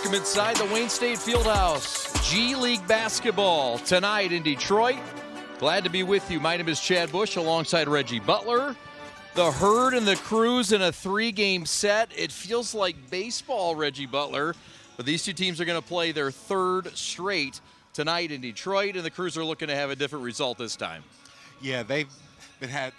Welcome inside the Wayne State Fieldhouse. G League basketball tonight in Detroit. Glad to be with you. My name is Chad Bush alongside Reggie Butler. The Herd and the Crews in a 3-game set. It feels like baseball, Reggie Butler, but these two teams are going to play their third straight tonight in Detroit, and the Crews are looking to have a different result this time. Yeah, they've had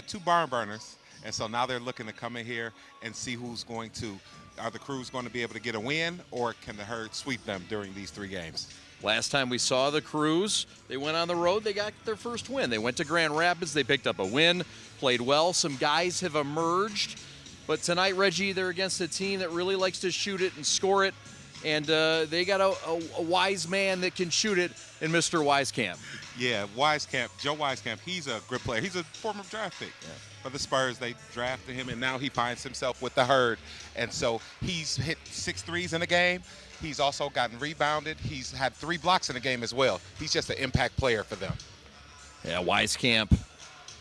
two barn burners, and so now they're looking to come in here and see who's going to. Are the Crews going to be able to get a win, or can the Herd sweep them during these 3 games? Last time we saw the Crews, they went on the road, they got their first win. They went to Grand Rapids, they picked up a win, played well. Some guys have emerged, but tonight, Reggie, they're against a team that really likes to shoot it and score it, and they got a wise man that can shoot it in Mr. Wieskamp. Yeah, Wieskamp, Joe Wieskamp, he's a good player. He's a former draft pick. Yeah. For the Spurs, they drafted him, and now he finds himself with the Herd. And so he's hit 6 threes in a game. He's also gotten rebounded. He's had 3 blocks in the game as well. He's just an impact player for them. Yeah, Wieskamp,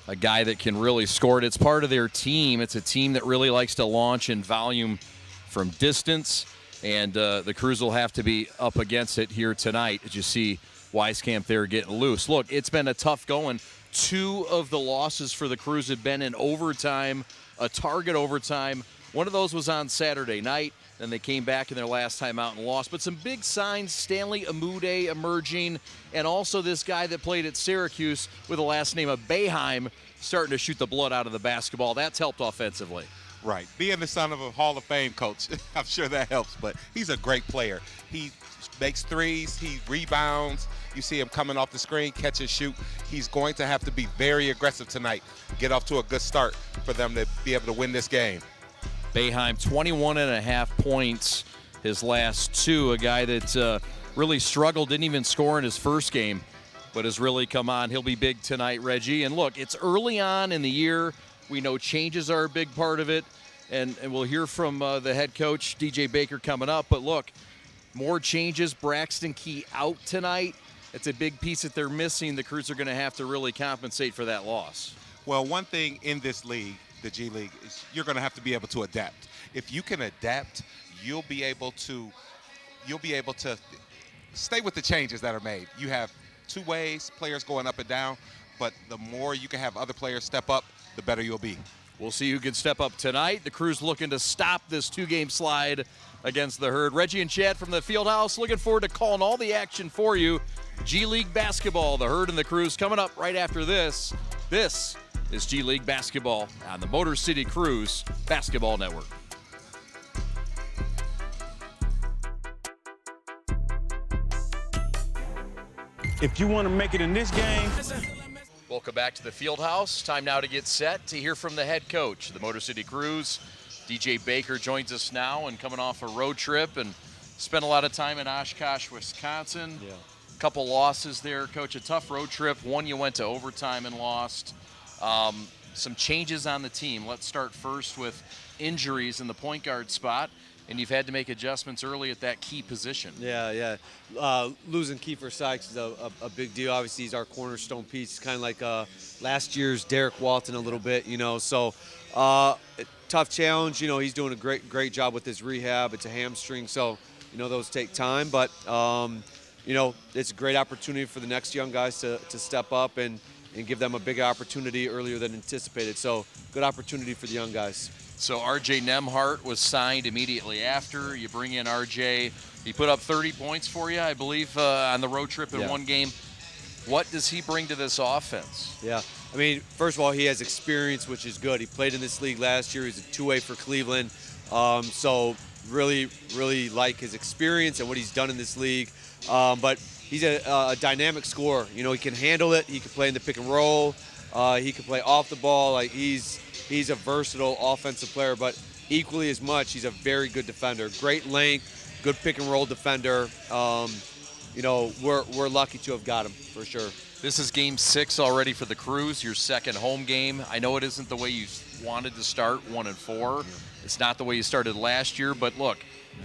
a guy that can really score it. It's part of their team. It's a team that really likes to launch in volume from distance, and the Crews will have to be up against it here tonight as you see Wieskamp there getting loose. Look, it's been a tough going. 2 of the losses for the Crews have been in overtime, a target overtime. One of those was on Saturday night, and they came back in their last time out and lost. But some big signs, Stanley Amude emerging, and also this guy that played at Syracuse with the last name of Boeheim starting to shoot the blood out of the basketball. That's helped offensively. Right. Being the son of a Hall of Fame coach, I'm sure that helps, but he's a great player. He makes threes, he rebounds. You see him coming off the screen, catch and shoot. He's going to have to be very aggressive tonight, get off to a good start for them to be able to win this game. Boeheim, 21.5 points his last 2, a guy that really struggled, didn't even score in his first game, but has really come on. He'll be big tonight, Reggie. And look, it's early on in the year. We know changes are a big part of it, and we'll hear from the head coach, DJ Baker, coming up. But look, more changes. Braxton Key out tonight. It's a big piece that they're missing. The Crews are going to have to really compensate for that loss. Well, one thing in this league, the G League, is you're going to have to be able to adapt. If you can adapt, you'll be able to stay with the changes that are made. You have 2 ways, players going up and down, but the more you can have other players step up, the better you'll be. We'll see who can step up tonight. The Crews looking to stop this 2-game slide against the Herd. Reggie and Chad from the Fieldhouse, looking forward to calling all the action for you. G League basketball, the Herd and the Crews coming up right after this. This is G League basketball on the Motor City Crews Basketball Network. If you want to make it in this game. Welcome back to the Fieldhouse. Time now to get set to hear from the head coach of the Motor City Crews. DJ Baker joins us now and coming off a road trip and spent a lot of time in Oshkosh, Wisconsin. Yeah. A couple losses there, Coach. A tough road trip. One you went to overtime and lost. Some changes on the team. Let's start first with injuries in the point guard spot. And you've had to make adjustments early at that key position. Yeah. Losing Kiefer Sykes is a big deal. Obviously, he's our cornerstone piece. It's kind of like last year's Derek Walton a little bit, So, tough challenge. He's doing a great job with his rehab. It's a hamstring, so those take time. But it's a great opportunity for the next young guys to step up and give them a big opportunity earlier than anticipated. So, good opportunity for the young guys. So R.J. Nemhart was signed immediately after. You bring in R.J. He put up 30 points for you, I believe, on the road trip in one game. What does he bring to this offense? Yeah, I mean, first of all, he has experience, which is good. He played in this league last year. He's a 2-way for Cleveland. So really like his experience and what he's done in this league. But he's a dynamic scorer. He can handle it. He can play in the pick and roll. He can play off the ball. Like he's a versatile offensive player, but equally as much, he's a very good defender. Great length, good pick and roll defender. We're lucky to have got him for sure. This is game 6 already for the Crews, your second home game. I know it isn't the way you wanted to start, 1-4. It's not the way you started last year, but look,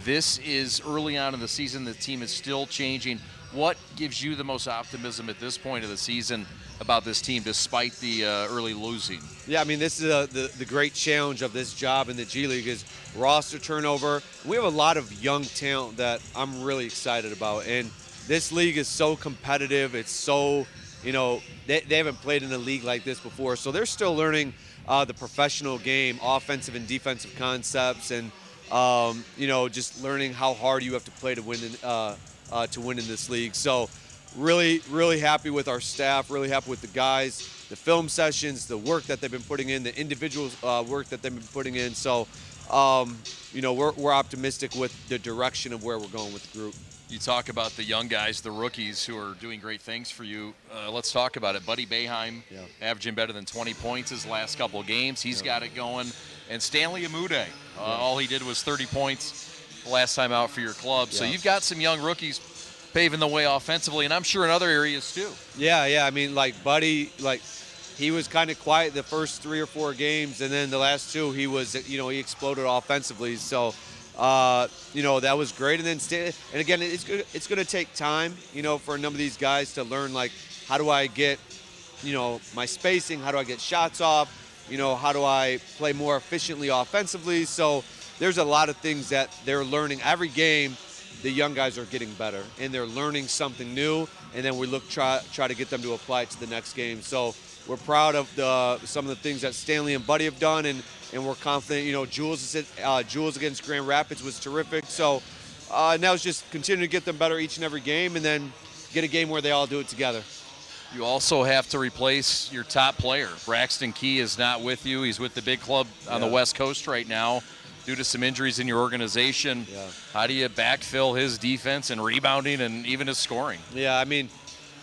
this is early on in the season. The team is still changing. What gives you the most optimism at this point of the season about this team despite the early losing? Yeah, I mean, this is the great challenge of this job in the G League is roster turnover. We have a lot of young talent that I'm really excited about. And this league is so competitive. It's so, they haven't played in a league like this before. So they're still learning the professional game, offensive and defensive concepts, and, just learning how hard you have to play to win in this league. So really, really happy with our staff, really happy with the guys, the film sessions, the work that they've been putting in, the individual work that they've been putting in. So, we're optimistic with the direction of where we're going with the group. You talk about the young guys, the rookies who are doing great things for you. Let's talk about it. Buddy Boeheim, averaging better than 20 points his last couple of games. He's got it going. And Stanley Amude, all he did was 30 points the last time out for your club. So you've got some young rookies paving the way offensively, and I'm sure in other areas too. Yeah. I mean, Buddy, he was kind of quiet the first 3 or 4 games, and then the last 2, he was, he exploded offensively. So, that was great. And then, and again, it's going to take time, for a number of these guys to learn, how do I get, my spacing? How do I get shots off? How do I play more efficiently offensively? So there's a lot of things that they're learning every game. The young guys are getting better, and they're learning something new, and then we try to get them to apply it to the next game. So we're proud of some of the things that Stanley and Buddy have done, and we're confident. Jules against Grand Rapids was terrific. So now it's just continue to get them better each and every game, and then get a game where they all do it together. You also have to replace your top player. Braxton Key is not with you. He's with the big club on the West Coast right now due to some injuries in your organization. Yeah. How do you backfill his defense and rebounding and even his scoring? Yeah, I mean,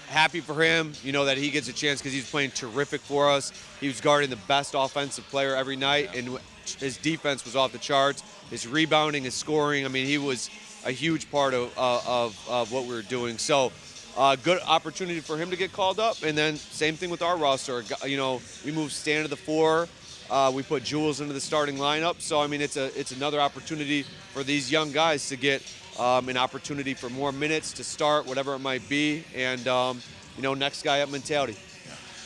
happy for him, that he gets a chance because he's playing terrific for us. He was guarding the best offensive player every night, and his defense was off the charts. His rebounding, his scoring, I mean, he was a huge part of what we were doing. So, good opportunity for him to get called up. And then same thing with our roster. We moved Stan to the 4. We put Jules into the starting lineup. So, I mean, it's another opportunity for these young guys to get an opportunity for more minutes to start, whatever it might be. And, next guy up mentality.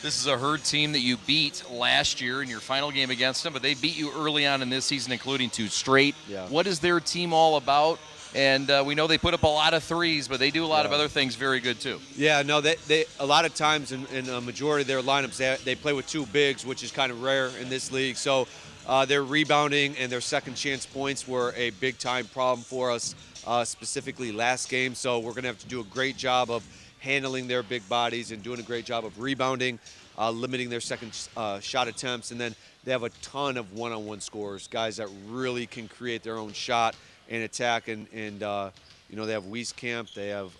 This is a Herd team that you beat last year in your final game against them, but they beat you early on in this season, including 2 straight. Yeah. What is their team all about? And we know they put up a lot of threes, but they do a lot of other things very good too. Yeah, no, they a lot of times in a majority of their lineups, they play with 2 bigs, which is kind of rare in this league. So their rebounding and their second chance points were a big-time problem for us, specifically last game. So we're going to have to do a great job of handling their big bodies and doing a great job of rebounding, limiting their second shot attempts. And then they have a ton of one-on-one scorers, guys that really can create their own shot and attack. And they have Wieskamp, they have,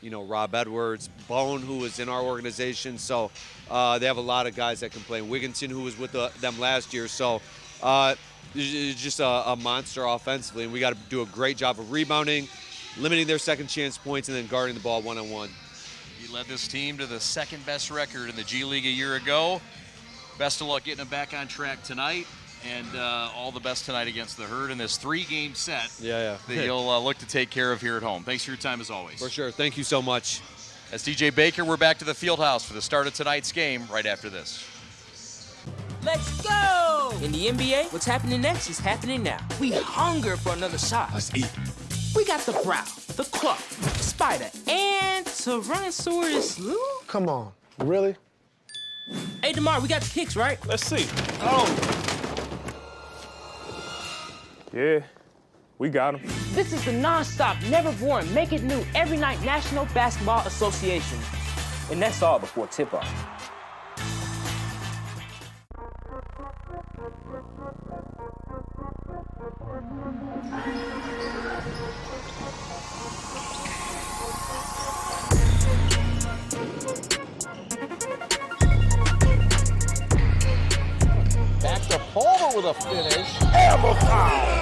Rob Edwards, Bone, who was in our organization. So they have a lot of guys that can play. Wigginton, who was with them last year. So it's just a monster offensively. And we got to do a great job of rebounding, limiting their second chance points, and then guarding the ball one-on-one. You led this team to the second best record in the G League a year ago. Best of luck getting them back on track tonight. And all the best tonight against the Herd in this 3-game set that you'll look to take care of here at home. Thanks for your time as always. For sure. Thank you so much. As DJ Baker, we're back to the field house for the start of tonight's game right after this. Let's go! In the NBA, what's happening next is happening now. We hunger for another shot. Let's eat. We got the Prowl, the Claw, Spider, and Tyrannosaurus Lou? Come on, really? Hey, DeMar, we got the kicks, right? Let's see. Oh. Yeah, we got him. This is the non-stop, never boring, make it new, every night National Basketball Association. And that's all before tip-off. Back to Palmer with a finish. Ever foul.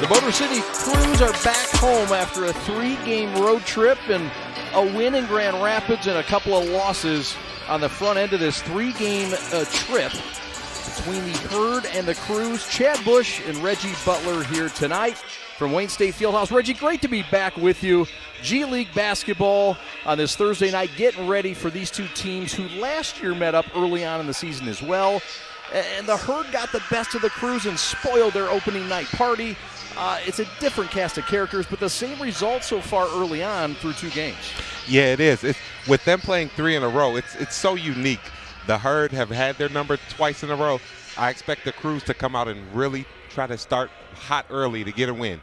The Motor City Crews are back home after a 3-game road trip and a win in Grand Rapids and a couple of losses on the front end of this 3-game trip between the Herd and the Crews. Chad Bush and Reggie Butler here tonight from Wayne State Fieldhouse. Reggie, great to be back with you. G League basketball on this Thursday night, getting ready for these two teams who last year met up early on in the season as well. And the Herd got the best of the Crews and spoiled their opening night party. It's a different cast of characters, but the same result so far early on through 2 games. Yeah, it is. With them playing 3 in a row, it's so unique. The Herd have had their number twice in a row. I expect the Crews to come out and really try to start hot early to get a win.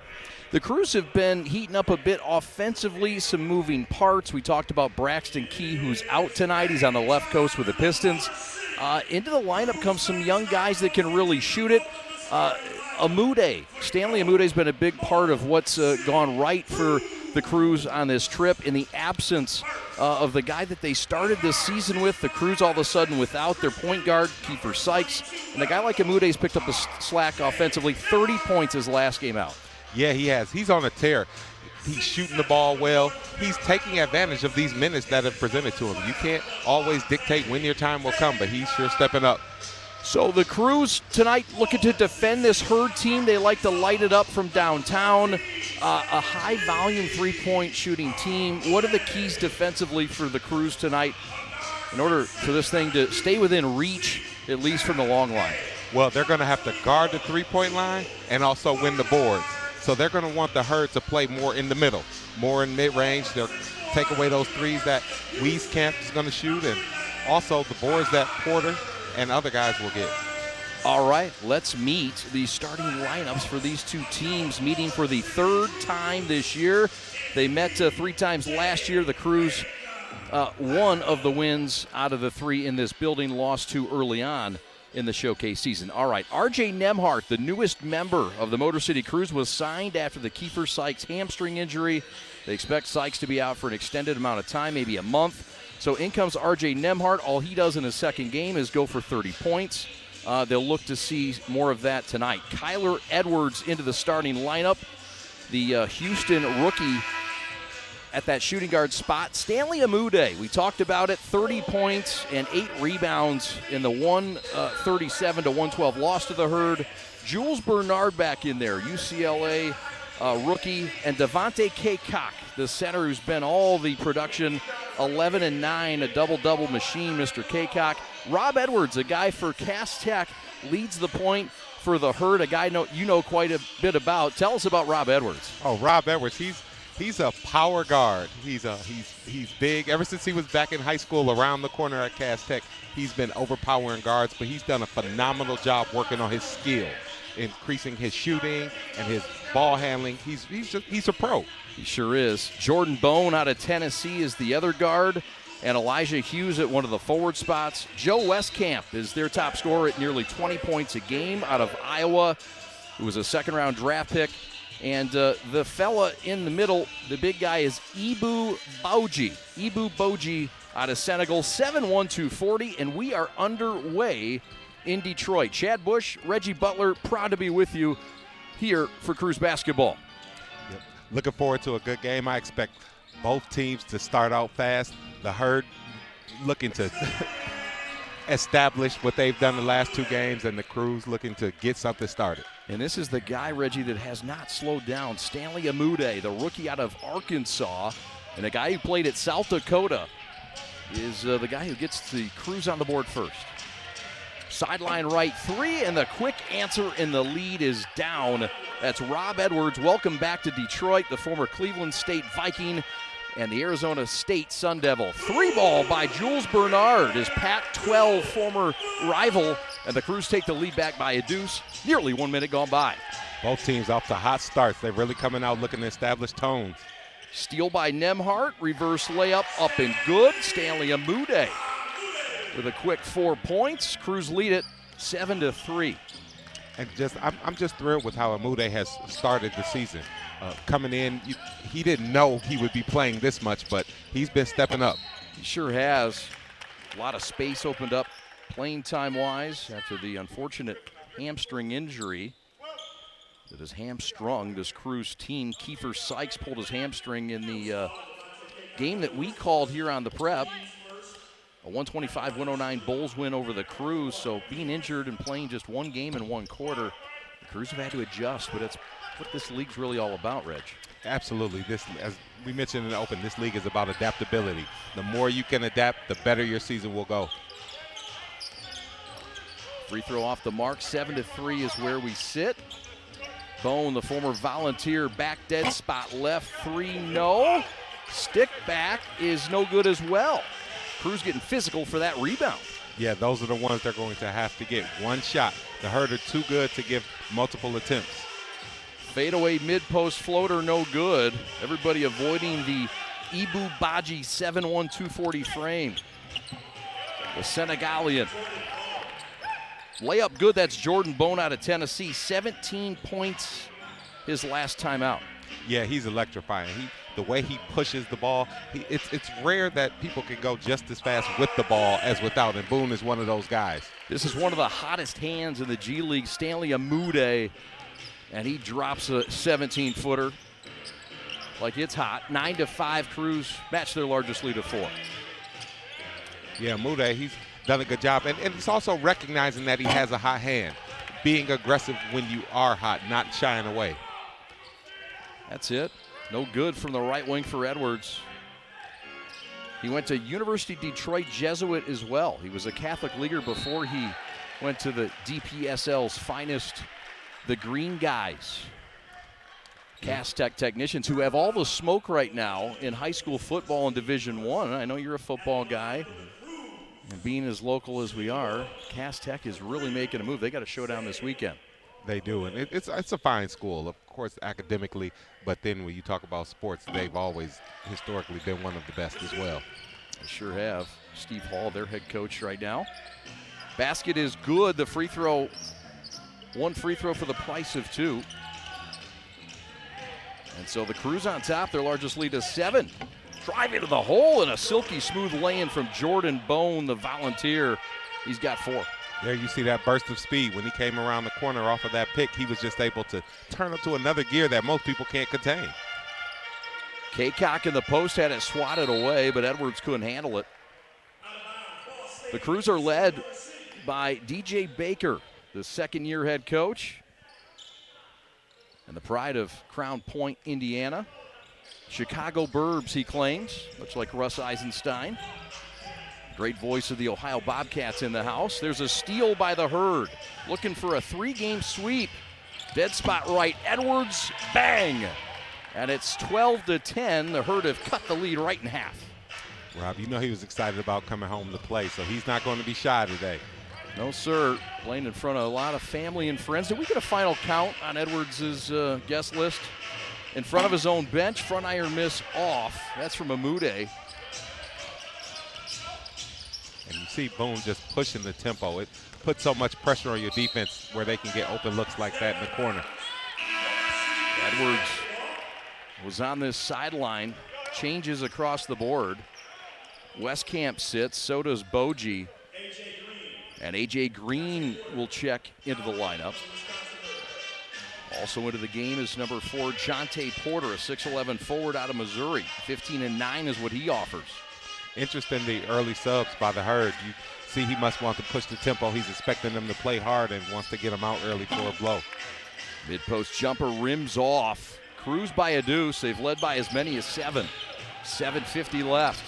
The Crews have been heating up a bit offensively, some moving parts. We talked about Braxton Key, who's out tonight. He's on the left coast with the Pistons. Into the lineup comes some young guys that can really shoot it. Stanley Amude's been a big part of what's gone right for the Crews on this trip. In the absence of the guy that they started this season with, the Crews all of a sudden without their point guard, Kiefer Sykes. And a guy like Amude's picked up the slack offensively. 30 points his last game out. Yeah, he has. He's on a tear. He's shooting the ball well. He's taking advantage of these minutes that have presented to him. You can't always dictate when your time will come, but he's sure stepping up. So the Crews tonight looking to defend this Herd team. They like to light it up from downtown. A high-volume three-point shooting team. What are the keys defensively for the Crews tonight in order for this thing to stay within reach, at least from the long line? Well, they're going to have to guard the three-point line and also win the boards. So they're going to want the Herd to play more in the middle, more in mid-range. They'll take away those threes that Wieskamp is going to shoot, and also the boards that Porter and other guys will get. All right, let's meet the starting lineups for these two teams, meeting for the 3rd time this year. They met 3 times last year. The Crews, one of the wins out of the 3 in this building, lost 2 early on in the showcase season. All right, R.J. Nemhart, the newest member of the Motor City Crews, was signed after the Kiefer Sykes hamstring injury. They expect Sykes to be out for an extended amount of time, maybe a month. So in comes R.J. Nemhart. All he does in his second game is go for 30 points. They'll look to see more of that tonight. Kyler Edwards into the starting lineup. The Houston rookie at that shooting guard spot. Stanley Amude, we talked about it, 30 points and 8 rebounds in the 137-112 loss to the Herd. Jules Bernard back in there, UCLA rookie, and Devontae Kaycock, the center who's been all the production, 11 and 9, a double-double machine, Mr. Kaycock. Rob Edwards, a guy for Cass Tech, leads the point for the Herd, a guy you know quite a bit about. Tell us about Rob Edwards. Oh, Rob Edwards, he's a power guard. He's big. Ever since he was back in high school around the corner at Cass Tech, he's been overpowering guards, but he's done a phenomenal job working on his skill, increasing his shooting and his ball handling. He's a pro. He sure is. Jordan Bone out of Tennessee is the other guard, and Elijah Hughes at one of the forward spots. Joe Westcamp is their top scorer at nearly 20 points a game out of Iowa, who was a second-round draft pick. And the fella in the middle, the big guy, is Ibu Boji out of Senegal, 7'1", 240, and we are underway in Detroit. Chad Bush, Reggie Butler, proud to be with you here for Crews basketball. Yep. Looking forward to a good game. I expect both teams to start out fast. The Herd looking to establish what they've done the last 2 games, and the Crews looking to get something started. And this is the guy, Reggie, that has not slowed down. Stanley Amude, the rookie out of Arkansas, and a guy who played at South Dakota, is the guy who gets the Crews on the board first. Sideline right 3, and the quick answer in the lead is down. That's Rob Edwards. Welcome back to Detroit, the former Cleveland State Viking and the Arizona State Sun Devil. 3-ball by Jules Bernard, his Pac-12 former rival, and the Crews take the lead back by a deuce. Nearly 1 minute gone by. Both teams off to hot starts. They're really coming out looking to establish tones. Steal by Nemhart, reverse layup up and good. Stanley Amude with a quick 4 points. Crews lead it 7-3. And I'm just thrilled with how Amude has started the season. Coming in, he didn't know he would be playing this much, but he's been stepping up. He sure has. A lot of space opened up playing time-wise after the unfortunate hamstring injury. that is hamstrung, this Cruz team. Kiefer Sykes pulled his hamstring in the game that we called here on the prep. A 125-109 Bulls win over the Cruz. So being injured and playing just one game in one quarter, the Cruz have had to adjust, but that's what this league's really all about, Reg. Absolutely. This, as we mentioned in the open, this league is about adaptability. The more you can adapt, the better your season will go. Free throw off the mark, 7-3 is where we sit. Bone, the former Volunteer, back dead spot left, 3, no. Stick back is no good as well. Cruz getting physical for that rebound. Yeah, those are the ones they're going to have to get. One shot. The Herd are too good to give multiple attempts. Fadeaway mid-post floater, no good. Everybody avoiding the Ibu Baji 7'1", 240 frame. The Senegalian. Layup good, that's Jordan Bone out of Tennessee. 17 points his last time out. Yeah, he's electrifying. The way he pushes the ball, it's rare that people can go just as fast with the ball as without, and Boone is one of those guys. This is one of the hottest hands in the G League, Stanley Amude, and he drops a 17-footer like it's hot. 9-5, Cruz match their largest lead of 4. Yeah, Amude, he's done a good job, and it's also recognizing that he has a hot hand, being aggressive when you are hot, not shying away. That's it. No good from the right wing for Edwards. He went to University of Detroit Jesuit as well. He was a Catholic leaguer before he went to the DPSL's finest, the Green Guys. Cass Tech technicians who have all the smoke right now in high school football in Division I. I know you're a football guy. And being as local as we are, Cass Tech is really making a move. They got a showdown this weekend. They do, and it's a fine school, of course, academically, but then when you talk about sports, they've always historically been one of the best as well. They sure have. Steve Hall, their head coach right now. Basket is good. The free throw, one free throw for the price of 2. And so the Cruz on top, their largest lead is 7. Drive into the hole and a silky smooth lay-in from Jordan Bone, the Volunteer. He's got 4. There you see that burst of speed. When he came around the corner off of that pick, he was just able to turn up to another gear that most people can't contain. Kaycock in the post had it swatted away, but Edwards couldn't handle it. The Cruz are led by DJ Baker, the second-year head coach, and the pride of Crown Point, Indiana. Chicago Burbs, he claims, much like Russ Eisenstein. Great voice of the Ohio Bobcats in the house. There's a steal by the Herd. Looking for a 3-game sweep. Dead spot right. Edwards, bang! And it's 12-10. The Herd have cut the lead right in half. Rob, you know he was excited about coming home to play, so he's not going to be shy today. No, sir. Playing in front of a lot of family and friends. Did we get a final count on Edwards' guest list? In front of his own bench, front iron miss off. That's from Amude. And you see Boone just pushing the tempo. It puts so much pressure on your defense where they can get open looks like that in the corner. Edwards was on this sideline. Changes across the board. Westcamp sits, so does Boji. And A.J. Green will check into the lineup. Also into the game is number 4, Jonte Porter, a 6'11 forward out of Missouri. 15-9 is what he offers. Interesting, the early subs by the Herd. You see he must want to push the tempo. He's expecting them to play hard and wants to get them out early for a blow. Mid-post jumper rims off. Cruz by a deuce. They've led by as many as 7. 7:50 left.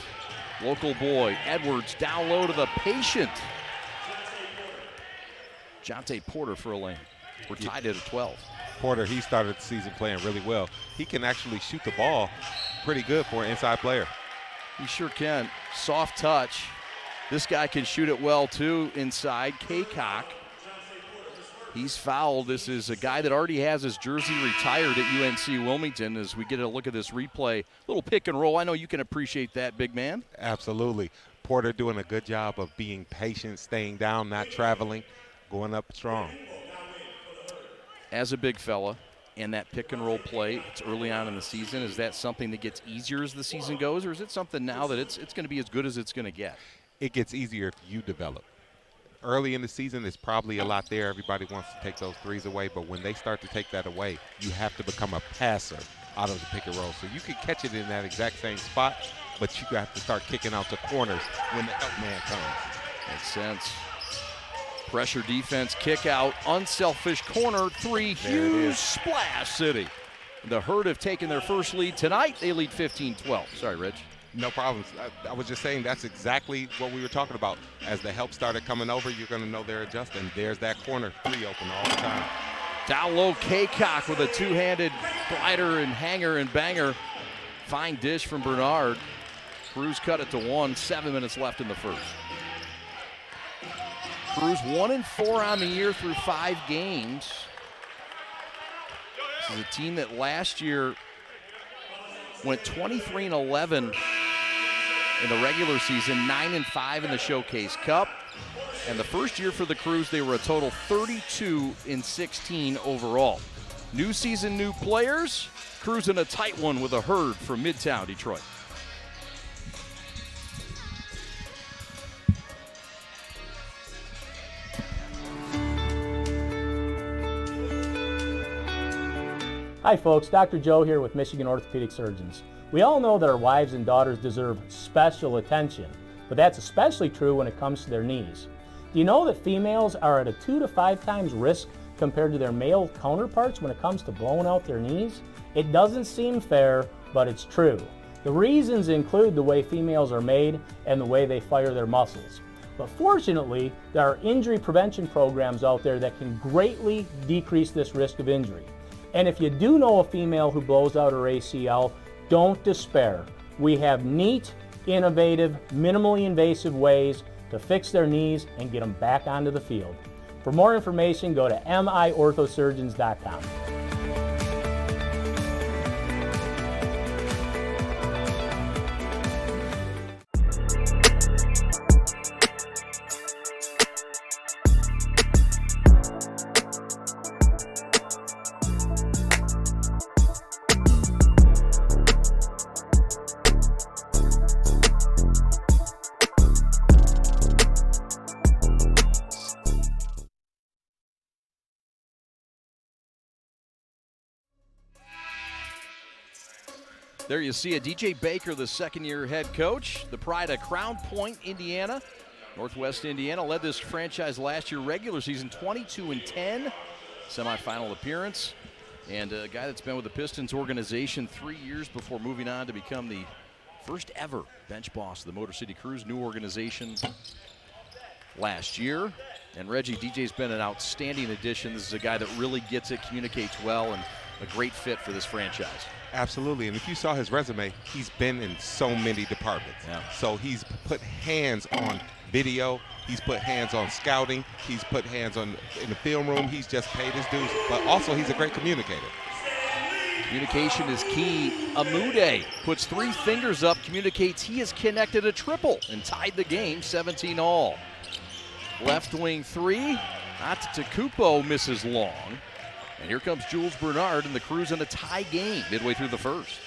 Local boy Edwards down low to the patient. Jonte Porter for a lane. We're tied at a 12. Porter, he started the season playing really well. He can actually shoot the ball pretty good for an inside player. He sure can. Soft touch. This guy can shoot it well, too, inside. Kaycock. He's fouled. This is a guy that already has his jersey retired at UNC Wilmington as we get a look at this replay. Little pick and roll. I know you can appreciate that, big man. Absolutely. Porter doing a good job of being patient, staying down, not traveling, going up strong. As a big fella, and that pick and roll play, it's early on in the season. Is that something that gets easier as the season goes, or is it something now that it's going to be as good as it's going to get? It gets easier if you develop. early in the season, it's probably a lot there. Everybody wants to take those threes away, but when they start to take that away, you have to become a passer out of the pick and roll. So you can catch it in that exact same spot, but you have to start kicking out to corners when the help man comes. Makes sense. Pressure defense, kick out, unselfish corner, three, huge splash city. The Herd have taken their first lead tonight. They lead 15-12. Sorry, Rich. No problems. I was just saying that's exactly what we were talking about. As the help started coming over, you're going to know they're adjusting. There's that corner three open all the time. Down low, Kaycock with a two-handed glider and hanger and banger. Fine dish from Bernard. Crews cut it to 1, 7 minutes left in the first. Crews 1-4 on the year through 5 games. This is a team that last year went 23-11 in the regular season, 9-5 in the Showcase Cup. And the first year for the Crews, they were a total 32-16 overall. New season, new players. Crews in a tight one with a Herd from Midtown Detroit. Hi folks, Dr. Joe here with Michigan Orthopedic Surgeons. We all know that our wives and daughters deserve special attention, but that's especially true when it comes to their knees. Do you know that females are at a 2 to 5 times risk compared to their male counterparts when it comes to blowing out their knees? It doesn't seem fair, but it's true. The reasons include the way females are made and the way they fire their muscles. But fortunately, there are injury prevention programs out there that can greatly decrease this risk of injury. And if you do know a female who blows out her ACL, don't despair. We have neat, innovative, minimally invasive ways to fix their knees and get them back onto the field. For more information, go to miorthosurgeons.com. There you see it. DJ Baker, the second-year head coach, the pride of Crown Point, Indiana. Northwest Indiana led this franchise last year, regular season 22-10, semifinal appearance. And a guy that's been with the Pistons organization 3 years before moving on to become the first ever bench boss of the Motor City Crews, new organization last year. And Reggie, DJ's been an outstanding addition. This is a guy that really gets it, communicates well, and a great fit for this franchise. Absolutely, and if you saw his resume, he's been in so many departments. Yeah. So he's put hands on video, he's put hands on scouting, he's put hands on in the film room, he's just paid his dues, but also he's a great communicator. Communication is key. Amude puts 3 fingers up, communicates he has connected a triple and tied the game 17 all. Left wing 3, Atatakupo misses long. And here comes Jules Bernard and the Crews in a tie game midway through the first.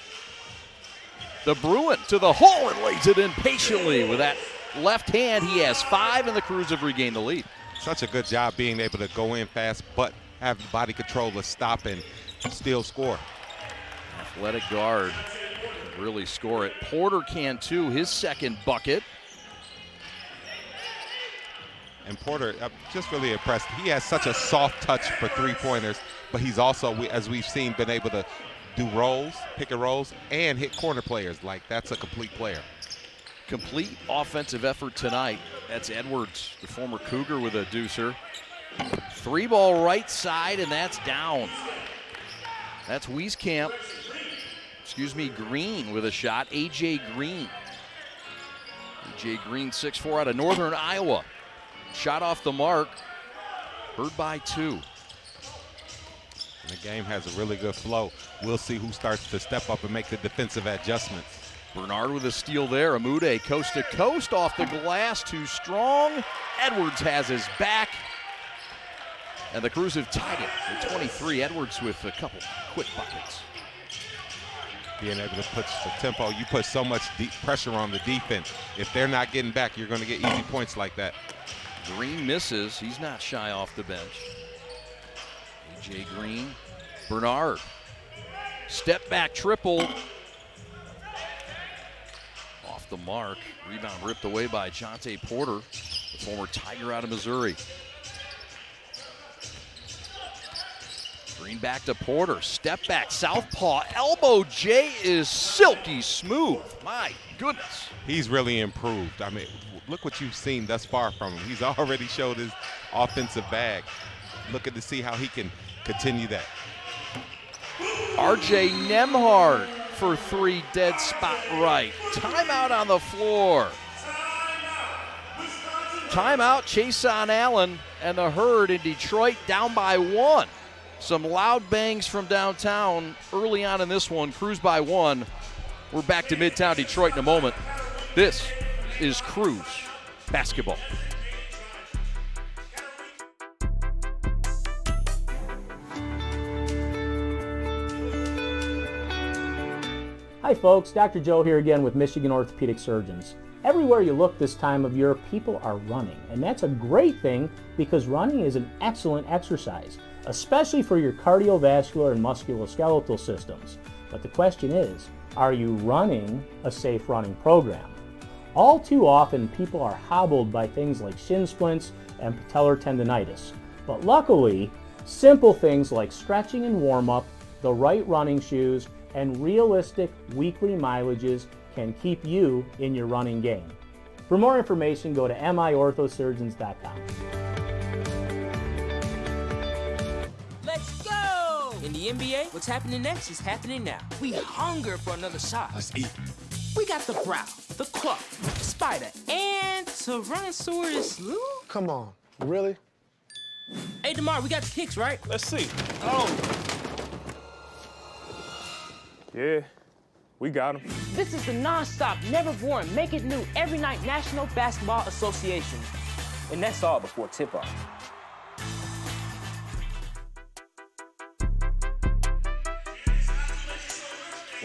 The Bruin to the hole and lays it in patiently with that left hand. He has 5 and the Crews have regained the lead. Such a good job being able to go in fast, but have the body control to stop and still score. Athletic guard can really score it. Porter can too, his second bucket. And Porter, I'm just really impressed. He has such a soft touch for three-pointers, but he's also, as we've seen, been able to do rolls, pick and rolls, and hit corner players. Like, that's a complete player. Complete offensive effort tonight. That's Edwards, the former Cougar, with a deucer. 3-ball right side, and that's down. That's Green with a shot. A.J. Green. A.J. Green, 6'4", out of Northern Iowa. Shot off the mark. Herd by 2. And the game has a really good flow. We'll see who starts to step up and make the defensive adjustments. Bernard with a steal there. Amude coast to coast off the glass. Too strong. Edwards has his back. And the Crews have tied it with 23. Edwards with a couple quick buckets. Being able to push the tempo, you put so much deep pressure on the defense. If they're not getting back, you're going to get easy points like that. Green misses. He's not shy off the bench. A.J. Green. Bernard. Step back triple. Off the mark. Rebound ripped away by Jonte Porter, the former Tiger out of Missouri. Green back to Porter. Step back. Southpaw. Elbow J is silky smooth. My goodness. He's really improved. I mean, look what you've seen thus far from him. He's already showed his offensive bag. Looking to see how he can continue that. R.J. Nembhard for three, dead spot right. Timeout on the floor. Timeout, Chason Allen and the Herd in Detroit down by 1. Some loud bangs from downtown early on in this one. Cruise by 1. We're back to Midtown Detroit in a moment. This is Cruise Basketball. Hi folks, Dr. Joe here again with Michigan Orthopedic Surgeons. Everywhere you look this time of year, people are running, and that's a great thing because running is an excellent exercise, especially for your cardiovascular and musculoskeletal systems. But the question is, are you running a safe running program? All too often, people are hobbled by things like shin splints and patellar tendonitis. But luckily, simple things like stretching and warm-up, the right running shoes, and realistic weekly mileages can keep you in your running game. For more information, go to miorthosurgeons.com. Let's go! In the NBA, what's happening next is happening now. We hunger for another shot. Let's eat. We got the Brow, the Claw, the Spider, and Tyrannosaurus Lou? Come on, really? Hey, DeMar, we got the kicks, right? Let's see. Oh. Yeah, we got him. This is the non-stop, never boring, make it new every night National Basketball Association. And that's all before tip-off.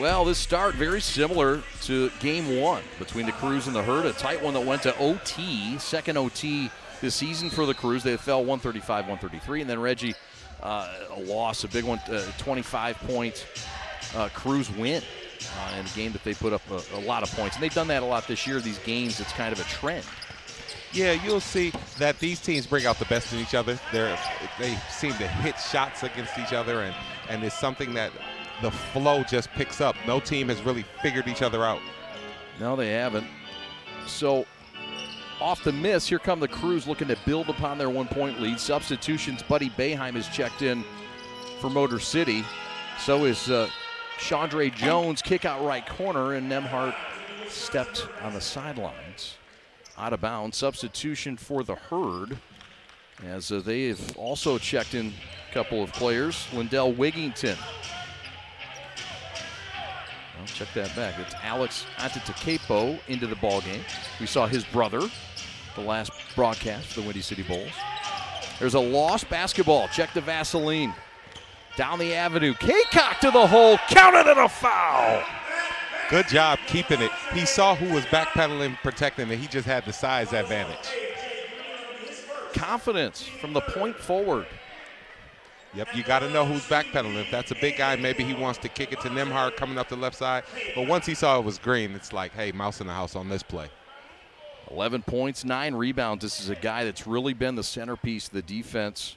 Well, this start very similar to game 1 between the Cruise and the Herd, a tight one that went to OT, second OT this season for the Cruise. They fell 135-133, and then Reggie, a loss, a big one, 25-point Cruise win in a game that they put up a lot of points. And they've done that a lot this year. These games, it's kind of a trend. Yeah, you'll see that these teams bring out the best in each other. They seem to hit shots against each other, and it's something that the flow just picks up. No team has really figured each other out. No, they haven't. So off the miss, here come the Cruise looking to build upon their 1-point lead. Substitutions, Buddy Boeheim has checked in for Motor City. So is Chandre Jones, kick out right corner, and Nembhard stepped on the sidelines. Out of bounds. Substitution for the Herd, as they have also checked in a couple of players. Lindell Wigington. Well, check that back. It's Alex Antetokounmpo into the ballgame. We saw his brother the last broadcast for the Windy City Bulls. There's a lost basketball. Check the Vaseline. Down the avenue. Kaycock to the hole. Counted and a foul. Good job keeping it. He saw who was backpedaling, protecting it. He just had the size advantage. Confidence from the point forward. Yep, you got to know who's backpedaling. If that's a big guy, maybe he wants to kick it to Nembhard coming up the left side. But once he saw it was green, it's like, hey, mouse in the house on this play. 11 points, 9 rebounds. This is a guy that's really been the centerpiece of the defense.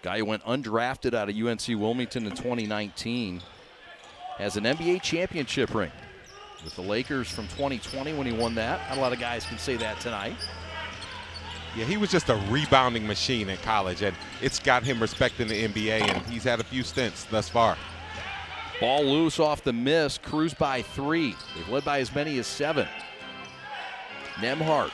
Guy who went undrafted out of UNC Wilmington in 2019. Has an NBA championship ring with the Lakers from 2020 when he won that. Not a lot of guys can say that tonight. Yeah, he was just a rebounding machine in college, and it's got him respecting the NBA, and he's had a few stints thus far. Ball loose off the miss. Cruise by 3. They've led by as many as 7. Nembhard,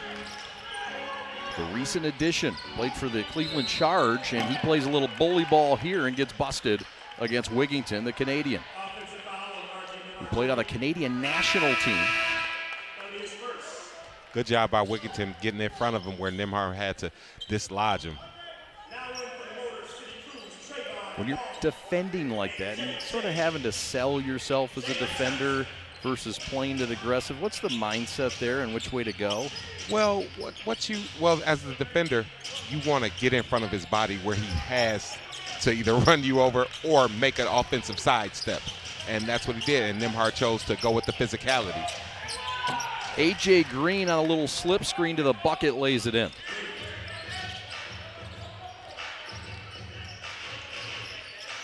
the recent addition, played for the Cleveland Charge, and he plays a little bully ball here and gets busted against Wigington, the Canadian. He played on the Canadian national team. Good job by Wigington getting in front of him where Nembhard had to dislodge him. When you're defending like that and sort of having to sell yourself as a defender, versus plain and aggressive. What's the mindset there and which way to go? Well, as the defender, you want to get in front of his body where he has to either run you over or make an offensive sidestep. And that's what he did, and Nembhard chose to go with the physicality. A.J. Green on a little slip screen to the bucket, lays it in.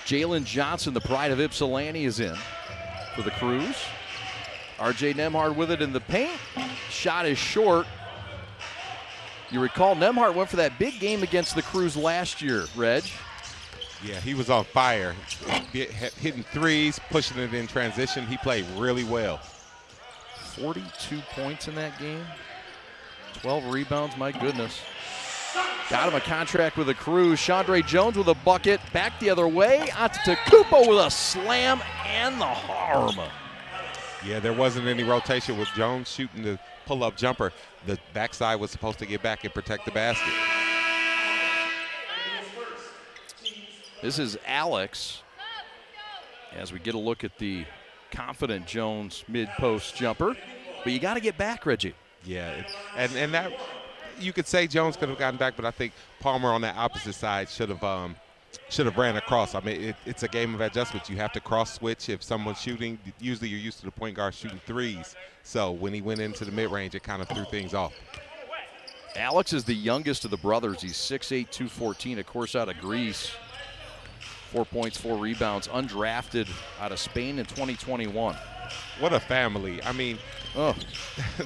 Jalen Johnson, the pride of Ypsilanti, is in for the Crews. R.J. Nembhard with it in the paint. Shot is short. You recall Nembhard went for that big game against the Crews last year, Reg. Yeah, he was on fire. Hitting threes, pushing it in transition. He played really well. 42 points in that game. 12 rebounds, my goodness. Got him a contract with the Crews. Chandre Jones with a bucket. Back the other way. Antetokounmpo with a slam and the harm. Yeah, there wasn't any rotation with Jones shooting the pull-up jumper. The backside was supposed to get back and protect the basket. This is Alex as we get a look at the confident Jones mid-post jumper. But you got to get back, Reggie. Yeah, and that you could say Jones could have gotten back, but I think Palmer on that opposite side should have ran across. I mean, it's a game of adjustments. You have to cross-switch if someone's shooting. Usually you're used to the point guard shooting threes. So when he went into the mid-range, it kind of threw things off. Alex is the youngest of the brothers. He's 6'8", 214, of course, out of Greece. 4 points, 4 rebounds, undrafted out of Spain in 2021. What a family. I mean,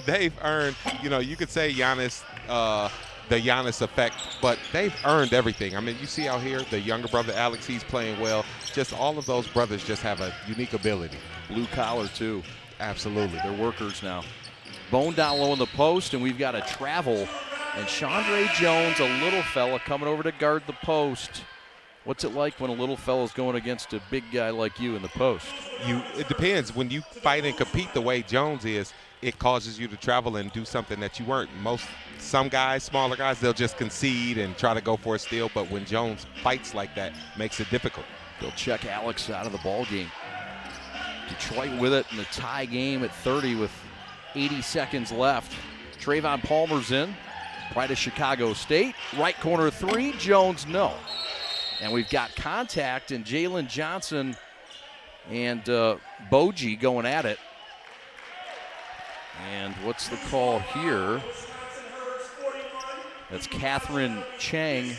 they've earned, you could say Giannis, the Giannis effect, but they've earned everything. I mean, you see out here, the younger brother, Alex, he's playing well. Just all of those brothers just have a unique ability. Blue collar, too. Absolutely. They're workers now. Bone down low in the post, and we've got a travel. And Chandre Jones, a little fella, coming over to guard the post. What's it like when a little fella's going against a big guy like you in the post? It depends. When you fight and compete the way Jones is, it causes you to travel and do something that you weren't. Some guys, smaller guys, they'll just concede and try to go for a steal. But when Jones fights like that, makes it difficult. They'll check Alex out of the ball game. Detroit with it in the tie game at 30 with 80 seconds left. Trayvon Palmer's in. Pride of Chicago State. Right corner three. Jones, no. And we've got contact, and Jalen Johnson and Boji going at it. And what's the call here? That's Catherine Chang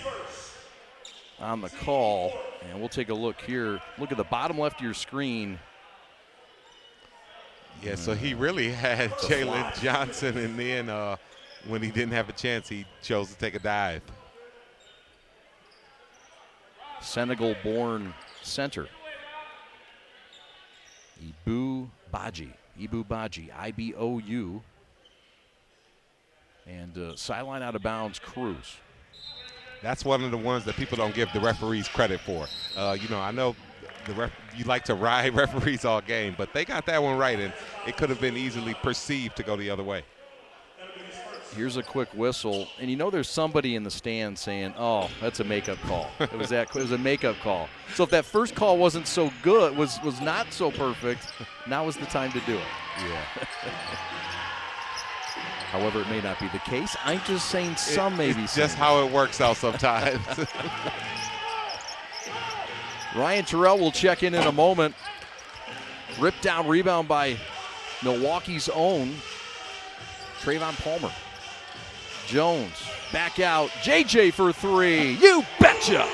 on the call. And we'll take a look here. Look at the bottom left of your screen. Yeah, so he really had Jalen Johnson, and then when he didn't have a chance, he chose to take a dive. Senegal-born center. Ibou Badji, I-B-O-U. And sideline out of bounds, Cruz. That's one of the ones that people don't give the referees credit for. I know you like to ride referees all game, but they got that one right, and it could have been easily perceived to go the other way. Here's a quick whistle, and there's somebody in the stand saying, "Oh, that's a makeup call." It was a makeup call. So if that first call wasn't so good, was not so perfect, now is the time to do it. Yeah. However, it may not be the case. I'm just saying some may be. It's just how it works out sometimes. Ryan Terrell will check in a moment. Ripped down rebound by Milwaukee's own Trayvon Palmer. Jones back out. JJ for three. You betcha.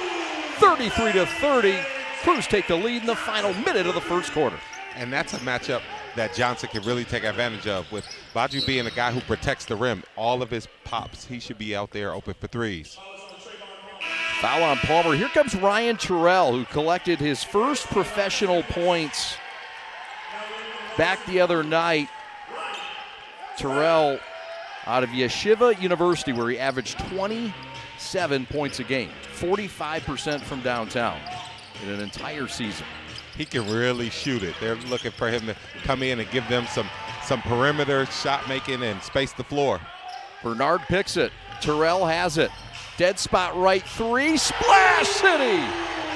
33-30. Crews take the lead in the final minute of the first quarter. And that's a matchup that Johnson can really take advantage of. With Baju being a guy who protects the rim, all of his pops, he should be out there open for threes. Foul on Palmer. Here comes Ryan Terrell, who collected his first professional points back the other night. Terrell out of Yeshiva University, where he averaged 27 points a game, 45% from downtown in an entire season. He can really shoot it. They're looking for him to come in and give them some perimeter shot making and space the floor. Bernard picks it. Terrell has it. Dead spot right three. Splash City!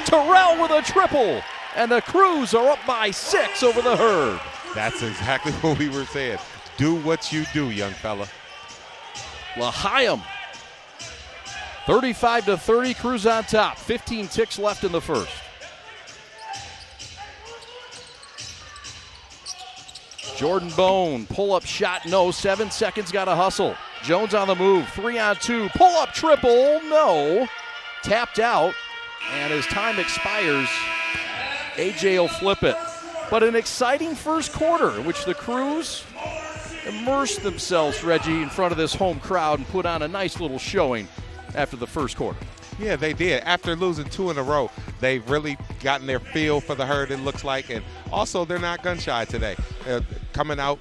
Terrell with a triple. And the Crews are up by 6 over the Herd. That's exactly what we were saying. Do what you do, young fella. L'Chaim, 35-30, Crews on top. 15 ticks left in the first. Jordan Bone, pull-up shot, no. 7 seconds, got to hustle. Jones on the move, 3-on-2, pull-up triple, no. Tapped out, and as time expires, AJ will flip it. But an exciting first quarter in which the Crews immersed themselves, Reggie, in front of this home crowd and put on a nice little showing after the first quarter. Yeah, they did. After losing 2 in a row, they've really gotten their feel for the Herd, it looks like. And also, they're not gun shy today. Coming out,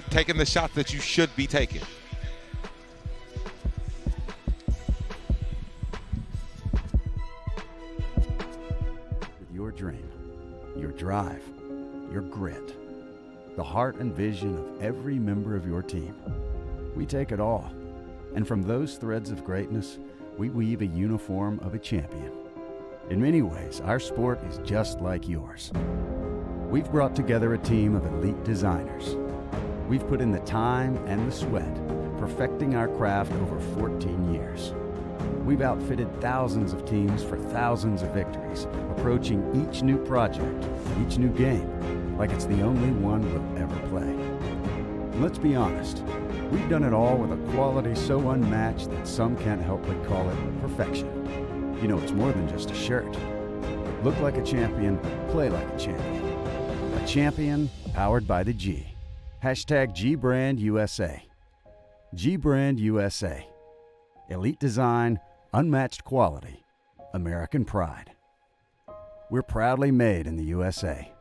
taking the shots that you should be taking. Your dream, your drive, your grit, the heart and vision of every member of your team. We take it all, and from those threads of greatness, we weave a uniform of a champion. In many ways, our sport is just like yours. We've brought together a team of elite designers. We've put in the time and the sweat, perfecting our craft over 14 years. We've outfitted thousands of teams for thousands of victories, approaching each new project, each new game, like it's the only one we'll ever play. And let's be honest, we've done it all with a quality so unmatched that some can't help but call it perfection. You know, it's more than just a shirt. Look like a champion, play like a champion. A champion powered by the G. Hashtag GBrandUSA. GBrandUSA. Elite design, unmatched quality, American pride. We're proudly made in the USA.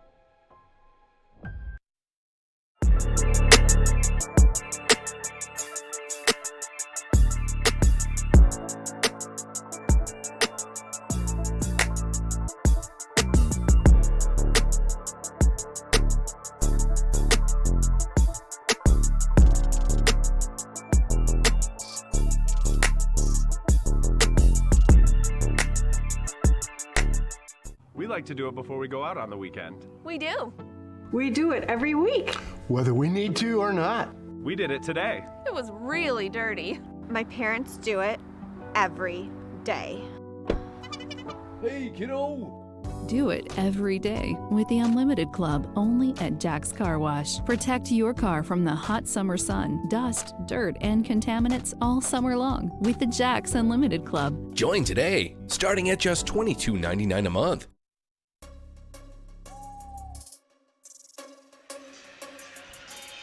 We like to do it before we go out on the weekend. We do. We do it every week. Whether we need to or not. We did it today. It was really dirty. My parents do it every day. Hey, kiddo! Do it every day with the Unlimited Club only at Jack's Car Wash. Protect your car from the hot summer sun, dust, dirt, and contaminants all summer long with the Jack's Unlimited Club. Join today, starting at just $22.99 a month.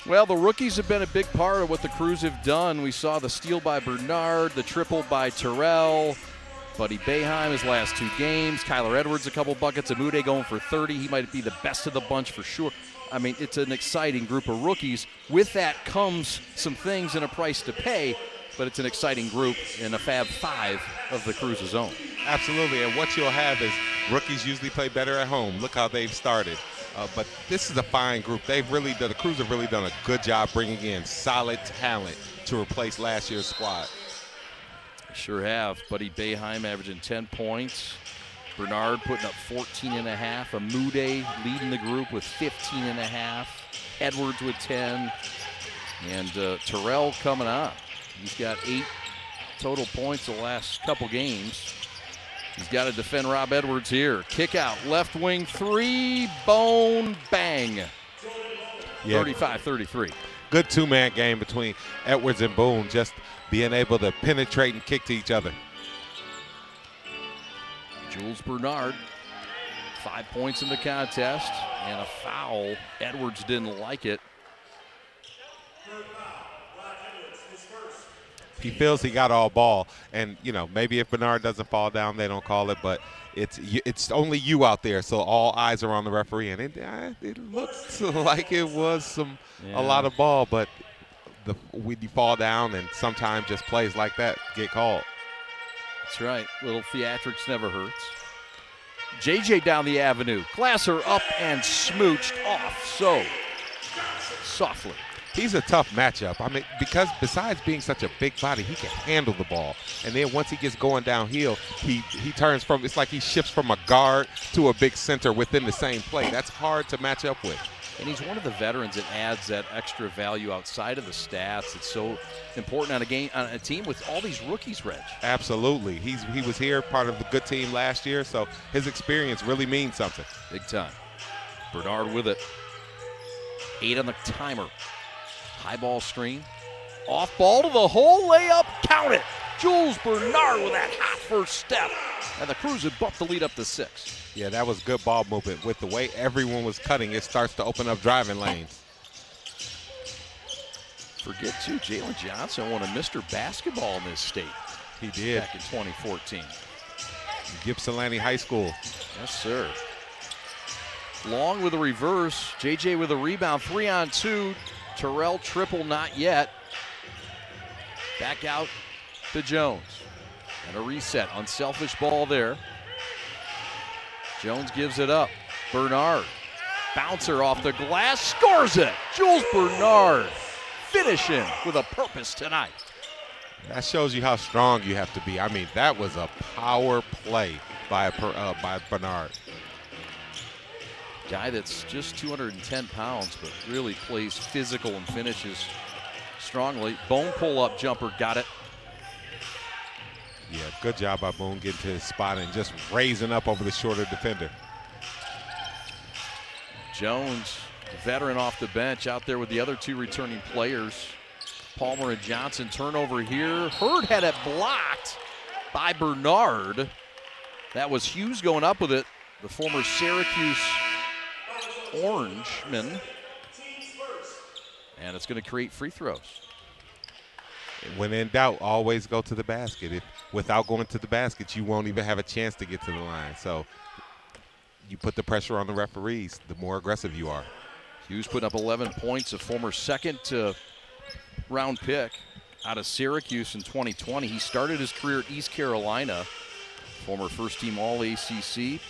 Well, the rookies have been a big part of what the Crews have done. We saw the steal by Bernard, the triple by Terrell, Buddy Boeheim his last 2 games, Kyler Edwards a couple buckets, Amude going for 30. He might be the best of the bunch for sure. I mean, it's an exciting group of rookies. With that comes some things and a price to pay, but it's an exciting group in a Fab 5 of the Crews' own. Absolutely, and what you'll have is rookies usually play better at home. Look how they've started. But this is a fine group. The Crews have really done a good job bringing in solid talent to replace last year's squad. Sure have. Buddy Boeheim averaging 10 points. Bernard putting up 14.5. Amude leading the group with 15.5. Edwards with 10. And Terrell coming up. He's got 8 total points the last couple games. He's got to defend Rob Edwards here. Kick out, left wing 3, Bone, bang. Yeah. 35-33. Good 2-man game between Edwards and Boone, just being able to penetrate and kick to each other. Jules Bernard, 5 points in the contest and a foul. Edwards didn't like it. He feels he got all ball, and maybe if Bernard doesn't fall down, they don't call it. But it's only you out there, so all eyes are on the referee, and it looks like it was a lot of ball. But when you fall down, and sometimes just plays like that get called. That's right. Little theatrics never hurts. JJ down the avenue, Glasser up and smooched off so softly. He's a tough matchup. I mean, because besides being such a big body, he can handle the ball. And then once he gets going downhill, he turns it's like he shifts from a guard to a big center within the same play. That's hard to match up with. And he's one of the veterans that adds that extra value outside of the stats. It's so important on a team with all these rookies, Reg. Absolutely. He was here, part of the good team last year, so his experience really means something. Big time. Bernard with it. 8 on the timer. High ball screen. Off ball to the hole, layup, count it. Jules Bernard with that hot first step. And the Crews had bumped the lead up to 6. Yeah, that was good ball movement. With the way everyone was cutting, it starts to open up driving lanes. Forget, too, Jalen Johnson won a Mr. Basketball in this state. He did. Back in 2014. Ypsilanti High School. Yes, sir. Long with a reverse. JJ with a rebound. 3-on-2. Terrell triple, not yet. Back out to Jones. And a reset. Unselfish ball there. Jones gives it up. Bernard. Bouncer off the glass. Scores it. Jules Bernard finishing with a purpose tonight. That shows you how strong you have to be. I mean, that was a power play by Bernard. Guy that's just 210 pounds, but really plays physical and finishes strongly. Bone pull-up jumper, got it. Yeah, good job by Boone getting to his spot and just raising up over the shorter defender. Jones, veteran off the bench, out there with the other 2 returning players. Palmer and Johnson, turnover here. Hurd had it blocked by Bernard. That was Hughes going up with it, the former Syracuse Orangeman. And it's going to create free throws. When in doubt, always go to the basket. Without going to the basket, you won't even have a chance to get to the line. So you put the pressure on the referees, the more aggressive you are. Hughes putting up 11 points, a former second round pick out of Syracuse in 2020. He started his career at East Carolina, former first team All-ACC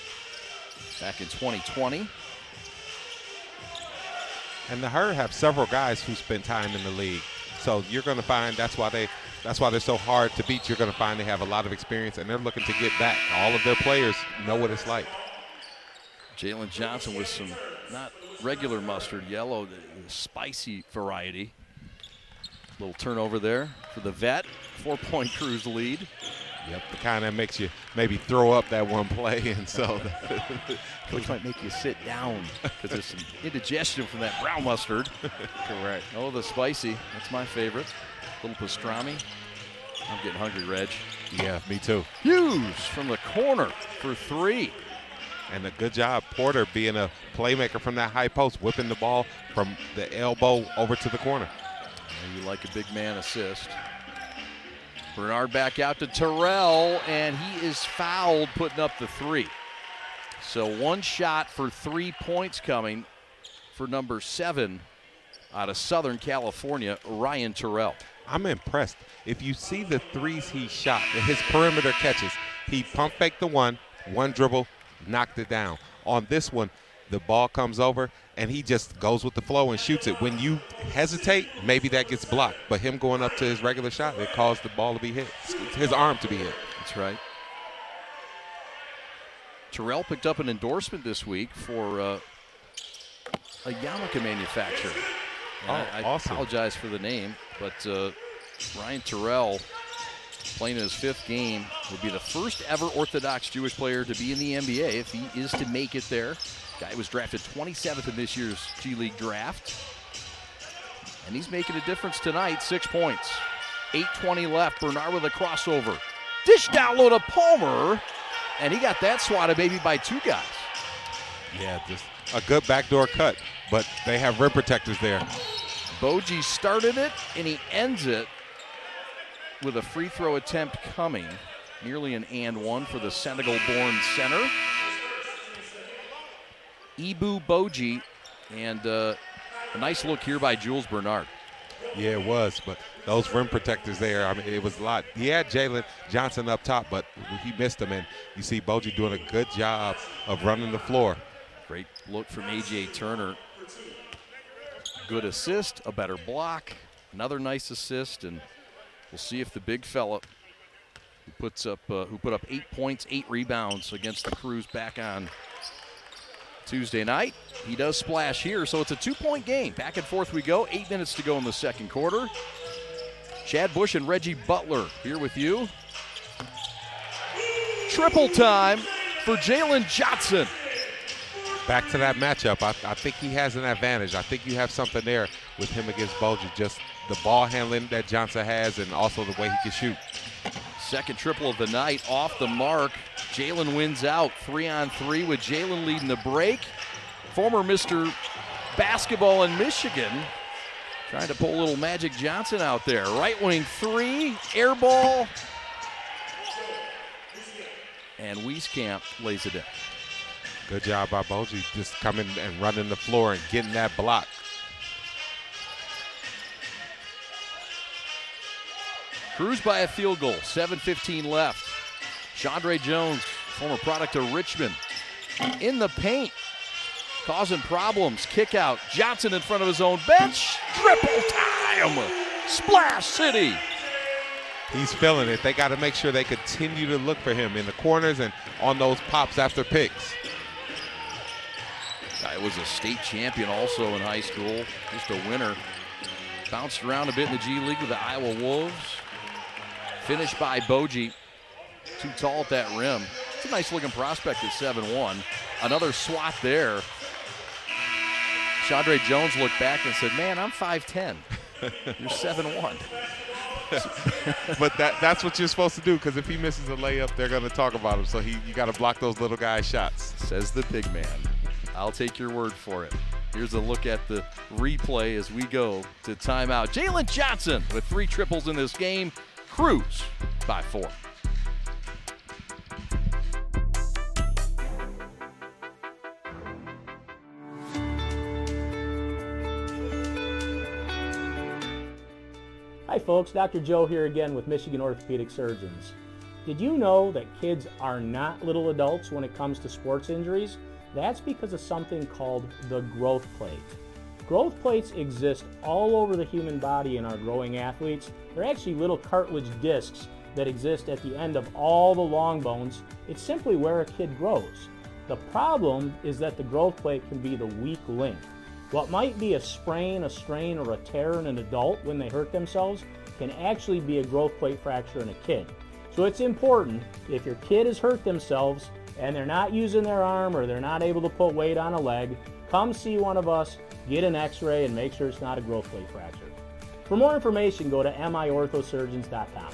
back in 2020. And the Herd have several guys who spent time in the league. So you're going to find that's why they're so hard to beat. You're going to find they have a lot of experience, and they're looking to get back. All of their players know what it's like. Jalen Johnson with some not regular mustard, yellow, the spicy variety. Little turnover there for the vet. 4-point Crews lead. Yep, the kind that makes you maybe throw up that one play, and so which might make you sit down because there's some indigestion from that brown mustard. Correct. Oh, the spicy. That's my favorite. Little pastrami. I'm getting hungry, Reg. Yeah, me too. Hughes from the corner for 3. And a good job, Porter being a playmaker from that high post, whipping the ball from the elbow over to the corner. You like a big man assist. Bernard back out to Terrell, and he is fouled putting up the 3. So 1 shot for 3 points coming for number 7 out of Southern California, Ryan Terrell. I'm impressed. If you see the 3s he shot, his perimeter catches, he pump faked the one dribble, knocked it down. On this one, the ball comes over, and he just goes with the flow and shoots it. When you hesitate, maybe that gets blocked. But him going up to his regular shot, it caused the ball to be hit, his arm to be hit. That's right. Terrell picked up an endorsement this week for a yarmulke manufacturer. I awesome. Apologize for the name, but Ryan Terrell, playing in his 5th game, would be the first ever Orthodox Jewish player to be in the NBA if he is to make it there. Guy was drafted 27th in this year's G League draft. And he's making a difference tonight, 6 points. 8:20 left, Bernard with a crossover. Dish down low to Palmer, and he got that swatted maybe by 2 guys. Yeah, just a good backdoor cut, but they have rim protectors there. Boji started it, and he ends it with a free throw attempt coming. Nearly an and one for the Senegal-born center. Ibu Boji, and a nice look here by Jules Bernard. Yeah, it was, but those rim protectors there, I mean, it was a lot. He had Jalen Johnson up top, but he missed him, and you see Boji doing a good job of running the floor. Great look from A.J. Turner. Good assist, a better block, another nice assist, and we'll see if the big fella who put up 8 points, 8 rebounds against the Crews back on Tuesday night. He does splash here, so it's a 2-point game. Back and forth we go. 8 minutes to go in the second quarter. Chad Bush and Reggie Butler here with you. Triple time for Jalen Johnson. Back to that matchup. I think he has an advantage. I think you have something there with him against Boji. Just the ball handling that Johnson has and also the way he can shoot. Second triple of the night off the mark. Jalen wins out 3-on-3 with Jalen leading the break. Former Mr. Basketball in Michigan trying to pull a little Magic Johnson out there. Right wing three, air ball. And Wieskamp lays it in. Good job by Boji, just coming and running the floor and getting that block. Crews by a field goal, 7:15 left. Chandre Jones, former product of Richmond, in the paint, causing problems. Kick out, Johnson in front of his own bench. Triple time, Splash City. He's feeling it. They got to make sure they continue to look for him in the corners and on those pops after picks. Guy was a state champion also in high school, just a winner. Bounced around a bit in the G League with the Iowa Wolves. Finished by Boji, too tall at that rim. It's a nice looking prospect at 7'1". Another swat there. Chandre Jones looked back and said, man, I'm 5'10". You're 7'1". But that's what you're supposed to do, because if he misses a layup, they're going to talk about him. So you got to block those little guys' shots. Says the big man. I'll take your word for it. Here's a look at the replay as we go to timeout. Jalen Johnson with 3 triples in this game. Crews by 4. Hi folks, Dr. Joe here again with Michigan Orthopedic Surgeons. Did you know that kids are not little adults when it comes to sports injuries? That's because of something called the growth plate. Growth plates exist all over the human body in our growing athletes. They're actually little cartilage discs that exist at the end of all the long bones. It's simply where a kid grows. The problem is that the growth plate can be the weak link. What might be a sprain, a strain, or a tear in an adult when they hurt themselves can actually be a growth plate fracture in a kid. So it's important, if your kid has hurt themselves and they're not using their arm or they're not able to put weight on a leg, come see one of us, get an x-ray, and make sure it's not a growth plate fracture. For more information, go to miorthosurgeons.com.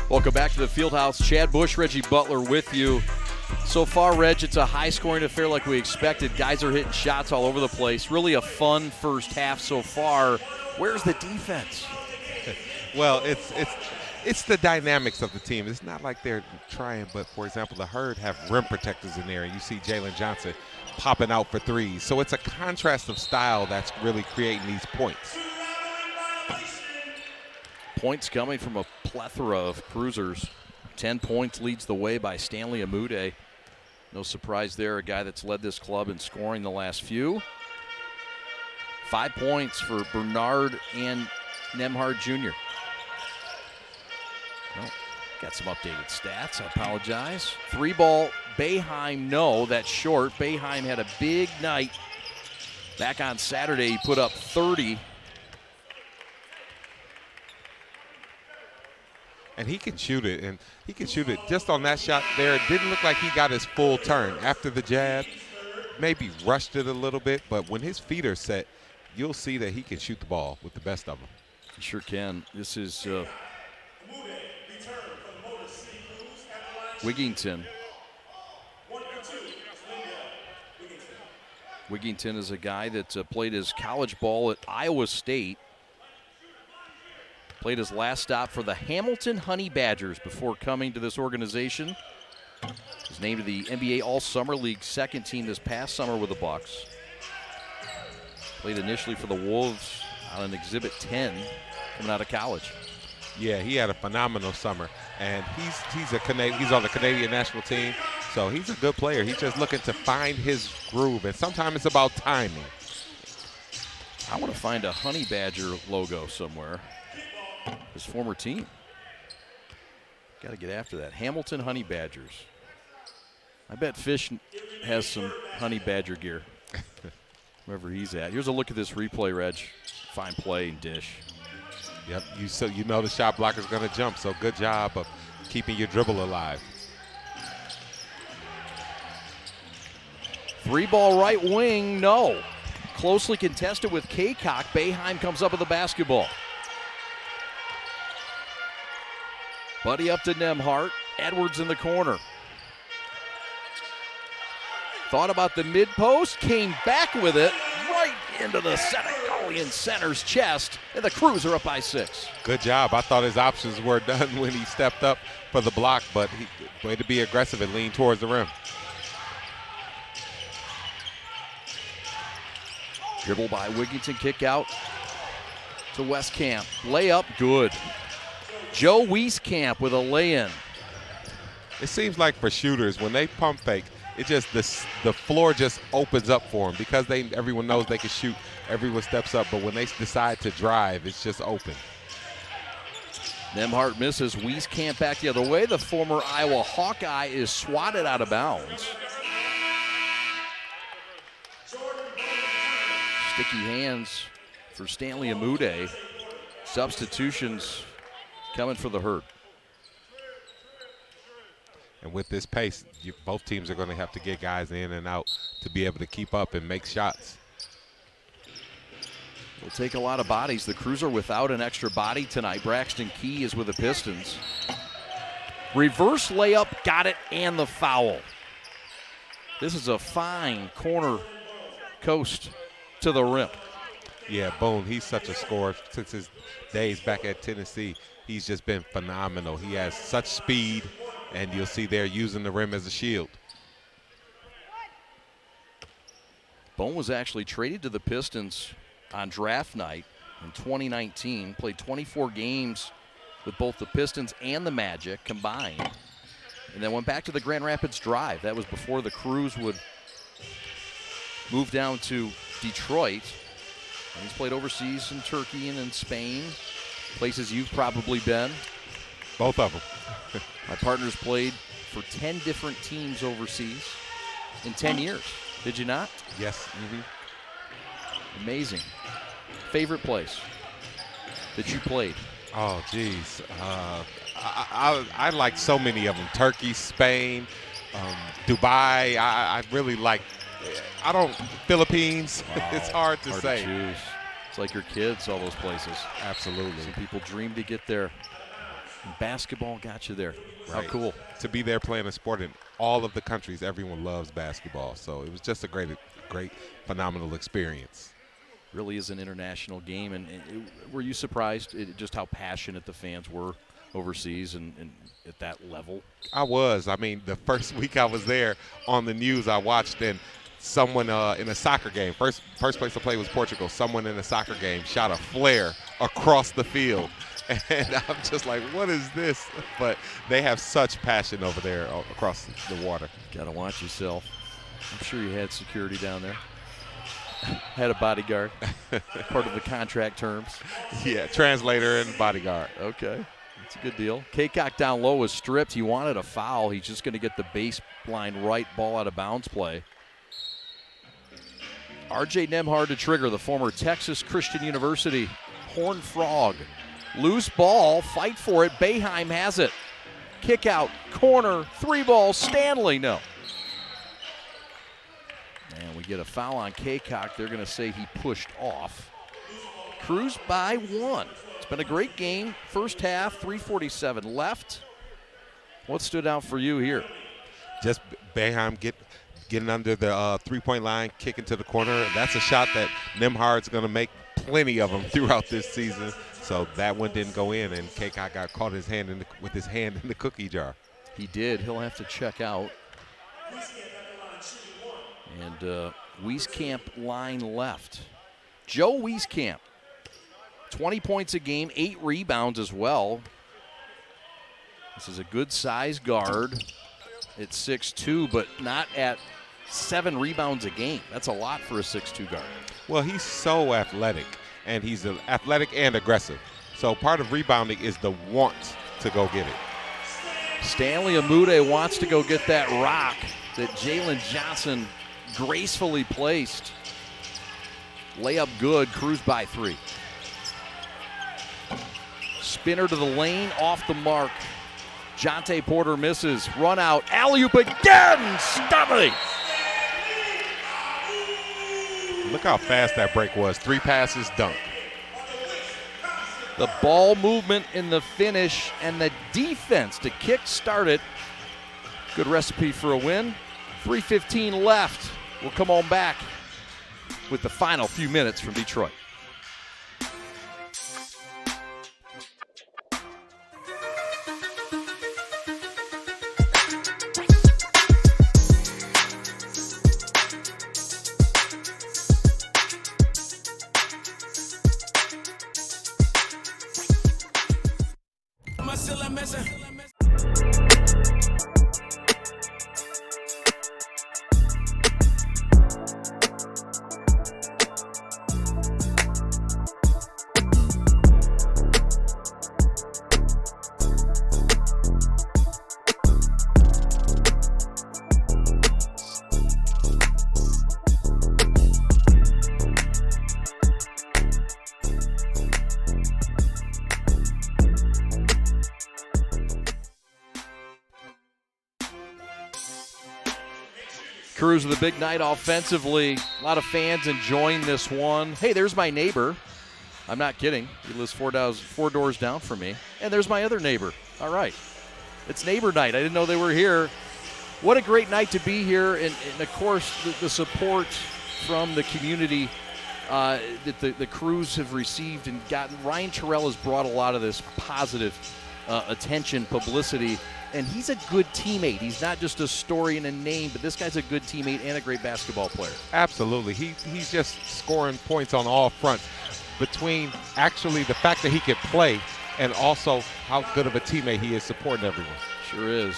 Welcome back to the Fieldhouse. Chad Bush, Reggie Butler with you. So far, Reg, it's a high-scoring affair like we expected. Guys are hitting shots all over the place. Really a fun first half so far. Where's the defense? Well, it's the dynamics of the team. It's not like they're trying, but, for example, the Herd have rim protectors in there, and you see Jalen Johnson popping out for threes. So it's a contrast of style that's really creating these points. Points coming from a plethora of cruisers. 10 points leads the way by Stanley Amude. No surprise there, a guy that's led this club in scoring the last few. 5 points for Bernard and Nemhard Jr. Well, got some updated stats, I apologize. 3-ball, Boeheim, no, that's short. Boeheim had a big night. Back on Saturday, he put up 30. And he can shoot it, and he can shoot it just on that shot there. It didn't look like he got his full turn after the jab. Maybe rushed it a little bit, but when his feet are set, you'll see that he can shoot the ball with the best of them. He sure can. This is Wigington. Wigington is a guy that played his college ball at Iowa State. Played his last stop for the Hamilton Honey Badgers before coming to this organization. Was named to the NBA All-Summer League second team this past summer with the Bucks. Played initially for the Wolves on an Exhibit 10 coming out of college. Yeah, he had a phenomenal summer, and he's on the Canadian national team, so he's a good player. He's just looking to find his groove, and sometimes it's about timing. I want to find a Honey Badger logo somewhere. His former team. Got to get after that. Hamilton Honey Badgers. I bet Fish has some Honey Badger gear. Wherever he's at. Here's a look at this replay, Reg. Fine play and dish. Yep, you know the shot blocker's going to jump, so good job of keeping your dribble alive. 3-ball right wing, no. Closely contested with Kaycock. Boeheim comes up with the basketball. Buddy up to Nemhart. Edwards in the corner. Thought about the mid-post, came back with it right into the Senegalian center's chest, and the Crews are up by 6. Good job. I thought his options were done when he stepped up for the block, but he way to be aggressive and lean towards the rim. Dribble by Wigginton, kick out to Westcamp. Layup, good. Joe Wieskamp with a lay-in. It seems like for shooters, when they pump fake, it just the floor just opens up for them because everyone knows they can shoot. Everyone steps up, but when they decide to drive, it's just open. Nemhart misses. Wieskamp back the other way. The former Iowa Hawkeye is swatted out of bounds. Sticky hands for Stanley Amude. Substitutions coming for the Herd. And with this pace, both teams are going to have to get guys in and out to be able to keep up and make shots. Will take a lot of bodies. The Crews are without an extra body tonight. Braxton Key is with the Pistons. Reverse layup, got it, and the foul. This is a fine corner coast to the rim. Yeah, Boone, he's such a scorer. Since his days back at Tennessee, he's just been phenomenal. He has such speed, and you'll see they're using the rim as a shield. Bone was actually traded to the Pistons on draft night in 2019. Played 24 games with both the Pistons and the Magic combined. And then went back to the Grand Rapids Drive. That was before the Crews would move down to Detroit. And he's played overseas in Turkey and in Spain, places you've probably been. Both of them. My partner's played for 10 different teams overseas in 10 years. Did you not? Yes. Amazing. Favorite place that you played? Oh, geez. I like so many of them. Turkey, Spain, Dubai. I really like. Philippines. Wow. It's hard to say. To choose. It's like your kids, all those places. Absolutely. Some people dream to get there. And basketball got you there. Right. How cool. To be there playing a sport in all of the countries, everyone loves basketball. So it was just a great, phenomenal experience. Really is an international game. And were you surprised at just how passionate the fans were overseas and at that level? I was. I mean, the first week I was there on the news, I watched and someone in a soccer game, first place to play was Portugal, someone in a soccer game shot a flare across the field. And I'm just like, what is this? But they have such passion over there across the water. Got to watch yourself. I'm sure you had security down there. Had a bodyguard, part of the contract terms. Yeah, translator and bodyguard. Okay, that's a good deal. Kaycock down low was stripped. He wanted a foul. He's just going to get the baseline right, ball out of bounds play. R.J. Nemhard to trigger, the former Texas Christian University Horned Frog. Loose ball, fight for it. Boeheim has it. Kick out, corner, 3-ball, Stanley, no. And we get a foul on Kaycock. They're going to say he pushed off. Crews by 1. It's been a great game. First half, 3:47 left. What stood out for you here? Just Boeheim getting under the three-point line, kicking to the corner. That's a shot that Nemhard's going to make plenty of them throughout this season. So that one didn't go in, and Kaycock got caught with his hand in the cookie jar. He did. He'll have to check out. And Wieskamp line left. Joe Wieskamp, 20 points a game, 8 rebounds as well. This is a good-sized guard at 6'2", but not at 7 rebounds a game. That's a lot for a 6'2" guard. Well, he's so athletic, and he's athletic and aggressive. So part of rebounding is the want to go get it. Stanley Amude wants to go get that rock that Jalen Johnson gracefully placed. Layup good, Crews by 3. Spinner to the lane, off the mark. Jonte Porter misses, run out, alley-oop again, Stomach. Look how fast that break was. 3 passes, dunk. The ball movement in the finish and the defense to kick-start it. Good recipe for a win. 3:15 left. We'll come on back with the final few minutes from Detroit. Crews with a big night offensively. A lot of fans enjoying this one. Hey, there's my neighbor. I'm not kidding. He lives 4 doors down from me. And there's my other neighbor. All right. It's neighbor night. I didn't know they were here. What a great night to be here. And of course, the support from the community that the Crews have received and gotten. Ryan Terrell has brought a lot of this positive attention, publicity. And he's a good teammate. He's not just a story and a name, but this guy's a good teammate and a great basketball player. Absolutely. He's just scoring points on all fronts between actually the fact that he could play and also how good of a teammate he is supporting everyone. Sure is.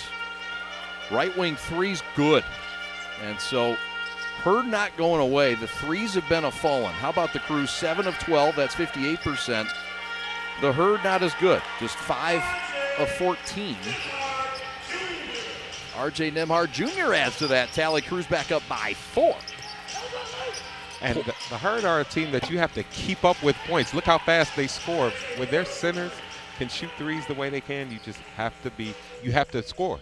Right wing three's good. And so Hurd not going away. The threes have been a fallen. How about the Crews? 7 of 12. That's 58%. The Hurd not as good. Just 5 of 14. R.J. Nembhard Jr. adds to that tally. Crews back up by 4. And the Herd are a team that you have to keep up with points. Look how fast they score. When their centers can shoot threes the way they can, you just have to score.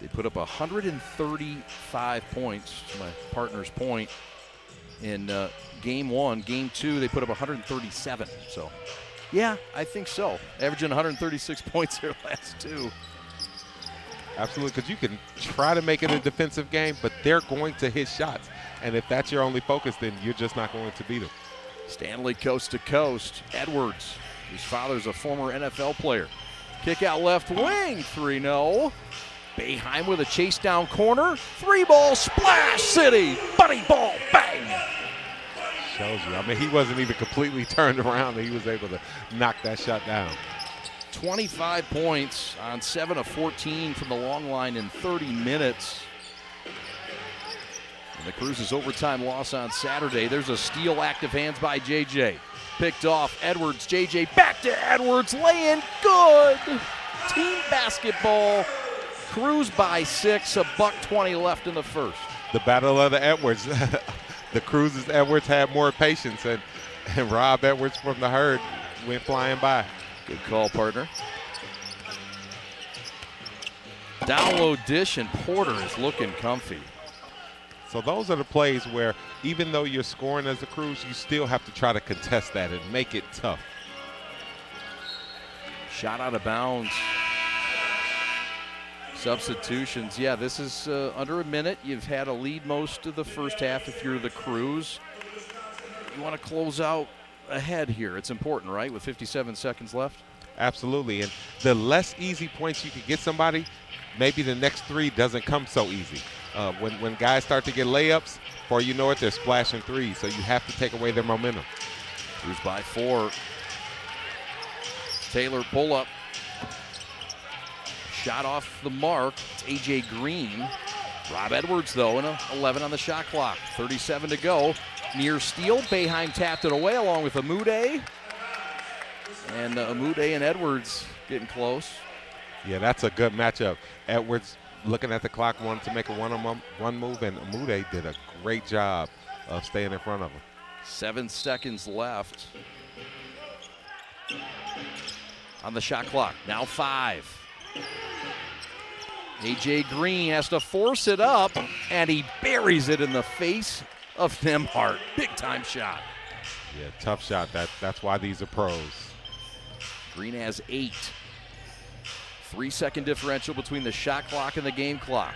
They put up 135 points, to my partner's point, in game 1. Game 2, they put up 137. So, yeah, I think so. Averaging 136 points their last 2. Absolutely, because you can try to make it a defensive game, but they're going to hit shots. And if that's your only focus, then you're just not going to beat them. Stanley coast to coast. Edwards, whose father's a former NFL player. Kick out left wing, 3-0. Boeheim with a chase down corner. 3-ball, Splash City. Bunny ball, bang. Shows you. I mean, he wasn't even completely turned around, and he was able to knock that shot down. 25 points on 7 of 14 from the long line in 30 minutes. And the Crews' overtime loss on Saturday. There's a steal, active hands by JJ. Picked off, Edwards, JJ back to Edwards, laying good. Team basketball. Crews by 6, $1:20 left in the first. The battle of the Edwards. The Crews' Edwards had more patience, and Rob Edwards from the Herd went flying by. Good call, partner. Down low dish, and Porter is looking comfy. So those are the plays where even though you're scoring as a Crews, you still have to try to contest that and make it tough. Shot out of bounds. Substitutions. Yeah, this is under a minute. You've had a lead most of the first half if you're the Crews. You want to close out ahead here. It's important, right, with 57 seconds left? Absolutely. And the less easy points you can get somebody, maybe the next 3 doesn't come so easy. When guys start to get layups, before you know it, they're splashing threes. So you have to take away their momentum. Cruz by 4. Taylor pull up. Shot off the mark. It's A.J. Green. Rob Edwards, though, in 11 on the shot clock. 37 to go. Near steal. Boeheim tapped it away along with Amude. And Amude and Edwards getting close. Yeah, that's a good matchup. Edwards looking at the clock, wanted to make a one move, and Amude did a great job of staying in front of him. 7 seconds left on the shot clock. Now 5. A.J. Green has to force it up, and he buries it in the face of Nembhard. Big-time shot. Yeah, tough shot. That's why these are pros. Green has 8. 3-second differential between the shot clock and the game clock.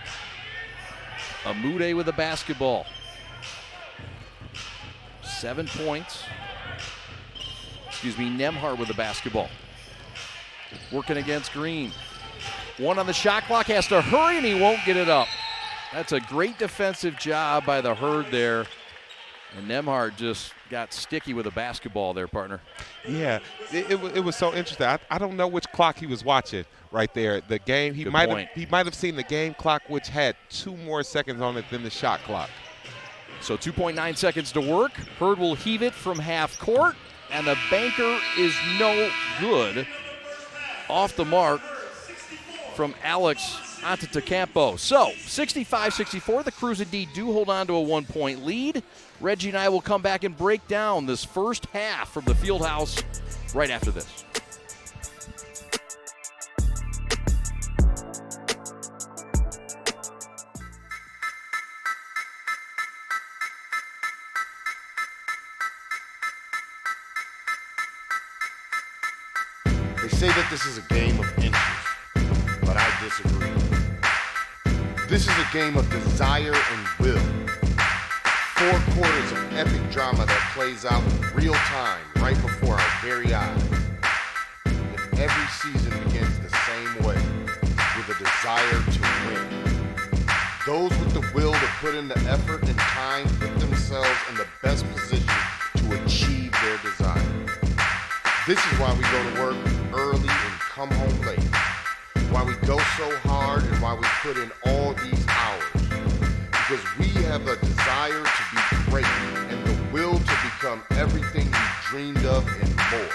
Amude with the basketball. 7 points. Nembhard with the basketball. Working against Green. 1 on the shot clock, has to hurry, and he won't get it up. That's a great defensive job by the Herd there. And Nembhard just got sticky with a basketball there, partner. Yeah, it was so interesting. I don't know which clock he was watching right there. The game, he might have seen the game clock, which had 2 more seconds on it than the shot clock. So 2.9 seconds to work. Herd will heave it from half court, and the banker is no good. Off the mark from Alex Antetokounmpo. So 65-64, the Cruise indeed do hold on to a 1-point lead. Reggie and I will come back and break down this first half from the Fieldhouse right after this. They say that this is a game of inches, but I disagree. This is a game of desire and will. 4 quarters of epic drama that plays out in real time right before our very eyes. And every season begins the same way, with a desire to win. Those with the will to put in the effort and time put themselves in the best position to achieve their desire. This is why we go to work early and come home late. Why we go so hard and why we put in all these hours. Because we have a desire to be great and the will to become everything we dreamed of and more.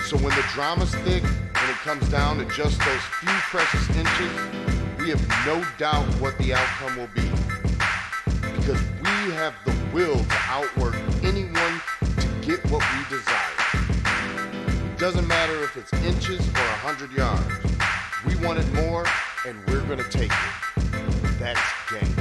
So when the drama's thick and it comes down to just those few precious inches, we have no doubt what the outcome will be. Because we have the will to outwork anyone to get what we desire. It doesn't matter if it's inches or 100 yards. We want it more, and we're going to take it. That's game.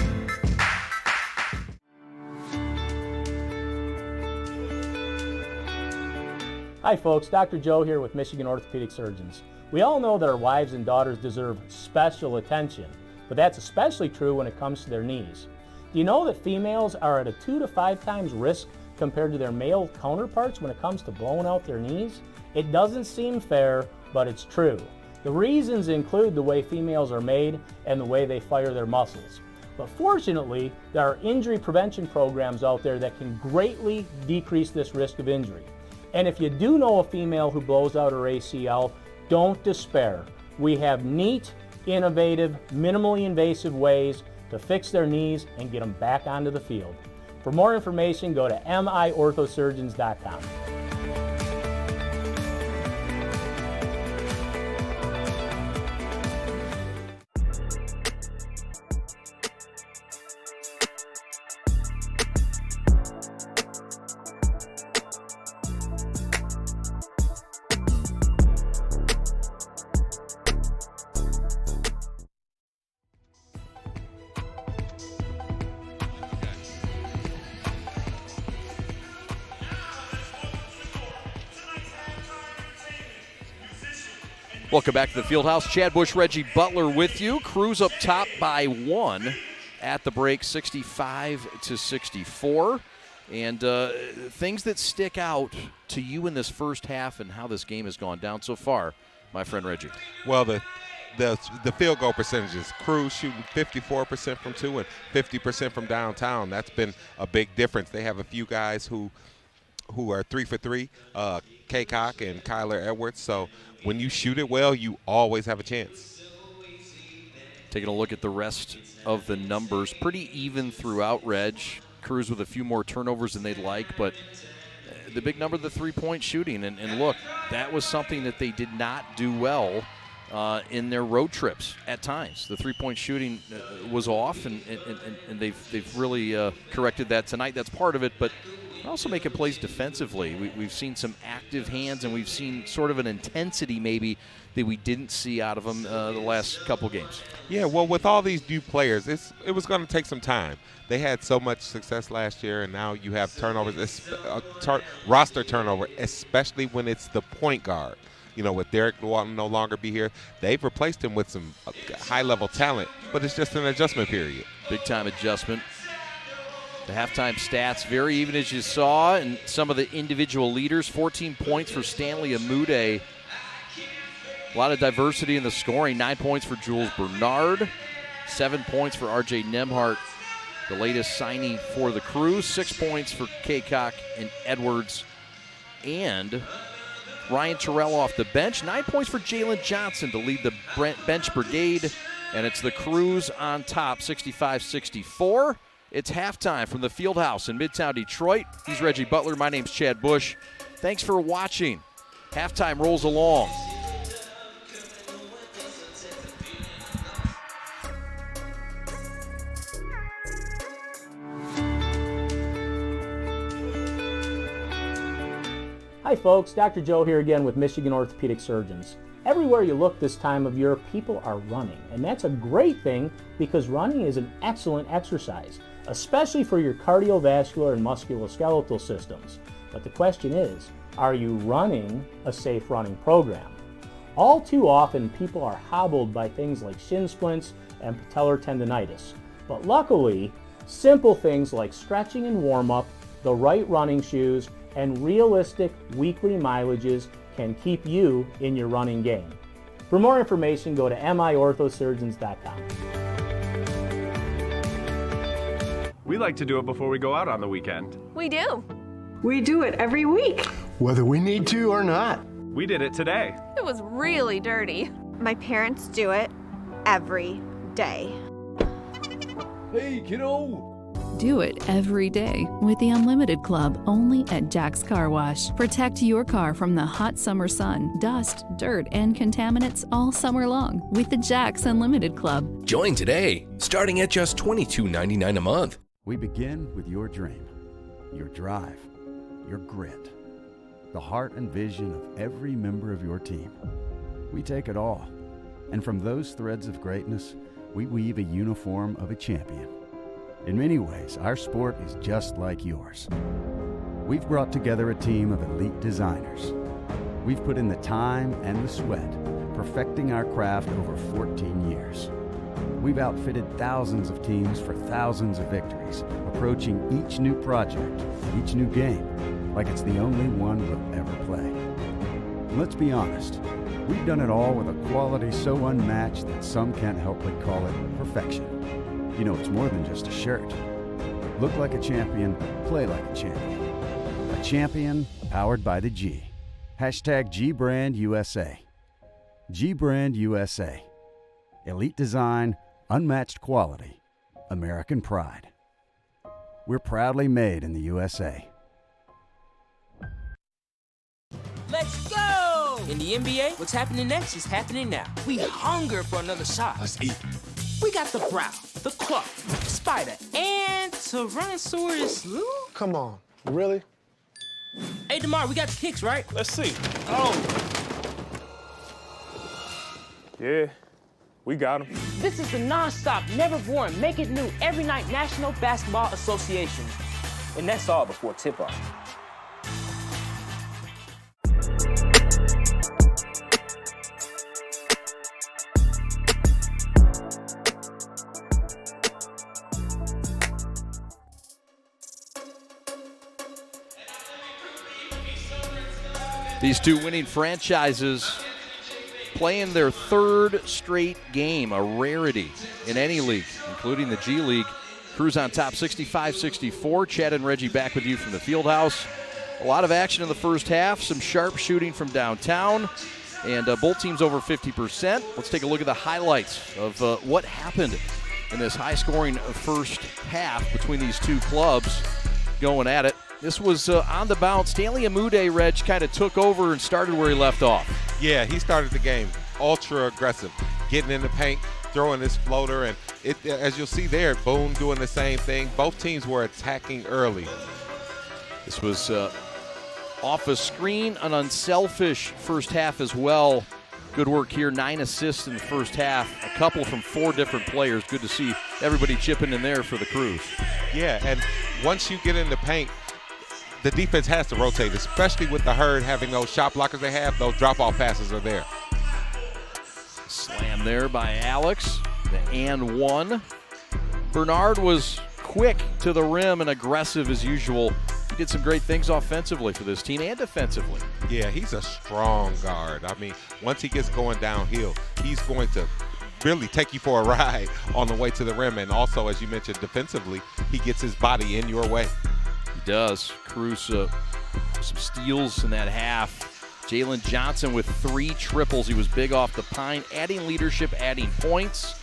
Hi folks, Dr. Joe here with Michigan Orthopedic Surgeons. We all know that our wives and daughters deserve special attention, but that's especially true when it comes to their knees. Do you know that females are at a 2 to 5 times risk compared to their male counterparts when it comes to blowing out their knees? It doesn't seem fair, but it's true. The reasons include the way females are made and the way they fire their muscles. But fortunately, there are injury prevention programs out there that can greatly decrease this risk of injury. And if you do know a female who blows out her ACL, don't despair. We have neat, innovative, minimally invasive ways to fix their knees and get them back onto the field. For more information, go to miorthosurgeons.com. Welcome back to the Fieldhouse. Chad Bush, Reggie Butler with you. Crews up top by 1 at the break, 65-64. And things that stick out to you in this first half and how this game has gone down so far, my friend Reggie. Well, the the field goal percentages. Cruz shooting 54% from 2 and 50% from downtown. That's been a big difference. They have a few guys who are 3 for 3, Kaycock and Kyler Edwards. So when you shoot it well, you always have a chance. Taking a look at the rest of the numbers, pretty even throughout, Reg. Cruz with a few more turnovers than they'd like, but the big number, the three-point shooting. And look, that was something that they did not do well in their road trips at times. The three-point shooting was off, and they've really corrected that tonight. That's part of it, but also making plays defensively. We've seen some active hands, and we've seen sort of an intensity maybe that we didn't see out of them the last couple games. Yeah, well, with all these new players, it was going to take some time. They had so much success last year, and now you have turnovers, roster turnover, especially when it's the point guard. You know, with Derek Walton no longer be here, they've replaced him with some high-level talent, but it's just an adjustment period. Big-time adjustment. The halftime stats very even, as you saw, and some of the individual leaders. 14 points for Stanley Amude. A lot of diversity in the scoring. 9 points for Jules Bernard. 7 points for R.J. Nemhart, the latest signing for the Crew. 6 points for Kaycock and Edwards. And Ryan Terrell off the bench. 9 points for Jalen Johnson to lead the bench brigade. And it's the Crews on top, 65-64. It's halftime from the Fieldhouse in Midtown Detroit. He's Reggie Butler. My name's Chad Bush. Thanks for watching. Halftime rolls along. Hi folks, Dr. Joe here again with Michigan Orthopedic Surgeons. Everywhere you look this time of year, people are running, and that's a great thing because running is an excellent exercise, especially for your cardiovascular and musculoskeletal systems. But the question is, are you running a safe running program? All too often, people are hobbled by things like shin splints and patellar tendonitis. But luckily, simple things like stretching and warm-up, the right running shoes, and realistic weekly mileages can keep you in your running game. For more information, go to miorthosurgeons.com. We like to do it before we go out on the weekend. We do. We do it every week. Whether we need to or not. We did it today. It was really dirty. My parents do it every day. Hey, kiddo. Do it every day with the Unlimited Club only at Jack's Car Wash. Protect your car from the hot summer sun, dust, dirt, and contaminants all summer long with the Jack's Unlimited Club. Join today, starting at just $22.99 a month. We begin with your dream, your drive, your grit, the heart and vision of every member of your team. We take it all, and from those threads of greatness, we weave a uniform of a champion. In many ways, our sport is just like yours. We've brought together a team of elite designers. We've put in the time and the sweat, perfecting our craft over 14 years. We've outfitted thousands of teams for thousands of victories, approaching each new project, each new game, like it's the only one we'll ever play. And let's be honest, we've done it all with a quality so unmatched that some can't help but call it perfection. You know, it's more than just a shirt. Look like a champion, play like a champion. A champion powered by the G. Hashtag GBrandUSA. GBrandUSA. Elite design, unmatched quality, American pride. We're proudly made in the USA. Let's go! In the NBA, what's happening next is happening now. We hunger for another shot. Let's eat. We got the Brow, the Cluck, Spider, and Tyrannosaurus Lou? Come on, really? Hey, DeMar, we got the kicks, right? Let's see. Oh. Yeah, we got them. This is the non-stop, never boring, make it new every night National Basketball Association. And that's all before tip-off. These two winning franchises playing their third straight game, a rarity in any league, including the G League. Crews on top 65-64. Chad and Reggie back with you from the field house. A lot of action in the first half, some sharp shooting from downtown, and both teams over 50%. Let's take a look at the highlights of what happened in this high-scoring first half between these two clubs going at it. This was on the bounce. Stanley Amude, Reg, kind of took over and started where he left off. Yeah, he started the game ultra aggressive, getting in the paint, throwing this floater, and it, as you'll see there, Boone doing the same thing. Both teams were attacking early. This was off a screen, an unselfish first half as well. Good work here, 9 assists in the first half, a couple from 4 different players. Good to see everybody chipping in there for the Crews. Yeah, and once you get in the paint, the defense has to rotate, especially with the Herd having those shot blockers they have. Those drop-off passes are there. Slam there by Alex, the and one. Bernard was quick to the rim and aggressive as usual. He did some great things offensively for this team and defensively. Yeah, he's a strong guard. I mean, once he gets going downhill, he's going to really take you for a ride on the way to the rim. And also, as you mentioned, defensively, he gets his body in your way. He does. Cruz some steals in that half. Jalen Johnson with 3 triples. He was big off the pine, adding leadership, adding points,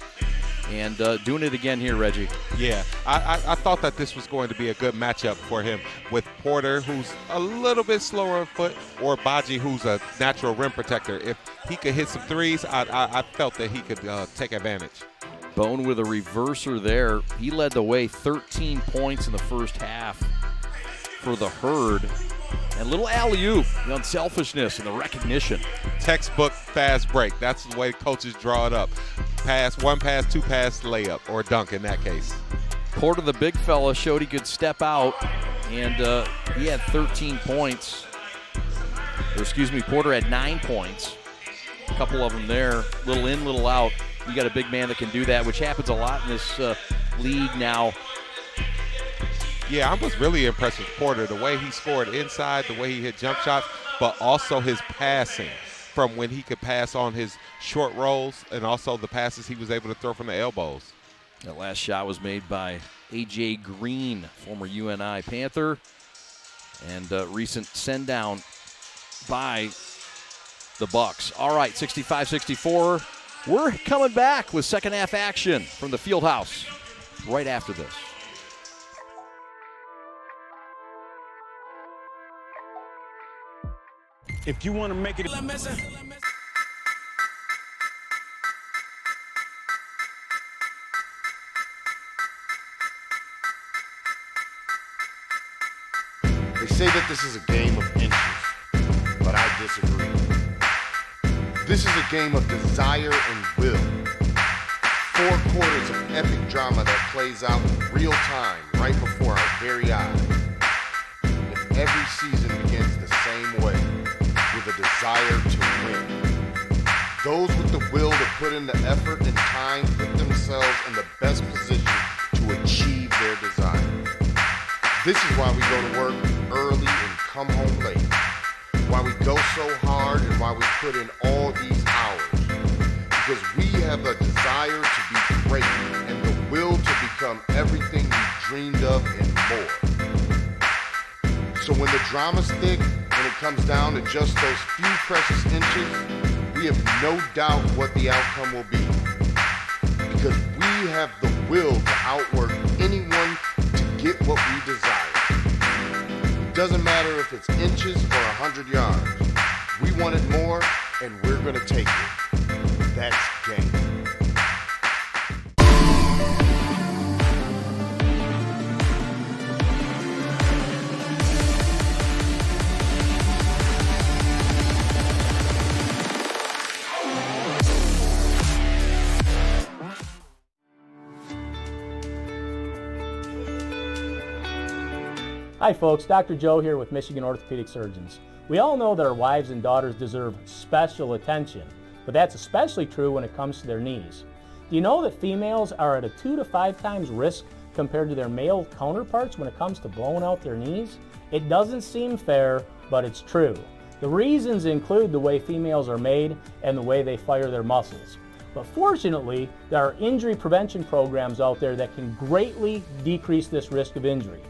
and doing it again here, Reggie. Yeah, I thought that this was going to be a good matchup for him with Porter, who's a little bit slower of foot, or Baji, who's a natural rim protector. If he could hit some threes, I felt that he could take advantage. Bone with a reverser there. He led the way, 13 points in the first half for the Herd. And little alley-oop, the unselfishness and the recognition. Textbook fast break. That's the way coaches draw it up. Pass, 1 pass, 2 pass, layup, or dunk in that case. Porter, the big fella, showed he could step out, and he had 13 points. Or excuse me, Porter had 9 points. A couple of them there, little in, little out. You got a big man that can do that, which happens a lot in this league now. Yeah, I was really impressed with Porter, the way he scored inside, the way he hit jump shots, but also his passing from when he could pass on his short rolls and also the passes he was able to throw from the elbows. That last shot was made by A.J. Green, former UNI Panther, and recent send-down by the Bucks. All right, 65-64. We're coming back with second half action from the field house right after this. If you want to make it... They say that this is a game of inches, but I disagree. This is a game of desire and will. 4 quarters of epic drama that plays out in real time right before our very eyes. If every season begins the same way, with a desire to win. Those with the will to put in the effort and time put themselves in the best position to achieve their desire. This is why we go to work early and come home late. Why we go so hard and why we put in all these hours. Because we have a desire to be great and the will to become everything we dreamed of and more. So when the drama's thick, when it comes down to just those few precious inches, we have no doubt what the outcome will be. Because we have the will to outwork anyone to get what we desire. It doesn't matter if it's inches or 100 yards. We want it more, and we're going to take it. That's game. Hi folks, Dr. Joe here with Michigan Orthopedic Surgeons. We all know that our wives and daughters deserve special attention, but that's especially true when it comes to their knees. Do you know that females are at a 2 to 5 times risk compared to their male counterparts when it comes to blowing out their knees? It doesn't seem fair, but it's true. The reasons include the way females are made and the way they fire their muscles. But fortunately, there are injury prevention programs out there that can greatly decrease this risk of injury.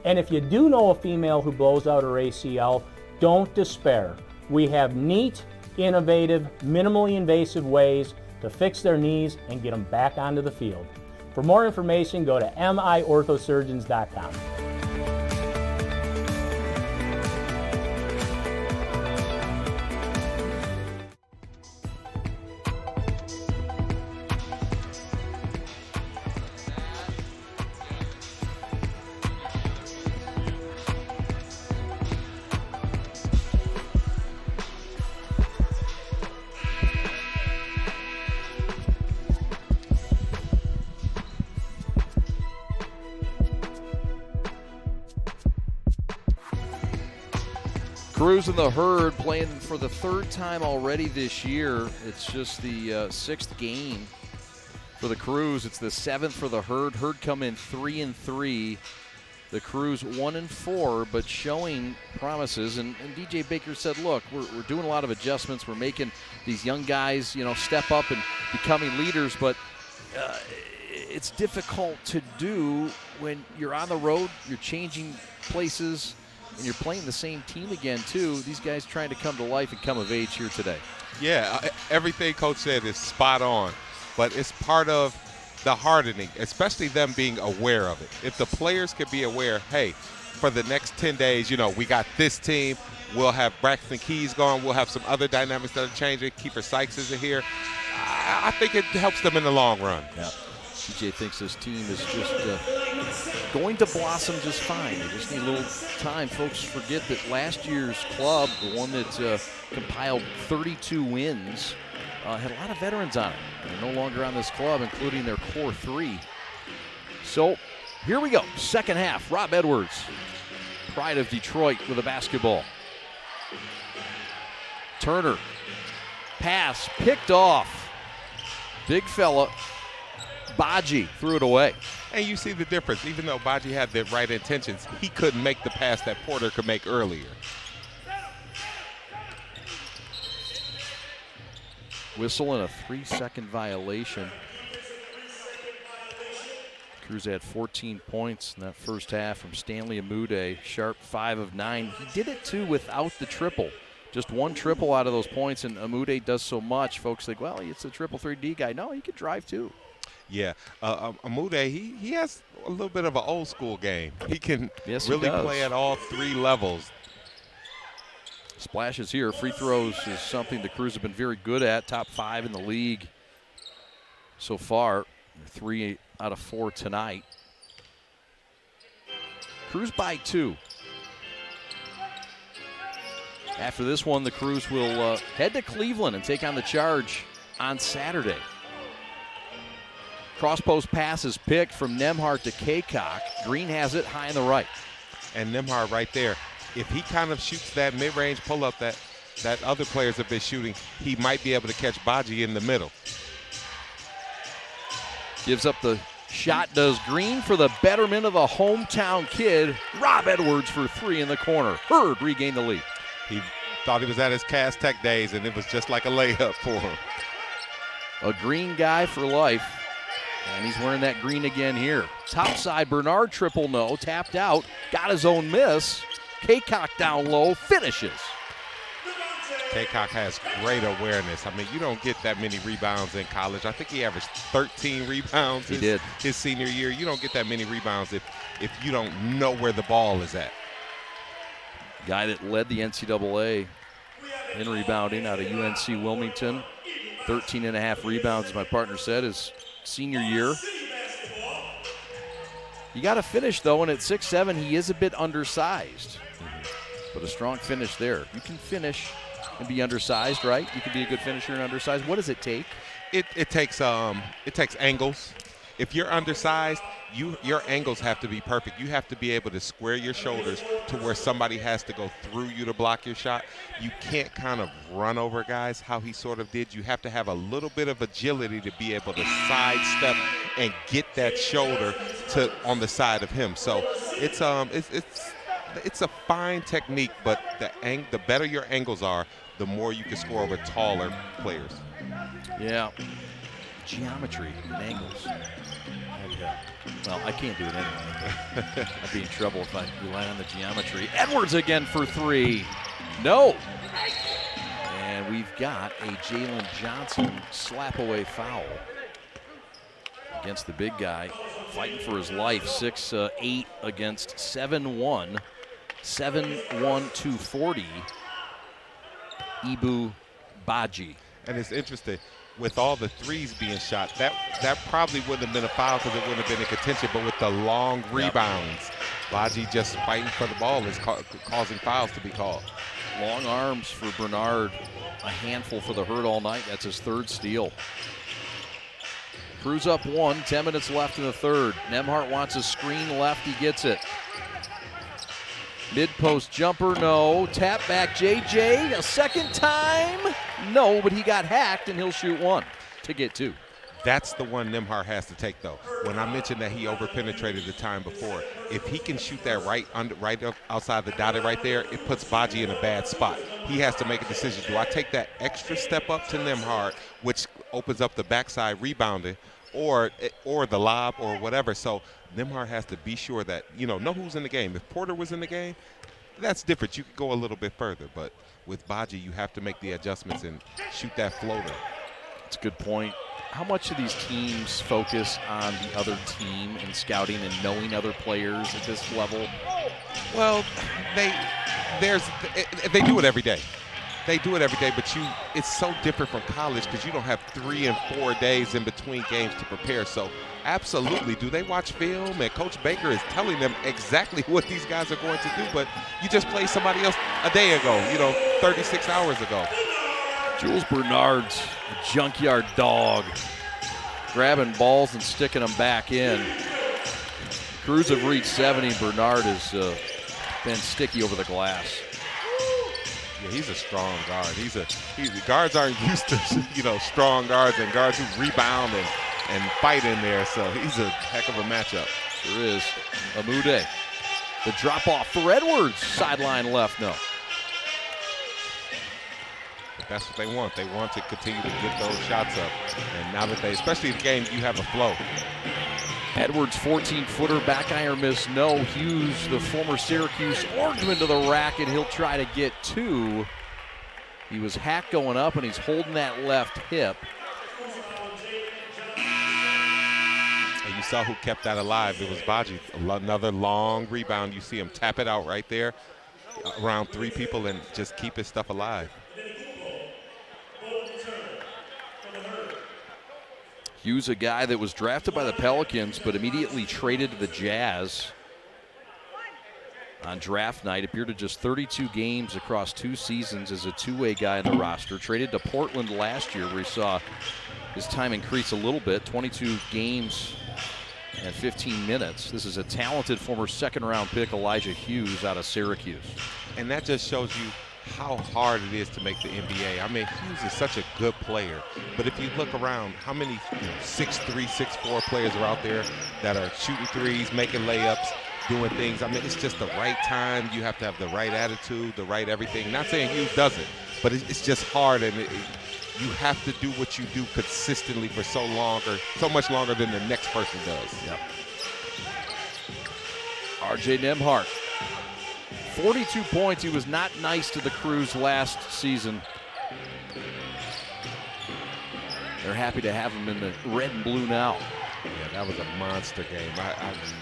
And if you do know a female who blows out her ACL, don't despair. We have neat, innovative, minimally invasive ways to fix their knees and get them back onto the field. For more information, go to miorthosurgeons.com. Crews in the Herd playing for the third time already this year. It's just the sixth game for the Crews. It's the seventh for the Herd. Herd come in 3-3. The Crews 1-4, but showing promises. And DJ Baker said, look, we're doing a lot of adjustments. We're making these young guys, step up and becoming leaders, but it's difficult to do when you're on the road, you're changing places, and you're playing the same team again, too. These guys trying to come to life and come of age here today. Yeah, everything Coach said is spot on, but it's part of the hardening, especially them being aware of it. If the players could be aware, hey, for the next 10 days, we got this team. We'll have Braxton Keys gone. We'll have some other dynamics that are changing. Kiefer Sykes isn't here. I think it helps them in the long run. Yeah. TJ thinks this team is just going to blossom just fine. They just need a little time. Folks forget that last year's club, the one that compiled 32 wins, had a lot of veterans on it. They're no longer on this club, including their core three. So here we go, second half. Rob Edwards, pride of Detroit, with a basketball. Turner, pass, picked off. Big fella. Baji threw it away. And you see the difference. Even though Baji had the right intentions, he couldn't make the pass that Porter could make earlier. Whistle and a 3-second violation. Crews had 14 points in that first half from Stanley Amude. Sharp 5 of 9. He did it, too, without the triple. Just one triple out of those points, and Amude does so much. Folks think, well, it's a triple 3D guy. No, he can drive, too. Yeah, Amude, he has a little bit of an old school game. He can really play at all three levels. Splashes here. Free throws is something the Crews have been very good at. Top 5 in the league so far. 3 out of 4 tonight. Crews by 2. After this one, the Crews will head to Cleveland and take on the Charge on Saturday. Cross-post pass is picked from Nembhard to Kaycock. Green has it high in the right. And Nembhard right there. If he kind of shoots that mid-range pull-up that other players have been shooting, he might be able to catch Baji in the middle. Gives up the shot, does Green, for the betterment of the hometown kid. Rob Edwards for 3 in the corner. Herd regained the lead. He thought he was at his Cass Tech days, and it was just like a layup for him. A Green guy for life. And he's wearing that green again here. Top side, Bernard triple no, tapped out, got his own miss. Kaycock down low, finishes. Kaycock has great awareness. I mean, you don't get that many rebounds in college. I think he averaged 13 rebounds his senior year. You don't get that many rebounds if you don't know where the ball is at. Guy that led the NCAA in rebounding out of UNC Wilmington. 13.5 rebounds, as my partner said, his senior year. You got to finish, though, and at 6'7", he is a bit undersized. But a strong finish there. You can finish and be undersized, right? You can be a good finisher and undersized. What does it take? It takes angles. If you're undersized, your angles have to be perfect. You have to be able to square your shoulders to where somebody has to go through you to block your shot. You can't kind of run over guys how he sort of did. You have to have a little bit of agility to be able to sidestep and get that shoulder on the side of him. So it's it's a fine technique, but the better your angles are, the more you can score over taller players. Yeah. Geometry and angles. Well, I can't do it anyway. I'd be in trouble if I rely on the geometry. Edwards again for three. No. And we've got a Jalen Johnson slap-away foul against the big guy, fighting for his life. 6'8" against 7'1". 7'1", 240. Ibu Baji. And it's interesting, with all the threes being shot, that probably wouldn't have been a foul because it wouldn't have been in contention, but with the long rebounds, Baji just fighting for the ball is causing fouls to be called. Long arms for Bernard, a handful for the Herd all night. That's his third steal. Crews up 1, 10 minutes left in the third. Nembhard wants a screen left, he gets it. Mid-post jumper, no. Tap back, JJ, a second time. No, but he got hacked, and he'll shoot one to get 2. That's the one Nembhard has to take, though. When I mentioned that he over-penetrated the time before, if he can shoot that right outside the dotted right there, it puts Baji in a bad spot. He has to make a decision. Do I take that extra step up to Nembhard, which opens up the backside rebounding, or the lob or whatever? So Nembhard has to be sure that, know who's in the game. If Porter was in the game, that's different. You could go a little bit further. But with Baji, you have to make the adjustments and shoot that floater. That's a good point. How much do these teams focus on the other team and scouting and knowing other players at this level? Well, they do it every day. They do it every day, but it's so different from college because you don't have 3 and 4 days in between games to prepare. So absolutely, do they watch film? And Coach Baker is telling them exactly what these guys are going to do, but you just played somebody else a day ago, 36 hours ago. Jules Bernard's a junkyard dog, grabbing balls and sticking them back in. Crews have reached 70. Bernard has been sticky over the glass. Yeah, he's a strong guard. Guards aren't used to strong guards and guards who rebound and fight in there. So he's a heck of a matchup. Sure is. Amude, the drop off for Edwards. Sideline left, no. That's what they want. They want to continue to get those shots up. And now that especially in the game, you have a flow. Edwards, 14-footer, back iron miss, no. Hughes, the former Syracuse, orged him into the rack, and he'll try to get 2. He was hacked going up, and he's holding that left hip. And you saw who kept that alive. It was Baji. Another long rebound. You see him tap it out right there around 3 people and just keep his stuff alive. Hughes, a guy that was drafted by the Pelicans but immediately traded to the Jazz on draft night. Appeared to just 32 games across 2 seasons as a two-way guy in the roster. Traded to Portland last year where he saw his time increase a little bit. 22 games and 15 minutes. This is a talented former second-round pick, Elijah Hughes, out of Syracuse. And that just shows you how hard it is to make the NBA. I mean, Hughes is such a good player, but if you look around, how many 6'3", 6'4" players are out there that are shooting threes, making layups, doing things? I mean, it's just the right time. You have to have the right attitude, the right everything. Not saying Hughes doesn't, but it's just hard, and you have to do what you do consistently for so much longer than the next person does. Yep. R.J. Nembhard. 42 points. He was not nice to the Crews last season. They're happy to have him in the red and blue now. Yeah, that was a monster game.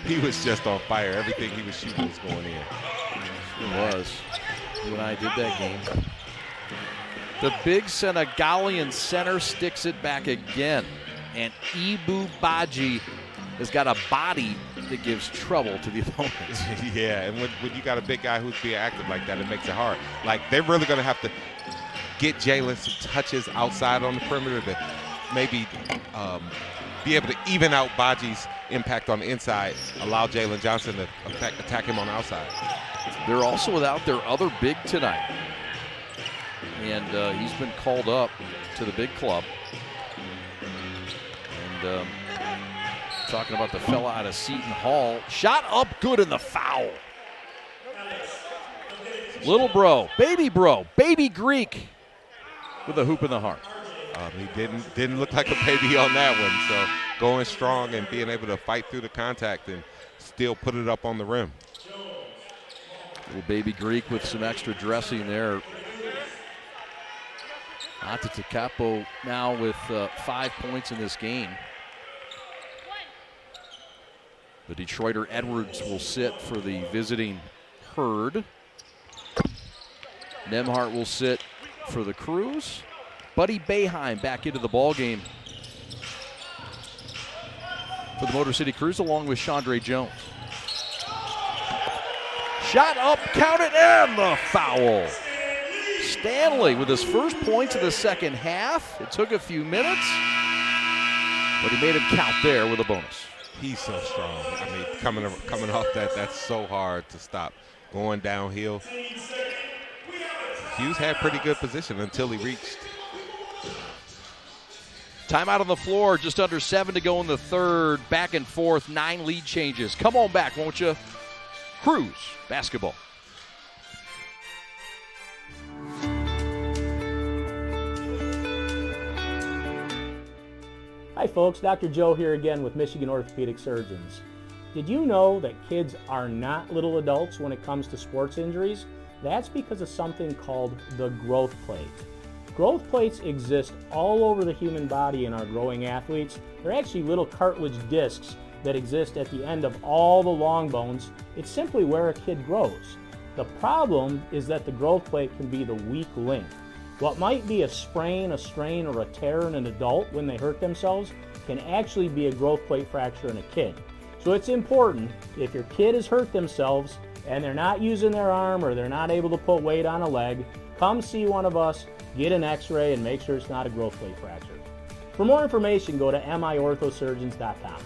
He was just on fire. Everything he was shooting was going in. It was. You and I did that game. The big Senegalian center sticks it back again. And Ibu Baji has got a body that gives trouble to the opponents. Yeah, and when you got a big guy who's being active like that, it makes it hard. Like, they're really going to have to get Jalen some touches outside on the perimeter to maybe be able to even out Baji's impact on the inside, allow Jalen Johnson to attack him on the outside. They're also without their other big tonight. And he's been called up to the big club. And talking about the fella out of Seton Hall. Shot up good in the foul. Little bro, baby Greek with a hoop in the heart. He didn't look like a baby on that one. So going strong and being able to fight through the contact and still put it up on the rim. Little baby Greek with some extra dressing there. Antetokounmpo now with 5 points in this game. The Detroiter Edwards will sit for the visiting Herd. Nembhard will sit for the Crews. Buddy Boeheim back into the ballgame for the Motor City Crews along with Chandre Jones. Shot up, count it, and the foul. Stanley with his first points of the second half. It took a few minutes, but he made him count there with a bonus. He's so strong. I mean, coming off that's so hard to stop. Going downhill. Hughes had pretty good position until he reached. Timeout on the floor, just under 7 to go in the third. Back and forth, 9 lead changes. Come on back, won't you? Crews basketball. Hi folks, Dr. Joe here again with Michigan Orthopedic Surgeons. Did you know that kids are not little adults when it comes to sports injuries? That's because of something called the growth plate. Growth plates exist all over the human body in our growing athletes. They're actually little cartilage discs that exist at the end of all the long bones. It's simply where a kid grows. The problem is that the growth plate can be the weak link. What might be a sprain, a strain, or a tear in an adult when they hurt themselves can actually be a growth plate fracture in a kid. So it's important, if your kid has hurt themselves and they're not using their arm or they're not able to put weight on a leg, come see one of us, get an x-ray, and make sure it's not a growth plate fracture. For more information, go to miorthosurgeons.com.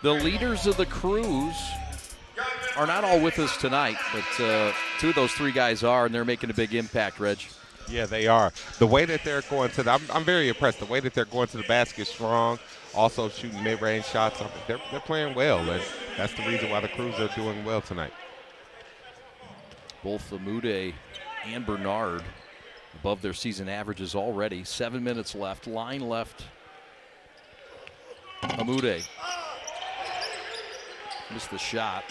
The leaders of the Crews are not all with us tonight, but two of those three guys are, and they're making a big impact, Reg. Yeah, they are. The way that they're going to I'm very impressed. The way that they're going to the basket strong, also shooting mid-range shots. They're playing well, and that's the reason why the Crews are doing well tonight. Both Amude and Bernard above their season averages already. 7 minutes left. Line left. Amude missed the shot.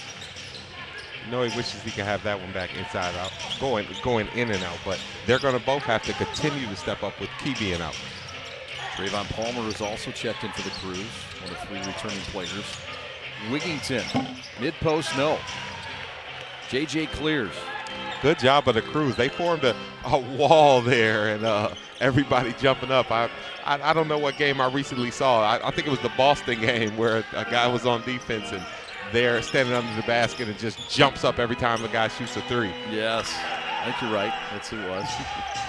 You know, he wishes he could have that one back inside out, going in and out, but they're going to both have to continue to step up with Key being out. Trayvon Palmer is also checked in for the Crews, one of 3 returning players. Wigington, mid-post, no. JJ clears. Good job of the Crews. They formed a wall there, and everybody jumping up. I don't know what game I recently saw. I think it was the Boston game where a guy was on defense and they're standing under the basket and just jumps up every time a guy shoots a 3. Yes, I think you're right. That's who it was.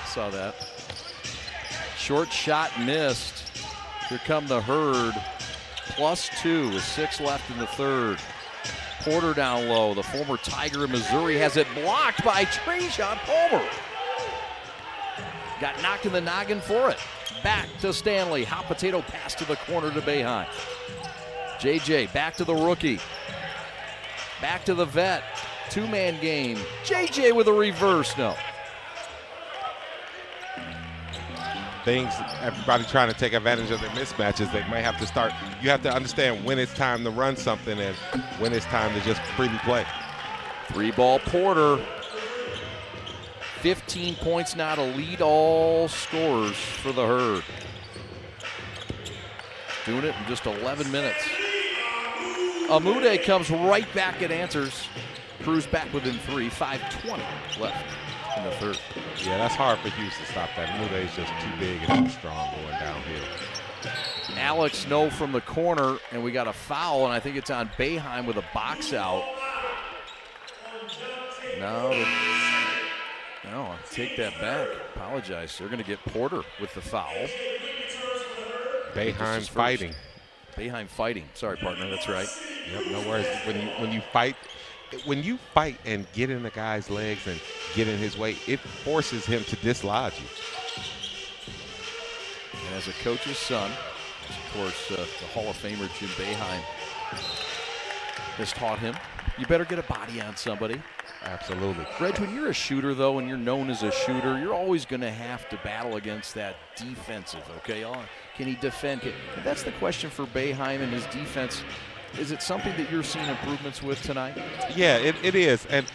Saw that. Short shot missed. Here come the Herd. +2 with 6 left in the third. Porter down low. The former Tiger of Missouri has it blocked by Trayvon Palmer. Got knocked in the noggin for it. Back to Stanley. Hot potato pass to the corner to Boeheim. JJ back to the rookie. Back to the vet. 2-man game. JJ with a reverse. No. Everybody trying to take advantage of their mismatches. They might have to start. You have to understand when it's time to run something and when it's time to just freely play. 3-ball Porter. 15 points now to lead all scorers for the Herd. Doing it in just 11 minutes. Amude comes right back and answers. Crews back within 3, 5:20 left in the third. Yeah, that's hard for Hughes to stop that. Amude is just too big and too strong going downhill. Alex No from the corner, and we got a foul, and I think it's on Boeheim with a box out. No, I'll take that back. Apologize. They're going to get Porter with the foul. Boeheim fighting. Boeheim fighting. Sorry, partner. That's right. Yep, no worries. When you fight and get in a guy's legs and get in his way, it forces him to dislodge you. And as a coach's son, of course, the Hall of Famer Jim Boeheim has taught him, you better get a body on somebody. Absolutely. Reg, when you're a shooter, though, and you're known as a shooter, you're always going to have to battle against that defensive, okay? Can he defend? That's the question for Boeheim and his defense. Is it something that you're seeing improvements with tonight? Yeah, it is. And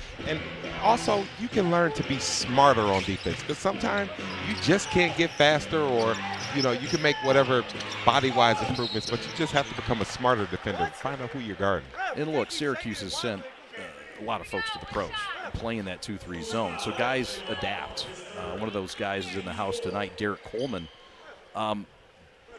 also, you can learn to be smarter on defense, because sometimes you just can't get faster, or, you can make whatever body-wise improvements, but you just have to become a smarter defender. Find out who you're guarding. And look, Syracuse has sent a lot of folks to the pros playing that 2-3 zone, so guys adapt. One of those guys is in the house tonight, Derek Coleman.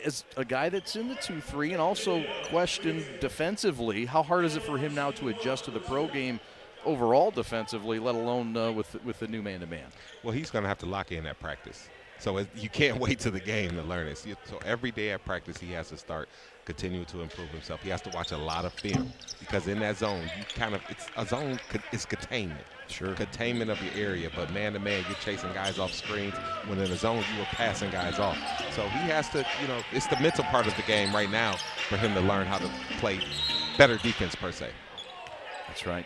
Is a guy that's in the 2-3 and also questioned defensively. How hard is it for him now to adjust to the pro game overall defensively, let alone with the new man-to-man? Well, he's going to have to lock in at practice. So you can't wait to the game to learn it. So every day at practice, he has to continue to improve himself. He has to watch a lot of film, because in that zone, it's containment. Sure. Containment of your area, but man-to-man, you're chasing guys off screens. When in the zone, you are passing guys off. So he has to, it's the mental part of the game right now for him to learn how to play better defense per se. That's right.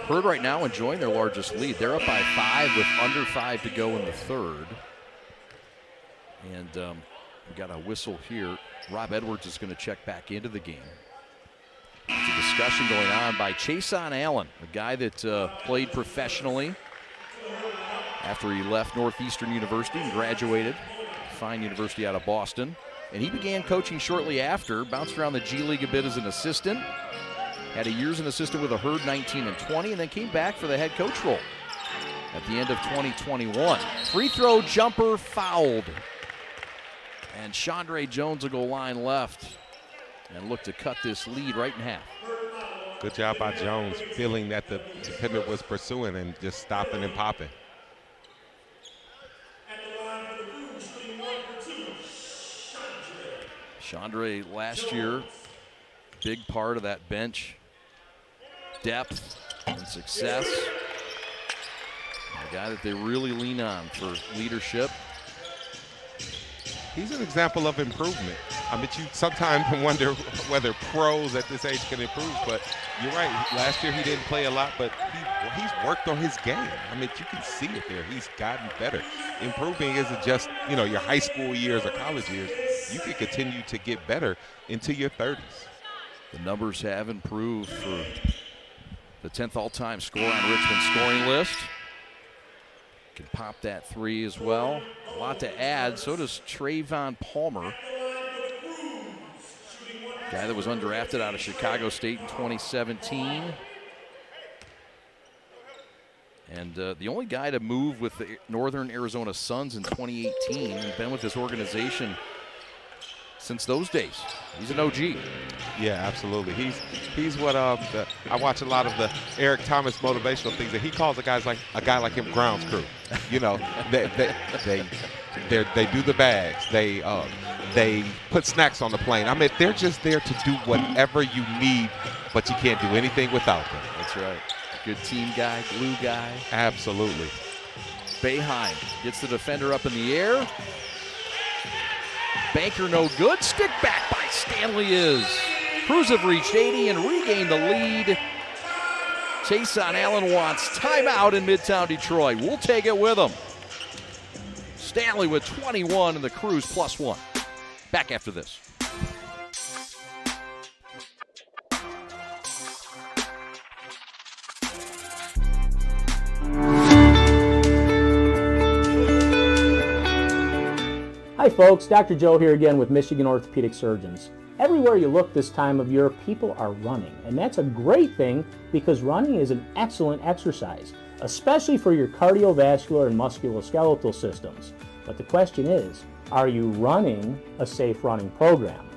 Herd right now enjoying their largest lead. They're up by 5 with under 5 to go in the third. And we got a whistle here. Rob Edwards is going to check back into the game. There's a discussion going on by Chason Allen, a guy that played professionally after he left Northeastern University and graduated. Fine university out of Boston. And he began coaching shortly after, bounced around the G League a bit as an assistant. Had a year as an assistant with a Herd 19 and 20, and then came back for the head coach role at the end of 2021. Free throw jumper fouled. And Chandre Jones will go line left and look to cut this lead right in half. Good job by Jones, feeling that the defender was pursuing and just stopping and popping. Chandre last year, big part of that bench depth and success. A guy that they really lean on for leadership. He's an example of improvement. I mean, you sometimes wonder whether pros at this age can improve, but you're right. Last year he didn't play a lot, but he's worked on his game. I mean, you can see it there. He's gotten better. Improving isn't just, your high school years or college years. You can continue to get better into your 30s. The numbers have improved for the 10th all-time scorer on Richmond's scoring list. Can pop that three as well. A lot to add. So does Trayvon Palmer. Guy that was undrafted out of Chicago State in 2017. And the only guy to move with the Northern Arizona Suns in 2018 and been with this organization since those days. He's an OG. Yeah, absolutely. He's what I watch a lot of the Eric Thomas motivational things, and he calls a guy like him grounds crew. They do the bags. They put snacks on the plane. I mean, they're just there to do whatever you need, but you can't do anything without them. That's right. Good team guy, glue guy. Absolutely. Boeheim gets the defender up in the air. Banker no good. Stick back by Stanley is. Crews have reached 80 and regained the lead. Chason Allen wants timeout in Midtown Detroit. We'll take it with him. Stanley with 21 and the Crews +1. Back after this. Hi folks, Dr. Joe here again with Michigan Orthopedic Surgeons. Everywhere you look this time of year, people are running, and that's a great thing because running is an excellent exercise, especially for your cardiovascular and musculoskeletal systems. But the question is, are you running a safe running program?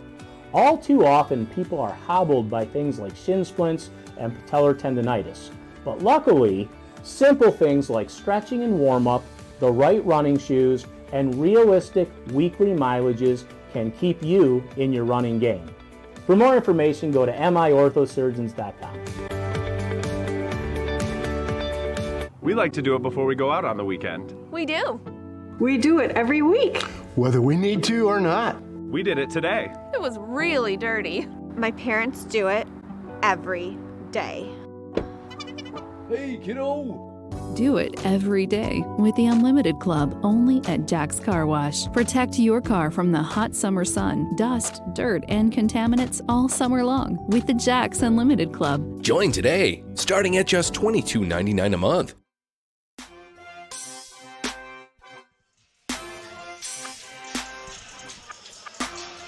All too often, people are hobbled by things like shin splints and patellar tendonitis. But luckily, simple things like stretching and warm-up, the right running shoes, and realistic weekly mileages can keep you in your running game. For more information, go to miorthosurgeons.com. We like to do it before we go out on the weekend. We do. We do it every week. Whether we need to or not. We did it today. It was really dirty. My parents do it every day. Hey, kiddo. Do it every day with the Unlimited Club only at Jack's Car Wash. Protect your car from the hot summer sun, dust, dirt, and contaminants all summer long with the Jack's Unlimited Club. Join today, starting at just $22.99 a month.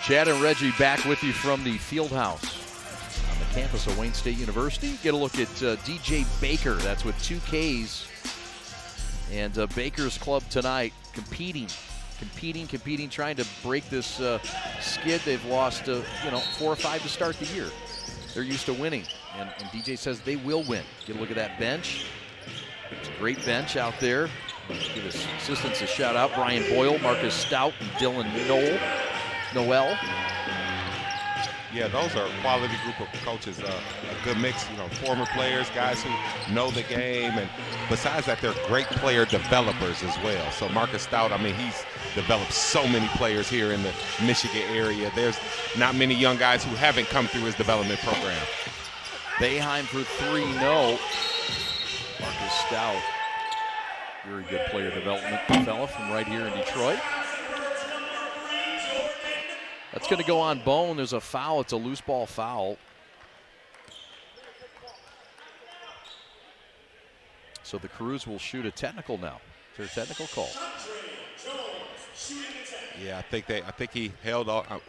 Chad and Reggie back with you from the field house on the campus of Wayne State University. Get a look at DJ Baker. That's with 2 Ks. And Baker's club tonight competing, trying to break this skid. They've lost, 4 or 5 to start the year. They're used to winning, and DJ says they will win. Get a look at that bench. It's a great bench out there. Give his assistants a shout out. Brian Boyle, Marcus Stout, and Dylan Noel. Yeah, those are a quality group of coaches. A good mix, former players, guys who know the game, and besides that, they're great player developers as well. So Marcus Stout, he's developed so many players here in the Michigan area. There's not many young guys who haven't come through his development program. Boeheim for 3-0. Marcus Stout, very good player development fella from right here in Detroit. That's going to go on Bone. There's a foul. It's a loose ball foul. So the Crews will shoot a technical now. Is there a technical call? Yeah, I think he held on.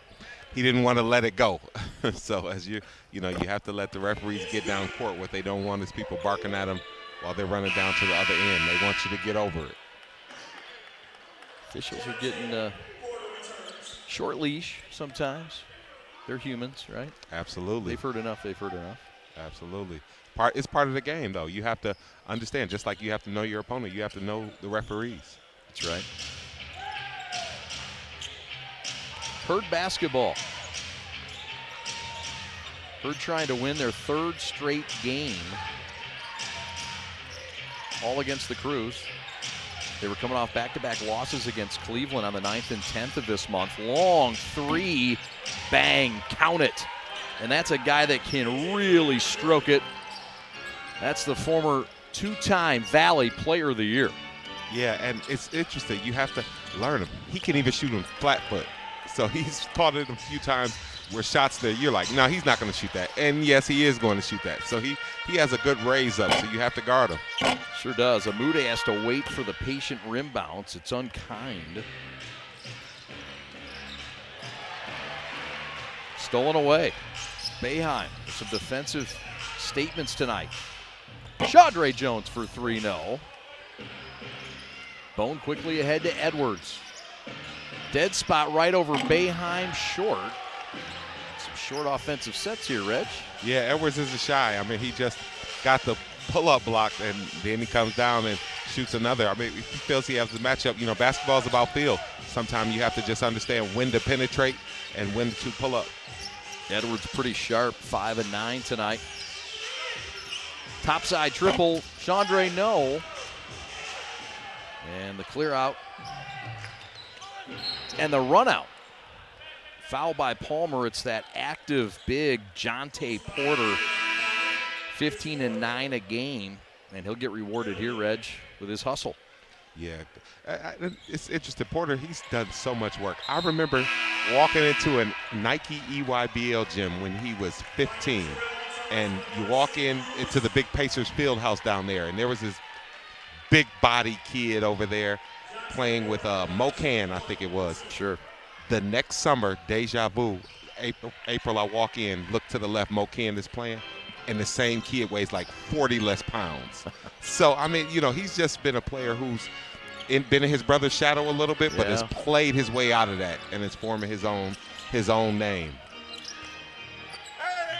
He didn't want to let it go. So as you have to let the referees get down court. What they don't want is people barking at them while they're running down to the other end. They want you to get over it. Officials are getting short leash sometimes. They're humans, right? Absolutely. They've heard enough. Absolutely. It's part of the game, though. You have to understand, just like you have to know your opponent, you have to know the referees. That's right. Herd basketball. Herd trying to win their 3rd straight game. All against the Crews. They were coming off back-to-back losses against Cleveland on the 9th and 10th of this month. Long 3, bang, count it. And that's a guy that can really stroke it. That's the former 2-time Valley Player of the Year. Yeah, and it's interesting. You have to learn him. He can even shoot him flat foot. So he's caught it a few times where shots that you're like, no, he's not going to shoot that. And yes, he is going to shoot that. So he has a good raise up, so you have to guard him. Sure does. Amude has to wait for the patient rim bounce. It's unkind. Stolen away. Boeheim with some defensive statements tonight. Chandre Jones for 3-0. Bone quickly ahead to Edwards. Dead spot right over Boeheim, short. Some short offensive sets here, Reg. Yeah, Edwards isn't shy. He just got the pull-up block, and then he comes down and shoots another. If he feels he has the matchup, basketball's about feel. Sometimes you have to just understand when to penetrate and when to pull up. Edwards pretty sharp, 5 and 9 tonight. Topside triple, Chandre no. And the clear out. And the run out. Foul by Palmer. It's that active big Jonte Porter. 15 and 9 a game. And he'll get rewarded here, Reg, with his hustle. Yeah, it's interesting. Porter, he's done so much work. I remember walking into a Nike EYBL gym when he was 15. And you walk into the big Pacers field house down there, and there was this big body kid over there playing with Mocan, I think it was. Sure. The next summer, deja vu, April I walk in, look to the left, Mocan is playing, and the same kid weighs like 40 less pounds. So, he's just been a player who's been in his brother's shadow a little bit, but has played his way out of that and is forming his own name.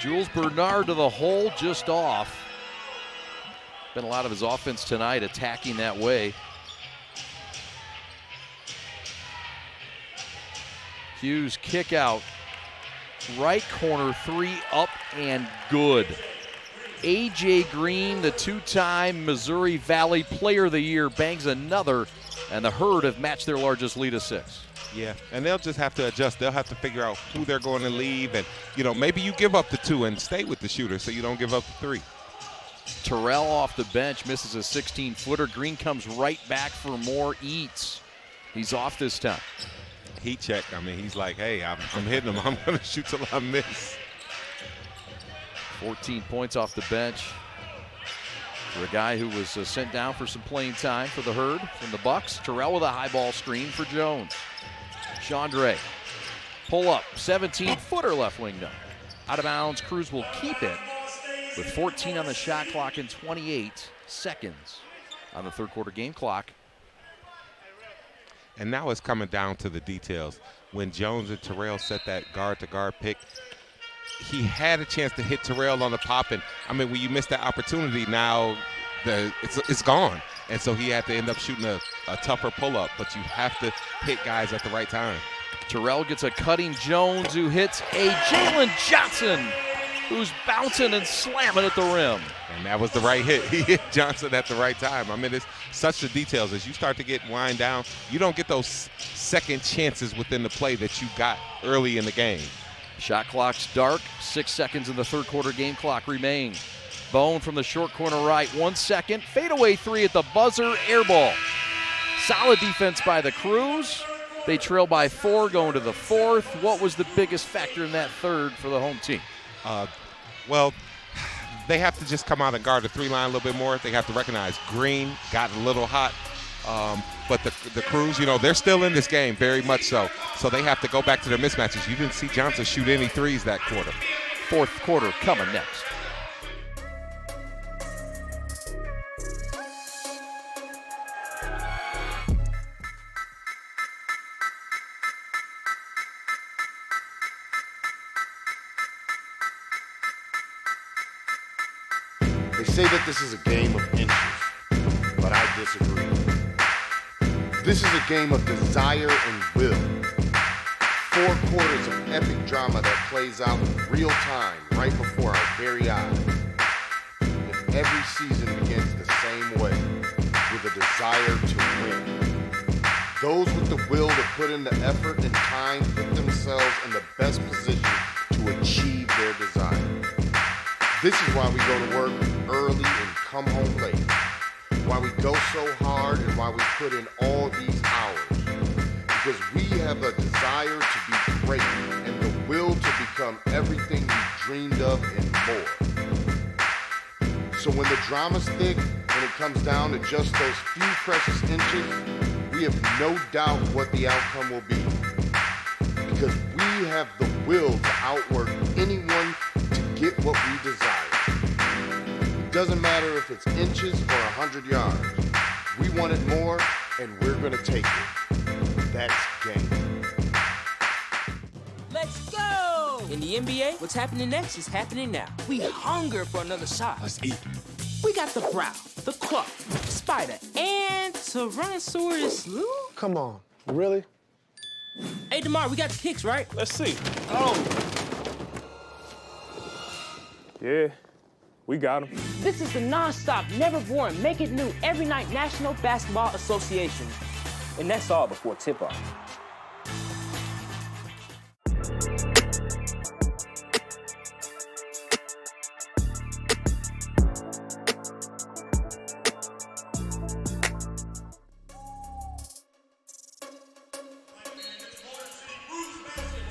Jules Bernard to the hole, just off. Been a lot of his offense tonight attacking that way. Hughes kick out. Right corner, 3 up and good. A.J. Green, the 2-time Missouri Valley Player of the Year, bangs another, and the Herd have matched their largest lead of 6. Yeah, and they'll just have to adjust. They'll have to figure out who they're going to leave, and, maybe you give up the 2 and stay with the shooter so you don't give up the 3. Terrell off the bench, misses a 16-footer. Green comes right back for more, eats. He's off this time. Heat check. I mean, he's like, hey, I'm hitting him. I'm going to shoot till I miss. 14 points off the bench for a guy who was sent down for some playing time for the Herd from the Bucks. Terrell with a high ball screen for Jones. Chandre, pull up, 17-footer left wing down. Out of bounds, Cruz will keep it with 14 on the shot clock and 28 seconds on the third quarter game clock. And now it's coming down to the details. When Jones and Terrell set that guard-to-guard pick, he had a chance to hit Terrell on the pop. And, when you miss that opportunity, now it's gone. And so he had to end up shooting a tougher pull-up. But you have to hit guys at the right time. Terrell gets a cutting Jones, who hits a Jalen Johnson, who's bouncing and slamming at the rim. And that was the right hit. He hit Johnson at the right time. It's such the details. As you start to get wind down, you don't get those second chances within the play that you got early in the game. Shot clock's dark. 6 seconds in the third quarter game clock remain. Bone from the short corner right. 1 second. Fadeaway 3 at the buzzer. Air ball. Solid defense by the Crews. They trail by 4 going to the fourth. What was the biggest factor in that third for the home team? Well, they have to just come out and guard the 3-line a little bit more. They have to recognize Green got a little hot. But the Crews, they're still in this game, very much so. So they have to go back to their mismatches. You didn't see Johnson shoot any threes that quarter. Fourth quarter coming next. They say that this is a game of inches, but I disagree. This is a game of desire and will. 4 quarters of epic drama that plays out in real time right before our very eyes. And every season begins the same way, with a desire to win. Those with the will to put in the effort and time put themselves in the best position to achieve their desire. This is why we go to work early and come home late. Why we go so hard and why we put in all these hours. Because we have a desire to be great and the will to become everything we dreamed of and more. So when the drama's thick and it comes down to just those few precious inches, we have no doubt what the outcome will be. Because we have the will to outwork anyone to get what we desire. It doesn't matter if it's inches or 100 yards. We want it more, and we're going to take it. That's game. Let's go! In the NBA, what's happening next is happening now. We hunger for another shot. Let's eat. We got the Brow, the Cluck, Spider, and Tyrannosaurus Lou? Come on, really? Hey, DeMar, we got the kicks, right? Let's see. Oh. Yeah, we got them. This is the non-stop, never boring, make it new every night National Basketball Association. And that's all before tip-off.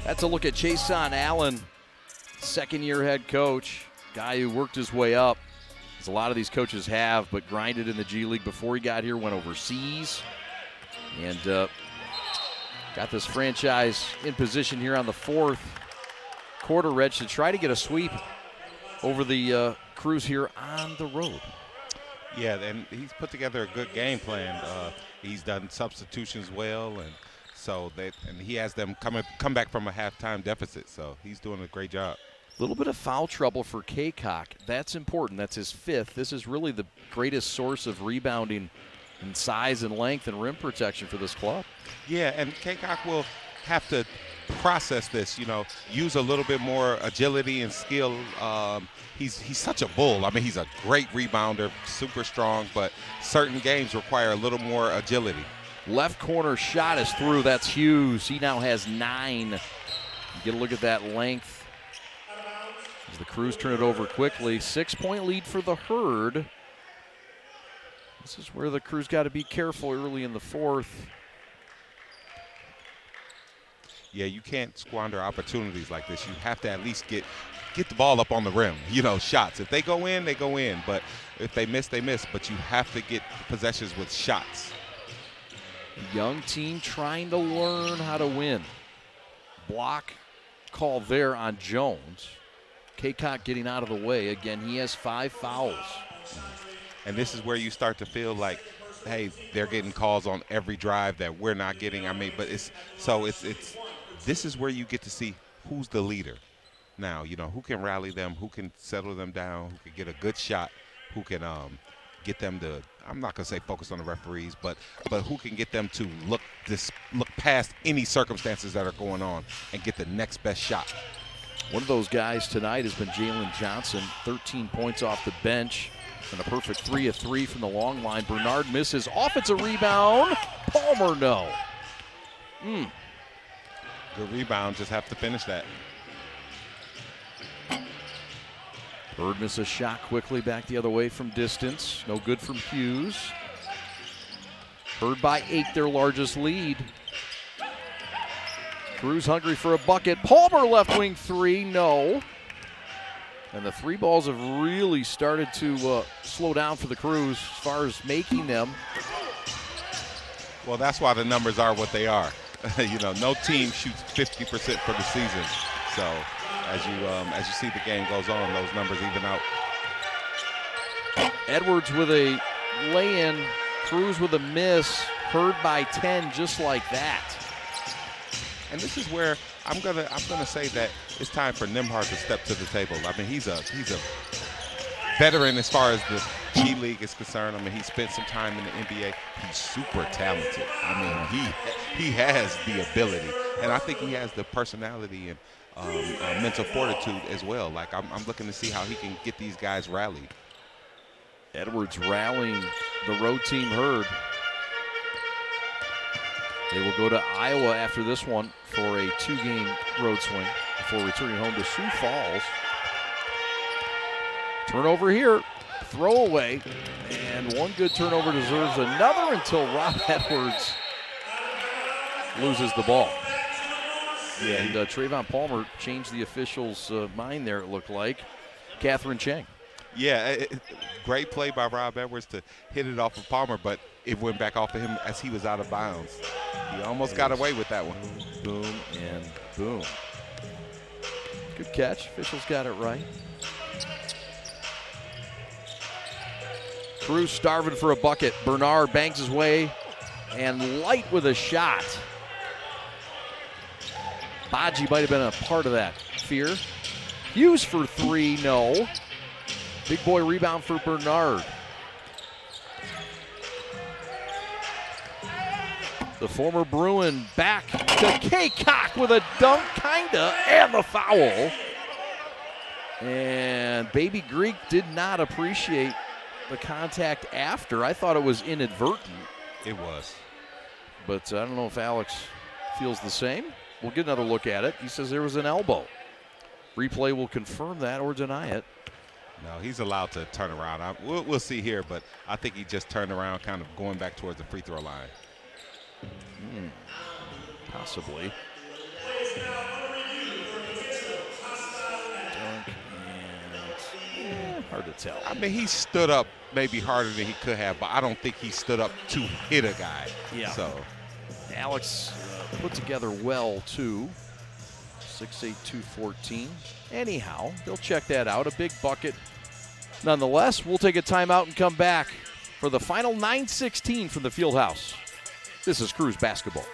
That's a look at Chason Allen, second-year head coach, guy who worked his way up, as a lot of these coaches have, but grinded in the G League before he got here, went overseas, and got this franchise in position here on the fourth quarter, Reg, to try to get a sweep over the Crews here on the road. Yeah, and he's put together a good game plan. He's done substitutions well, and so he has them come back from a halftime deficit. So he's doing a great job. A little bit of foul trouble for Kaycock. That's important. That's his fifth. This is really the greatest source of rebounding in size and length and rim protection for this club. Yeah, and Kaycock will have to process this, use a little bit more agility and skill. He's such a bull. I mean, he's a great rebounder, super strong, but certain games require a little more agility. Left corner shot is through. That's Hughes. He now has 9. You get a look at that length. As the Crews turn it over quickly. 6-point lead for the Herd. This is where the Crews got to be careful early in the fourth. Yeah, you can't squander opportunities like this. You have to at least get the ball up on the rim. Shots. If they go in, they go in. But if they miss, they miss. But you have to get possessions with shots. Young team trying to learn how to win. Block call there on Jones. Kaycock getting out of the way. Again, he has 5 fouls. And this is where you start to feel like, hey, they're getting calls on every drive that we're not getting. I mean, but it's this is where you get to see who's the leader. Now, who can rally them, who can settle them down, who can get a good shot, who can get them to, I'm not going to say focus on the referees, but who can get them to look past any circumstances that are going on and get the next best shot. One of those guys tonight has been Jalen Johnson, 13 points off the bench and a perfect 3 of 3 from the long line. Bernard misses. Offensive rebound. Palmer, no. Good rebound, just have to finish that. Bird misses a shot quickly back the other way from distance. No good from Hughes. Bird by 8, their largest lead. Crews hungry for a bucket. Palmer left wing 3, no. And the 3 balls have really started to slow down for the Crews as far as making them. Well, that's why the numbers are what they are. No team shoots 50% for the season. So as you see the game goes on, those numbers even out. Edwards with a lay-in, Crews with a miss, Herd by 10 just like that. And this is where I'm gonna say that it's time for Nembhard to step to the table. I mean, he's a veteran as far as the G League is concerned. I mean, he spent some time in the NBA. He's super talented. I mean, he has the ability, and I think he has the personality and mental fortitude as well. Like I'm looking to see how he can get these guys rallied. Edwards rallying the road team Herd. They will go to Iowa after this one for a 2-game road swing before returning home to Sioux Falls. Turnover here, throwaway, and one good turnover deserves another until Rob Edwards loses the ball. Yeah, and Trayvon Palmer changed the official's mind there, it looked like. Catherine Chang. Yeah, great play by Rob Edwards to hit it off of Palmer, but it went back off of him as he was out of bounds. He almost got away with that one. Boom and boom. Good catch. Officials got it right. Crews starving for a bucket. Bernard bangs his way, and Light with a shot. Baji might have been a part of that fear. Hughes for 3, no. Big boy rebound for Bernard. The former Bruin back to Kaycock with a dunk, kinda, and the foul. And Baby Greek did not appreciate the contact after. I thought it was inadvertent. It was. But I don't know if Alex feels the same. We'll get another look at it. He says there was an elbow. Replay will confirm that or deny it. No, he's allowed to turn around. We'll see here, but I think he just turned around, kind of going back towards the free throw line. Possibly. Dunk and hard to tell. I mean, he stood up maybe harder than he could have, but I don't think he stood up to hit a guy. Yeah. So Alex put together well, too. 6'8", 214. Anyhow, they'll check that out. A big bucket. Nonetheless, we'll take a timeout and come back for the final 9:16 from the Fieldhouse. This is Crews basketball.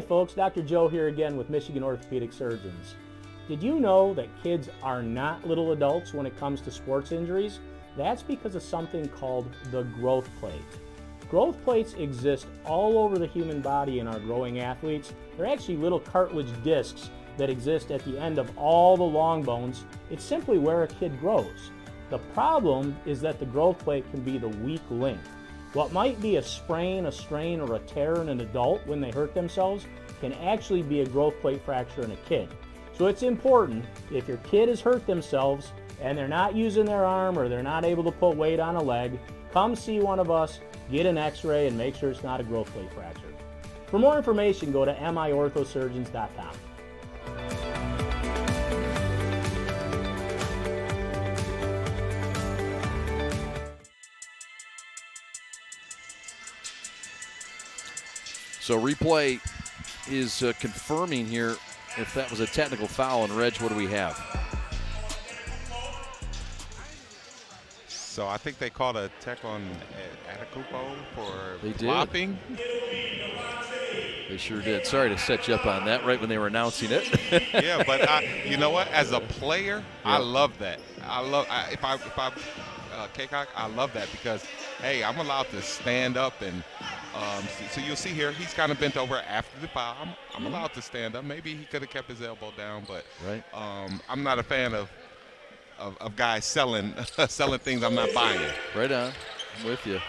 folks, Dr. Joe here again with Michigan Orthopedic Surgeons. Did you know that kids are not little adults when it comes to sports injuries? That's because of something called the growth plate. Growth plates exist all over the human body in our growing athletes. They're actually little cartilage discs that exist at the end of all the long bones. It's simply where a kid grows. The problem is that the growth plate can be the weak link. What might be a sprain, a strain, or a tear in an adult when they hurt themselves can actually be a growth plate fracture in a kid. So it's important, if your kid has hurt themselves and they're not using their arm or they're not able to put weight on a leg, come see one of us, get an x-ray, and make sure it's not a growth plate fracture. For more information, go to miorthosurgeons.com. So replay is confirming here if that was a technical foul. And Reg, what do we have? So I think they called a tech on Atakupo for They flopping. They sure did. Sorry to set you up on that right when they were announcing it. Yeah, but you know what? As a player, I love that. If I K-Cock, I love that because, hey, I'm allowed to stand up and so you'll see here, he's kind of bent over after the foul. I'm allowed to stand up. Maybe he could have kept his elbow down, but I'm not a fan of guys selling things I'm not buying. Right on. I'm with you.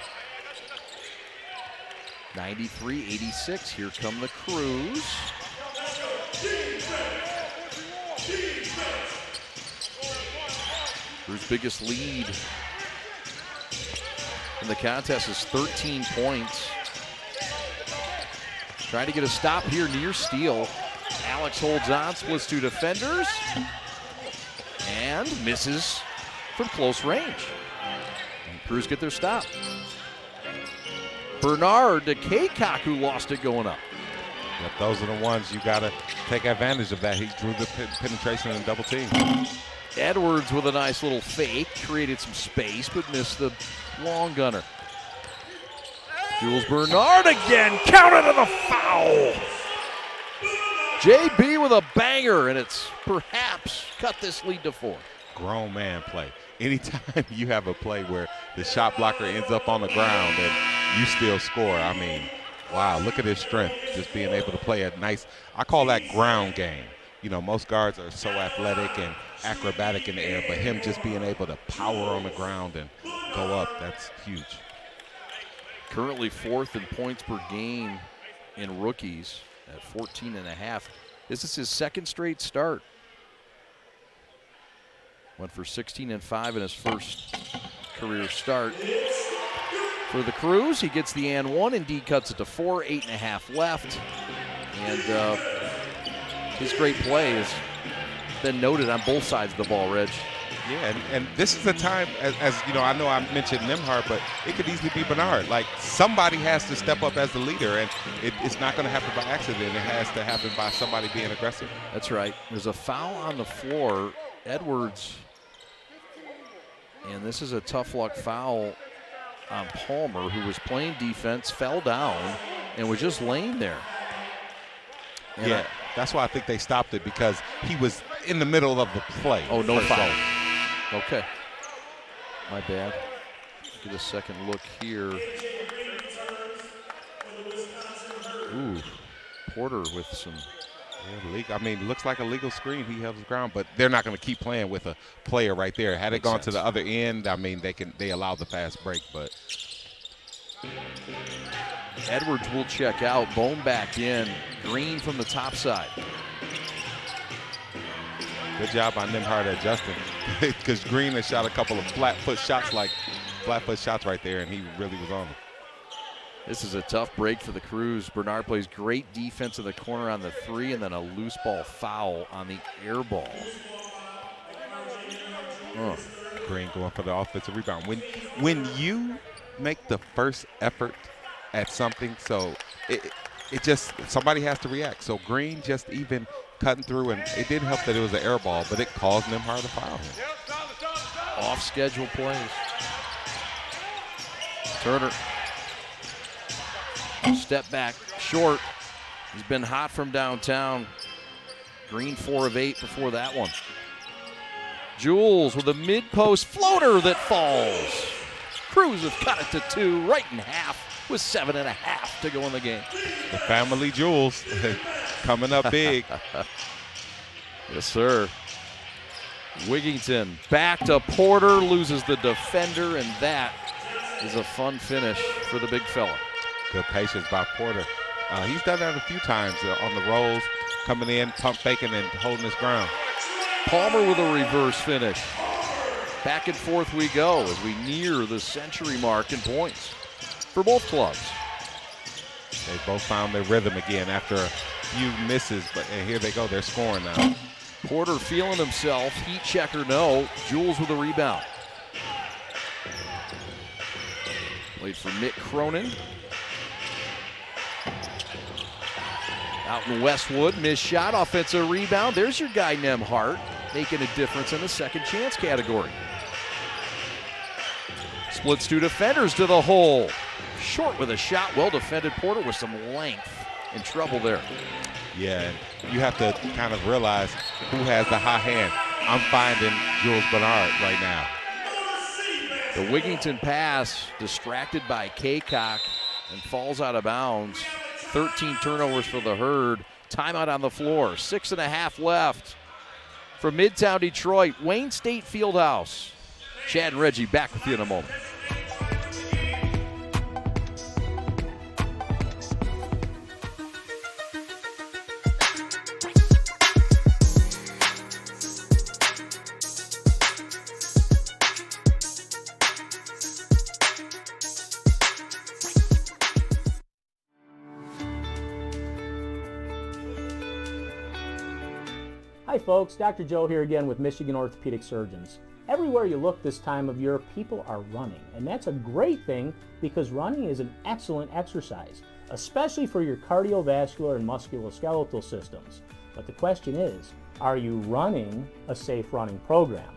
93-86. Here come the Crews. Crews' biggest lead in the contest is 13 points. Trying to get a stop here near steal. Alex holds on, splits two defenders, and misses from close range. And Crews get their stop. Bernard to K-Cock, who lost it going up. Yep, those are the ones you got to take advantage of that. He drew the penetration and double team. Edwards with a nice little fake, created some space, but missed the long gunner. Jules Bernard again, counted to the foul. JB with a banger, and it's perhaps cut this lead to 4. Grown man play. Anytime you have a play where the shot blocker ends up on the ground and you still score, I mean, wow, look at his strength, just being able to play a nice, I call that ground game. You know, most guards are so athletic and acrobatic in the air, but him just being able to power on the ground and go up, that's huge. Currently 4th in points per game in rookies at 14.5. This is his 2nd straight start. Went for 16-5 in his first career start. For the Crews, he gets the and one. Indeed cuts it to 4, 8.5 left. And his great play has been noted on both sides of the ball, Reg. Yeah, and this is a time, as you know, I mentioned Nembhard, but it could easily be Bernard. Like, somebody has to step up as the leader, and it's not going to happen by accident. It has to happen by somebody being aggressive. That's right. There's a foul on the floor. Edwards, and this is a tough luck foul on Palmer, who was playing defense, fell down, and was just laying there. And yeah, that's why I think they stopped it, because he was in the middle of the play. Oh, no foul. Okay. My bad. Get a second look here. Ooh, Porter with some. Yeah, I mean, looks like a legal screen. He held his ground, but they're not going to keep playing with a player right there. Had it gone to the other end, I mean, they allow the fast break, but. Edwards will check out. Bone back in. Green from the top side. Good job on Nembhard adjusting, because Green has shot a couple of flat foot shots right there, and he really was on them. This is a tough break for the Crews. Bernard plays great defense in the corner on the 3, and then a loose ball foul on the air ball. Green going for the offensive rebound. When you make the first effort at something, so it just, somebody has to react. So Green just even cutting through, and it didn't help that it was an air ball, but it caused Nembhard to foul him. Off schedule plays. Turner. Step back, short. He's been hot from downtown. Green 4 of 8 before that one. Jules with a mid-post floater that falls. Cruz have cut it to 2, right in half with 7.5 to go in the game. The family Jules coming up big. Yes, sir. Wigington back to Porter, loses the defender, and that is a fun finish for the big fella. Good patience by Porter. He's done that a few times on the rolls, coming in, pump faking, and holding his ground. Palmer with a reverse finish. Back and forth we go as we near the century mark in points for both clubs. They both found their rhythm again after a few misses, but here they go. They're scoring now. Porter feeling himself. Heat checker, no. Jules with a rebound. Wait for Nick Cronin. Out in Westwood, missed shot, offensive rebound. There's your guy, Nemhart, making a difference in the second chance category. Splits 2 defenders to the hole. Short with a shot, well defended. Porter with some length. In trouble there. Yeah, you have to kind of realize who has the hot hand. I'm finding Jules Bernard right now. The Wigington pass distracted by Kaycock and falls out of bounds. 13 turnovers for the Herd. Timeout on the floor. 6.5 left. From Midtown Detroit, Wayne State Fieldhouse. Chad and Reggie back with you in a moment. Hi folks, Dr. Joe here again with Michigan Orthopedic Surgeons. Everywhere you look this time of year, people are running, and that's a great thing because running is an excellent exercise, especially for your cardiovascular and musculoskeletal systems. But the question is, are you running a safe running program?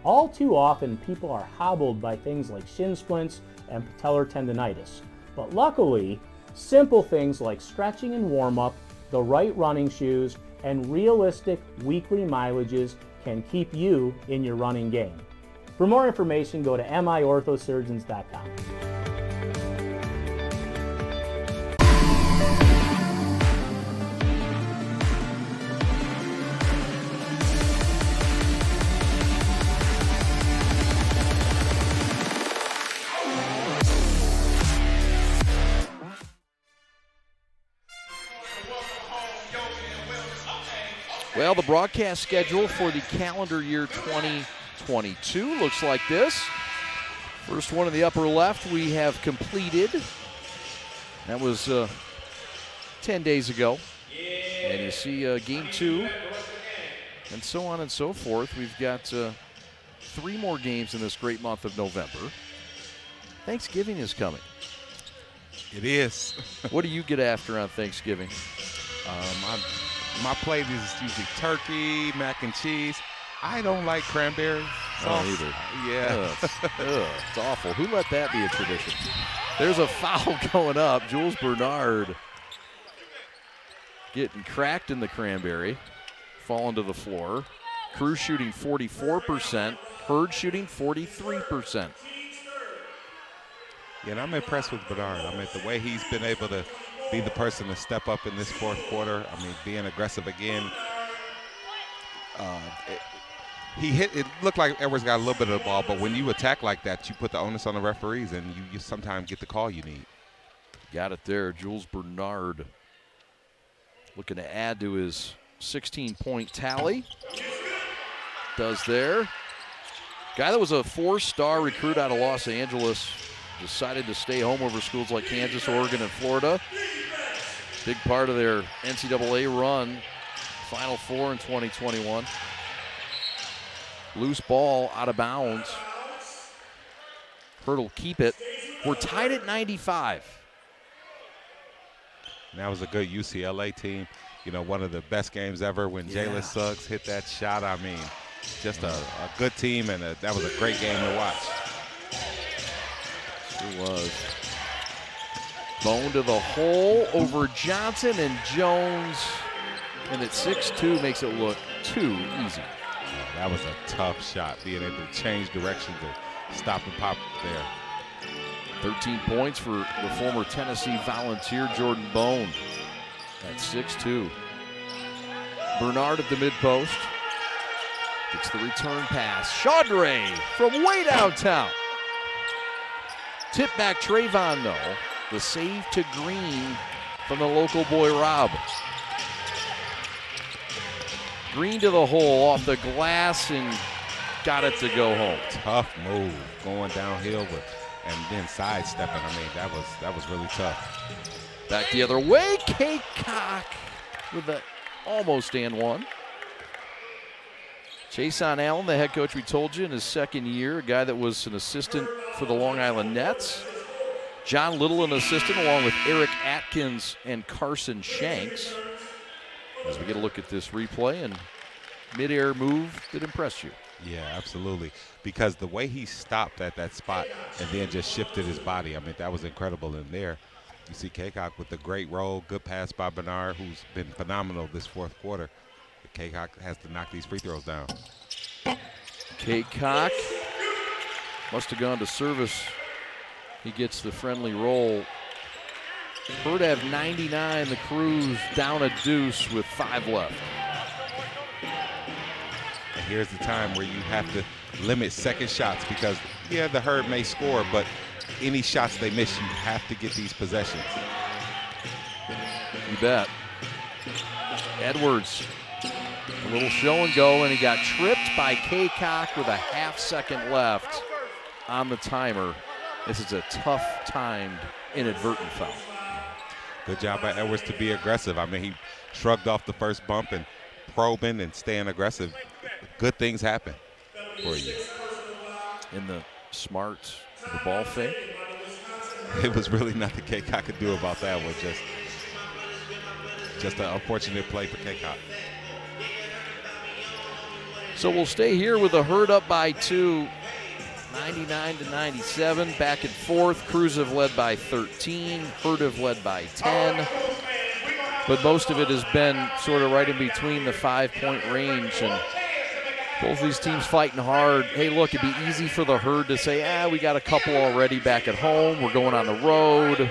All too often, people are hobbled by things like shin splints and patellar tendonitis. But luckily, simple things like stretching and warm-up, the right running shoes, and realistic weekly mileages can keep you in your running game. For more information, go to miorthosurgeons.com. Well, the broadcast schedule for the calendar year 2022 looks like this. First one in the upper left we have completed. That was 10 days ago. And you see game 2 and so on and so forth. We've got 3 more games in this great month of November. Thanksgiving is coming. It is. What do you get after on Thanksgiving? My plate is usually turkey, mac and cheese. I don't like cranberry sauce. Either. Yeah. It's awful. Who let that be a tradition? There's a foul going up. Jules Bernard getting cracked in the cranberry, falling to the floor. Cruz shooting 44%. Herd shooting 43%. Yeah, and I'm impressed with Bernard. I mean, the way he's been able to be the person to step up in this fourth quarter. I mean, being aggressive again. It looked like Edwards got a little bit of the ball, but when you attack like that, you put the onus on the referees, and you sometimes get the call you need. Got it there. Jules Bernard looking to add to his 16-point tally. Does there. Guy that was a 4-star recruit out of Los Angeles decided to stay home over schools like Kansas, Oregon, and Florida. Big part of their NCAA run. Final Four in 2021. Loose ball out of bounds. Herd will keep it. We're tied at 95. And that was a good UCLA team. You know, one of the best games ever when Jalen Suggs hit that shot. I mean, just a good team, and that was a great game to watch. It was. Bone to the hole over Johnson and Jones. And at 6'2", makes it look too easy. That was a tough shot, being able to change direction to stop and pop there. 13 points for the former Tennessee Volunteer, Jordan Bone, at 6'2". Bernard at the mid-post. Gets the return pass. Chaudry from way downtown. Tip back Trayvon, though. The save to Green from the local boy, Rob. Green to the hole off the glass and got it to go home. Tough move going downhill and then sidestepping. I mean, that was really tough. Back the other way, Kaycock with the almost and one. Jason Allen, the head coach we told you in his second year, a guy that was an assistant for the Long Island Nets. John Little, an assistant, along with Eric Atkins and Carson Shanks. As we get a look at this replay and mid-air move that impressed you. Yeah, absolutely. Because the way he stopped at that spot and then just shifted his body, I mean, that was incredible in there. You see Kaycock with the great roll, good pass by Bernard, who's been phenomenal this fourth quarter. Kaycock has to knock these free throws down. Kaycock must have gone to service. He gets the friendly roll. Herd have 99, the Crews down a deuce with 5 left. And here's the time where you have to limit second shots because, yeah, the Herd may score, but any shots they miss, you have to get these possessions. You bet. Edwards, a little show and go, and he got tripped by Kaycock with a half-second left on the timer. This is a tough-timed, inadvertent foul. Good job by Edwards to be aggressive. I mean, he shrugged off the first bump and probing and staying aggressive. Good things happen for you. In the smart, the ball fake. It was really nothing Kaycock could do about that one. Just an unfortunate play for Kaycock. So we'll stay here with the Herd up by 2. 99-97, back and forth. Crews have led by 13. Herd have led by 10. But most of it has been sort of right in between the 5-point range. And both these teams fighting hard. Hey, look, it'd be easy for the Herd to say, we got a couple already back at home. We're going on the road.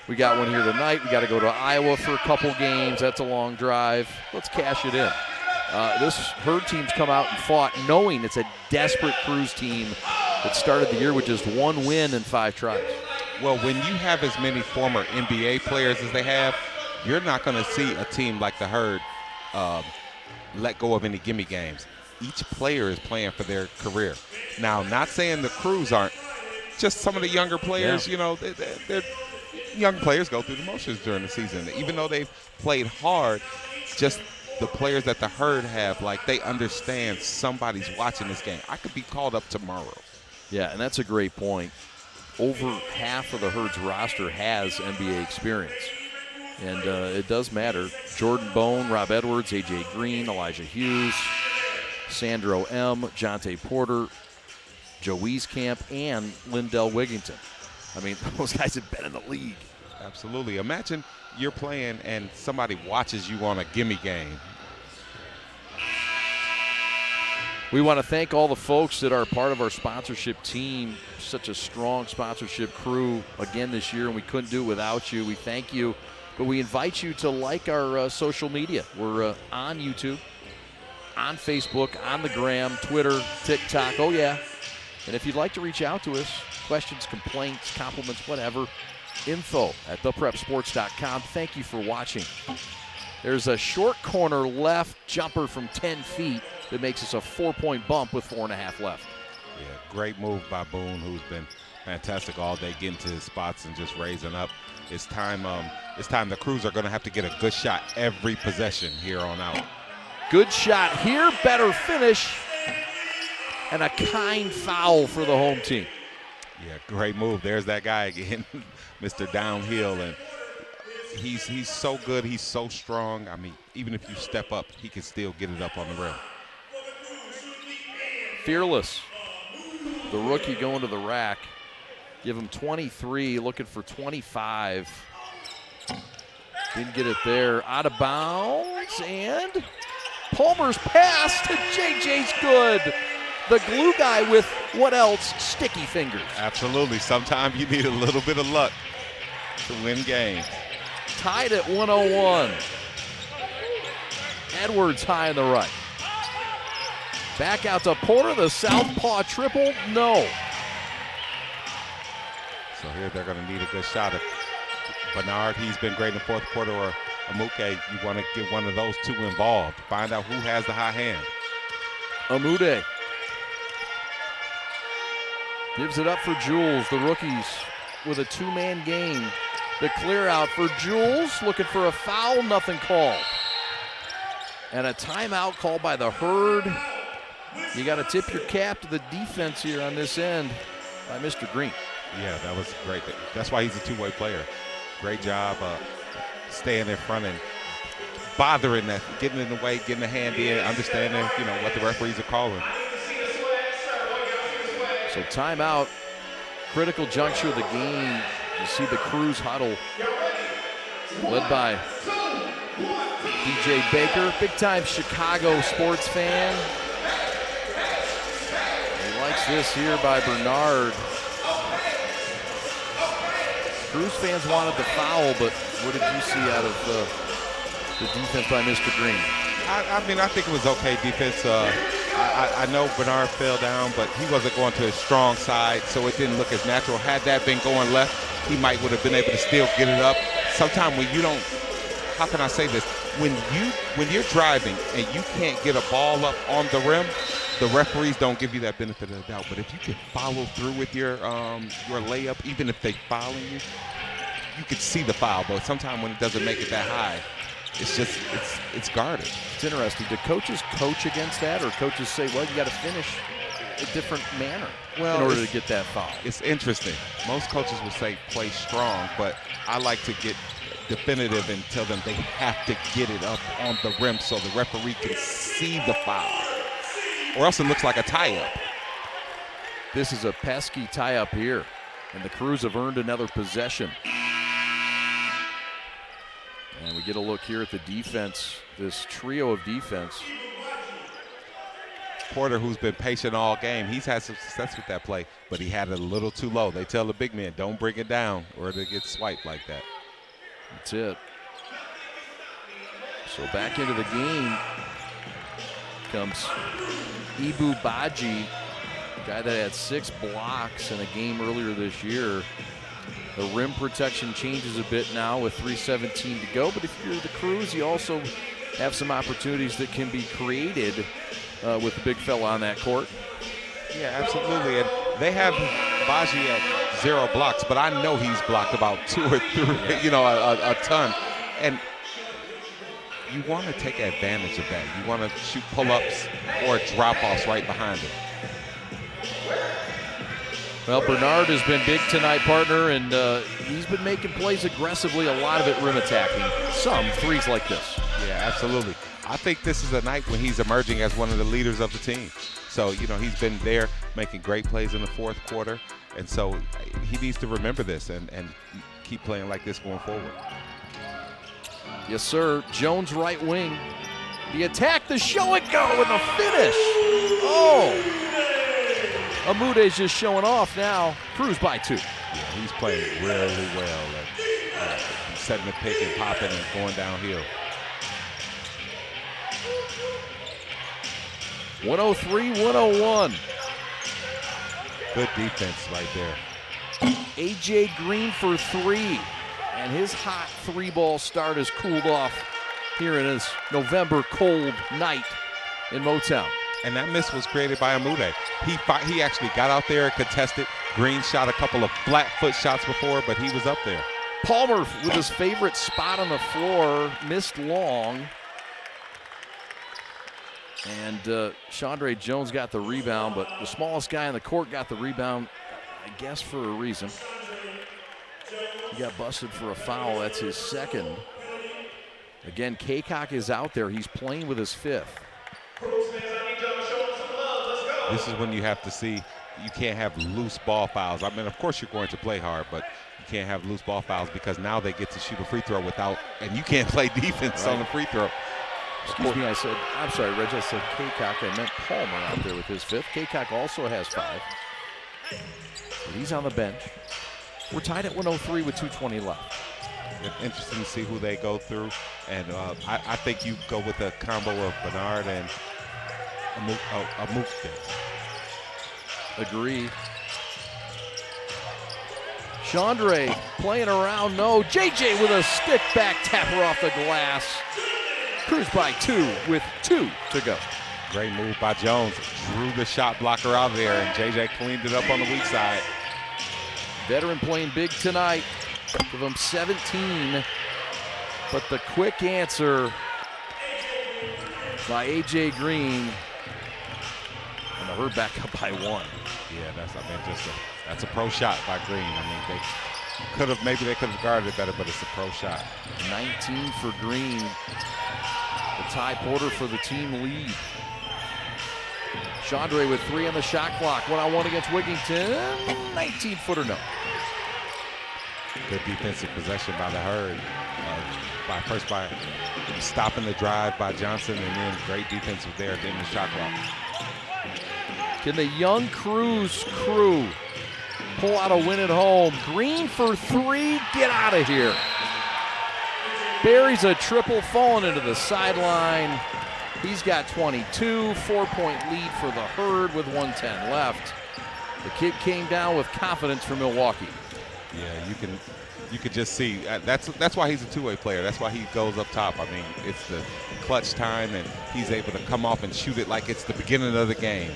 We got one here tonight. We got to go to Iowa for a couple games. That's a long drive. Let's cash it in. This Herd team's come out and fought knowing it's a desperate Crews team that started the year with just 1 win and 5 tries. Well, when you have as many former NBA players as they have, you're not going to see a team like the Herd let go of any gimme games. Each player is playing for their career. Now, not saying the Crews aren't, just some of the younger players, you know, they're young players go through the motions during the season. Even though they've played hard, just the players that the Herd have, like, they understand somebody's watching this game. I could be called up tomorrow. Yeah, and that's a great point. Over half of the Herd's roster has NBA experience. And it does matter. Jordan Bone, Rob Edwards, A.J. Green, Elijah Hughes, Sandro M., Jonte Porter, Joe Wieskamp, and Lindell Wigington. I mean, those guys have been in the league. Absolutely. Imagine you're playing and somebody watches you on a gimme game. We want to thank all the folks that are part of our sponsorship team. Such a strong sponsorship crew again this year, and we couldn't do it without you. We thank you, but we invite you to like our social media. We're on YouTube, on Facebook, on the Gram, Twitter, TikTok. Oh, yeah. And if you'd like to reach out to us, questions, complaints, compliments, whatever, info@theprepsports.com. Thank you for watching. There's a short corner left jumper from 10 feet that makes us a 4-point bump with 4.5 left. Yeah, great move by Boone, who's been fantastic all day, getting to his spots and just raising up. It's time the Crews are going to have to get a good shot every possession here on out. Good shot here, better finish, and a kind foul for the home team. Yeah, great move. There's that guy again, Mr. Downhill, and he's so good. He's so strong. I mean, even if you step up, he can still get it up on the rim. Fearless, the rookie going to the rack. Give him 23, looking for 25. Didn't get it there. Out of bounds, and Palmer's pass to JJ's good. The glue guy with what else? Sticky fingers. Absolutely. Sometimes you need a little bit of luck to win games. Tied at 101. Edwards high on the right. Back out to Porter, the southpaw triple, no. So here they're going to need a good shot. If Bernard, he's been great in the fourth quarter, or Amuke, you want to get one of those two involved. Find out who has the high hand. Amude gives it up for Jules. The rookies with a two-man game. The clear out for Jules, looking for a foul, nothing called. And a timeout called by the Herd. You got to tip your cap to the defense here on this end by Mr. Green. Yeah, that was great. That's why he's a two-way player. Great job staying in front and bothering that, getting in the way, getting the hand in, understanding, what the referees are calling. So timeout, critical juncture of the game. You see the Cruz huddle led by DJ Baker, big-time Chicago sports fan. He likes this here by Bernard. Cruz fans wanted the foul, but what did you see out of the defense by Mr. Green? I think it was okay defense. I know Bernard fell down, but he wasn't going to his strong side, so it didn't look as natural. Had that been going left, he would have been able to still get it up. Sometimes when you don't, how can I say this? When you're driving and you can't get a ball up on the rim, the referees don't give you that benefit of the doubt. But if you can follow through with your layup, even if they fouling you, you can see the foul. But sometimes when it doesn't make it that high, it's guarded. It's interesting. Do coaches coach against that, or coaches say, well, you got to finish a different manner in order to get that foul? It's interesting. Most coaches would say play strong, but I like to get definitive and tell them they have to get it up on the rim so the referee can see the foul, or else it looks like a tie-up. This is a pesky tie-up here, and the Crews have earned another possession. And we get a look here at the defense, this trio of defense. Porter, who's been patient all game, he's had some success with that play, but he had it a little too low. They tell the big men, don't bring it down or they get swiped like that. That's it. So back into the game comes Ibu Baji, a guy that had 6 blocks in a game earlier this year. The rim protection changes a bit now with 3:17 to go, but if you're the Crews, you also have some opportunities that can be created with the big fella on that court. Yeah, absolutely. And they have Baji at 0 blocks, but I know he's blocked about 2 or 3, a ton. And you want to take advantage of that. You want to shoot pull-ups or drop-offs right behind him. Well, Bernard has been big tonight, partner, and he's been making plays aggressively, a lot of it rim attacking. Some threes like this. Yeah, absolutely. I think this is a night when he's emerging as one of the leaders of the team. So, he's been there making great plays in the fourth quarter, and so he needs to remember this and keep playing like this going forward. Yes, sir. Jones right wing. The attack, the show and go with a finish. Oh! Amude's just showing off now. Crews by 2. Yeah, he's playing really well. He's setting the pick and popping and going downhill. 103-101. Good defense right there. A.J. Green for 3. And his hot 3-ball start has cooled off here in this November cold night in Motown. And that miss was created by Amude. He actually got out there and contested. Green shot a couple of flat foot shots before, but he was up there. Palmer with his favorite spot on the floor, missed long. And Chandre Jones got the rebound, but the smallest guy on the court got the rebound, I guess for a reason. He got busted for a foul. That's his second. Again, Kaycock is out there. He's playing with his 5th. This is when you have to see you can't have loose ball fouls. I mean, of course you're going to play hard, but you can't have loose ball fouls because now they get to shoot a free throw without, and you can't play defense on the free throw. Excuse me, I'm sorry, Reg, I said Kaycock. I meant Palmer out there with his 5th. Kaycock also has 5. But he's on the bench. We're tied at 103 with 2:20 left. It's interesting to see who they go through, and I think you go with a combo of Bernard and Amuk. Agree. Chandre playing around, no. JJ with a stick back tapper off the glass. Crews by 2 with 2 to go. Great move by Jones. Drew the shot blocker out there, and JJ cleaned it up on the weak side. Veteran playing big tonight. Give him 17. But the quick answer by A.J. Green. And the Herd back up by 1. Yeah, that's a pro shot by Green. I mean, maybe they could have guarded it better, but it's a pro shot. 19 for Green. The Ty Porter for the team lead. Chandre with 3 on the shot clock. 1-on-1 against Wigington. 19-footer, no. Good defensive possession by the Herd. First by stopping the drive by Johnson, and then great defensive there at the end of the shot clock. Can the young Crews crew pull out a win at home? Green for 3. Get out of here. Buries a triple, falling into the sideline. He's got 22, 4-point lead for the Herd with 1:10 left. The kid came down with confidence for Milwaukee. Yeah, you can just see that's why he's a two-way player. That's why he goes up top. I mean, it's the clutch time, and he's able to come off and shoot it like it's the beginning of the game.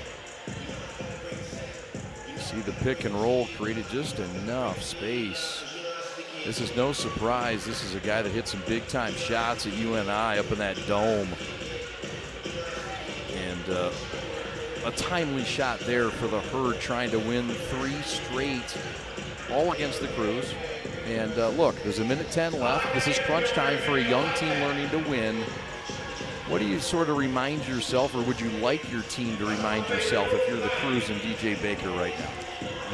You see the pick and roll created just enough space. This is no surprise. This is a guy that hit some big-time shots at UNI up in that dome. And a timely shot there for the Herd, trying to win 3 straight, all against the Crews. And look, there's 1:10 left. This is crunch time for a young team learning to win. What do you sort of remind yourself, or would you like your team to remind yourself if you're the Crews and DJ Baker right now?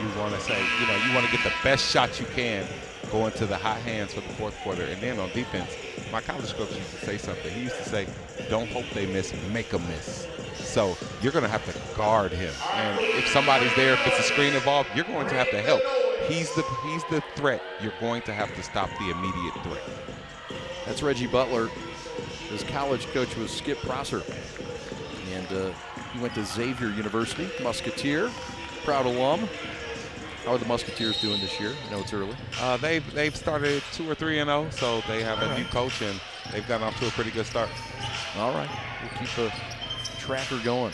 You want to say, you want to get the best shot you can going to the hot hands for the 4th quarter. And then on defense, my college coach used to say something. He used to say, don't hope they miss, make them miss. So you're going to have to guard him. And if somebody's there, if it's a screen involved, you're going to have to help. He's the threat. You're going to have to stop the immediate threat. That's Reggie Butler. His college coach was Skip Prosser. And he went to Xavier University, Musketeer, proud alum. How are the Musketeers doing this year? I know it's early. They've started 2 or 3-0, so they have a new coach, and they've gotten off to a pretty good start. All right, we'll keep a tracker going.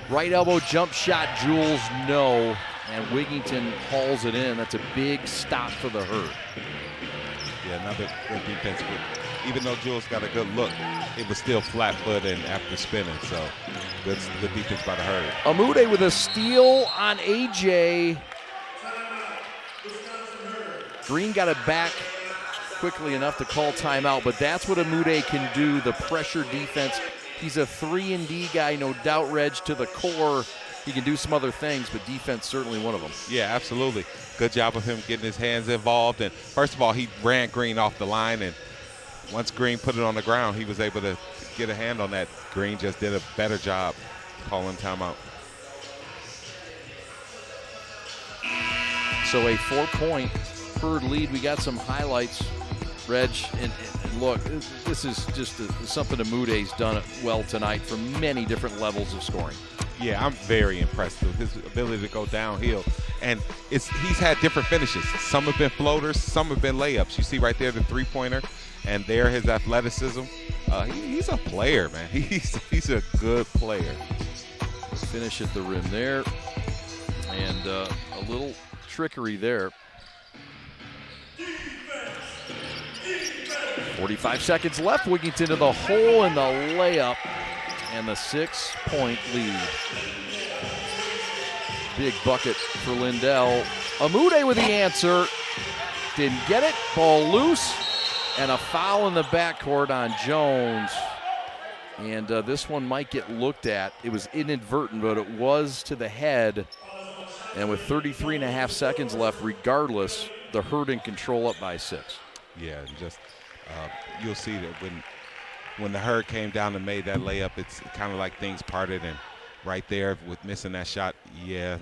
Right elbow jump shot, Jules, no. And Wigington hauls it in. That's a big stop for the Herd. Yeah, another good defense. Even though Jules got a good look, it was still flat-footed and after spinning. So good defense by the Herd. Amude with a steal on AJ. Green got it back quickly enough to call timeout, but that's what Amude can do, the pressure defense. He's a 3-and-D guy, no doubt, Reg, to the core. He can do some other things, but defense certainly one of them. Yeah, absolutely. Good job of him getting his hands involved. And first of all, he ran Green off the line, and once Green put it on the ground, he was able to get a hand on that. Green just did a better job calling timeout. So a 4-point Herd lead. We got some highlights, Reg, and look, this is just something Amude's done well tonight from many different levels of scoring. Yeah, I'm very impressed with his ability to go downhill. And he's had different finishes. Some have been floaters, some have been layups. You see right there the 3-pointer, and there his athleticism. He's a player, man. He's a good player. Finish at the rim there. And a little trickery there. 45 seconds left. Wigington to the hole in the layup. And the 6-point lead. Big bucket for Lindell. Amude with the answer. Didn't get it. Ball loose. And a foul in the backcourt on Jones. And this one might get looked at. It was inadvertent, but it was to the head And with 33.5 seconds left, regardless, the Herd in control up by 6. Yeah, and just you'll see that when the Herd came down and made that layup, it's kind of like things parted, and right there with missing that shot, yeah.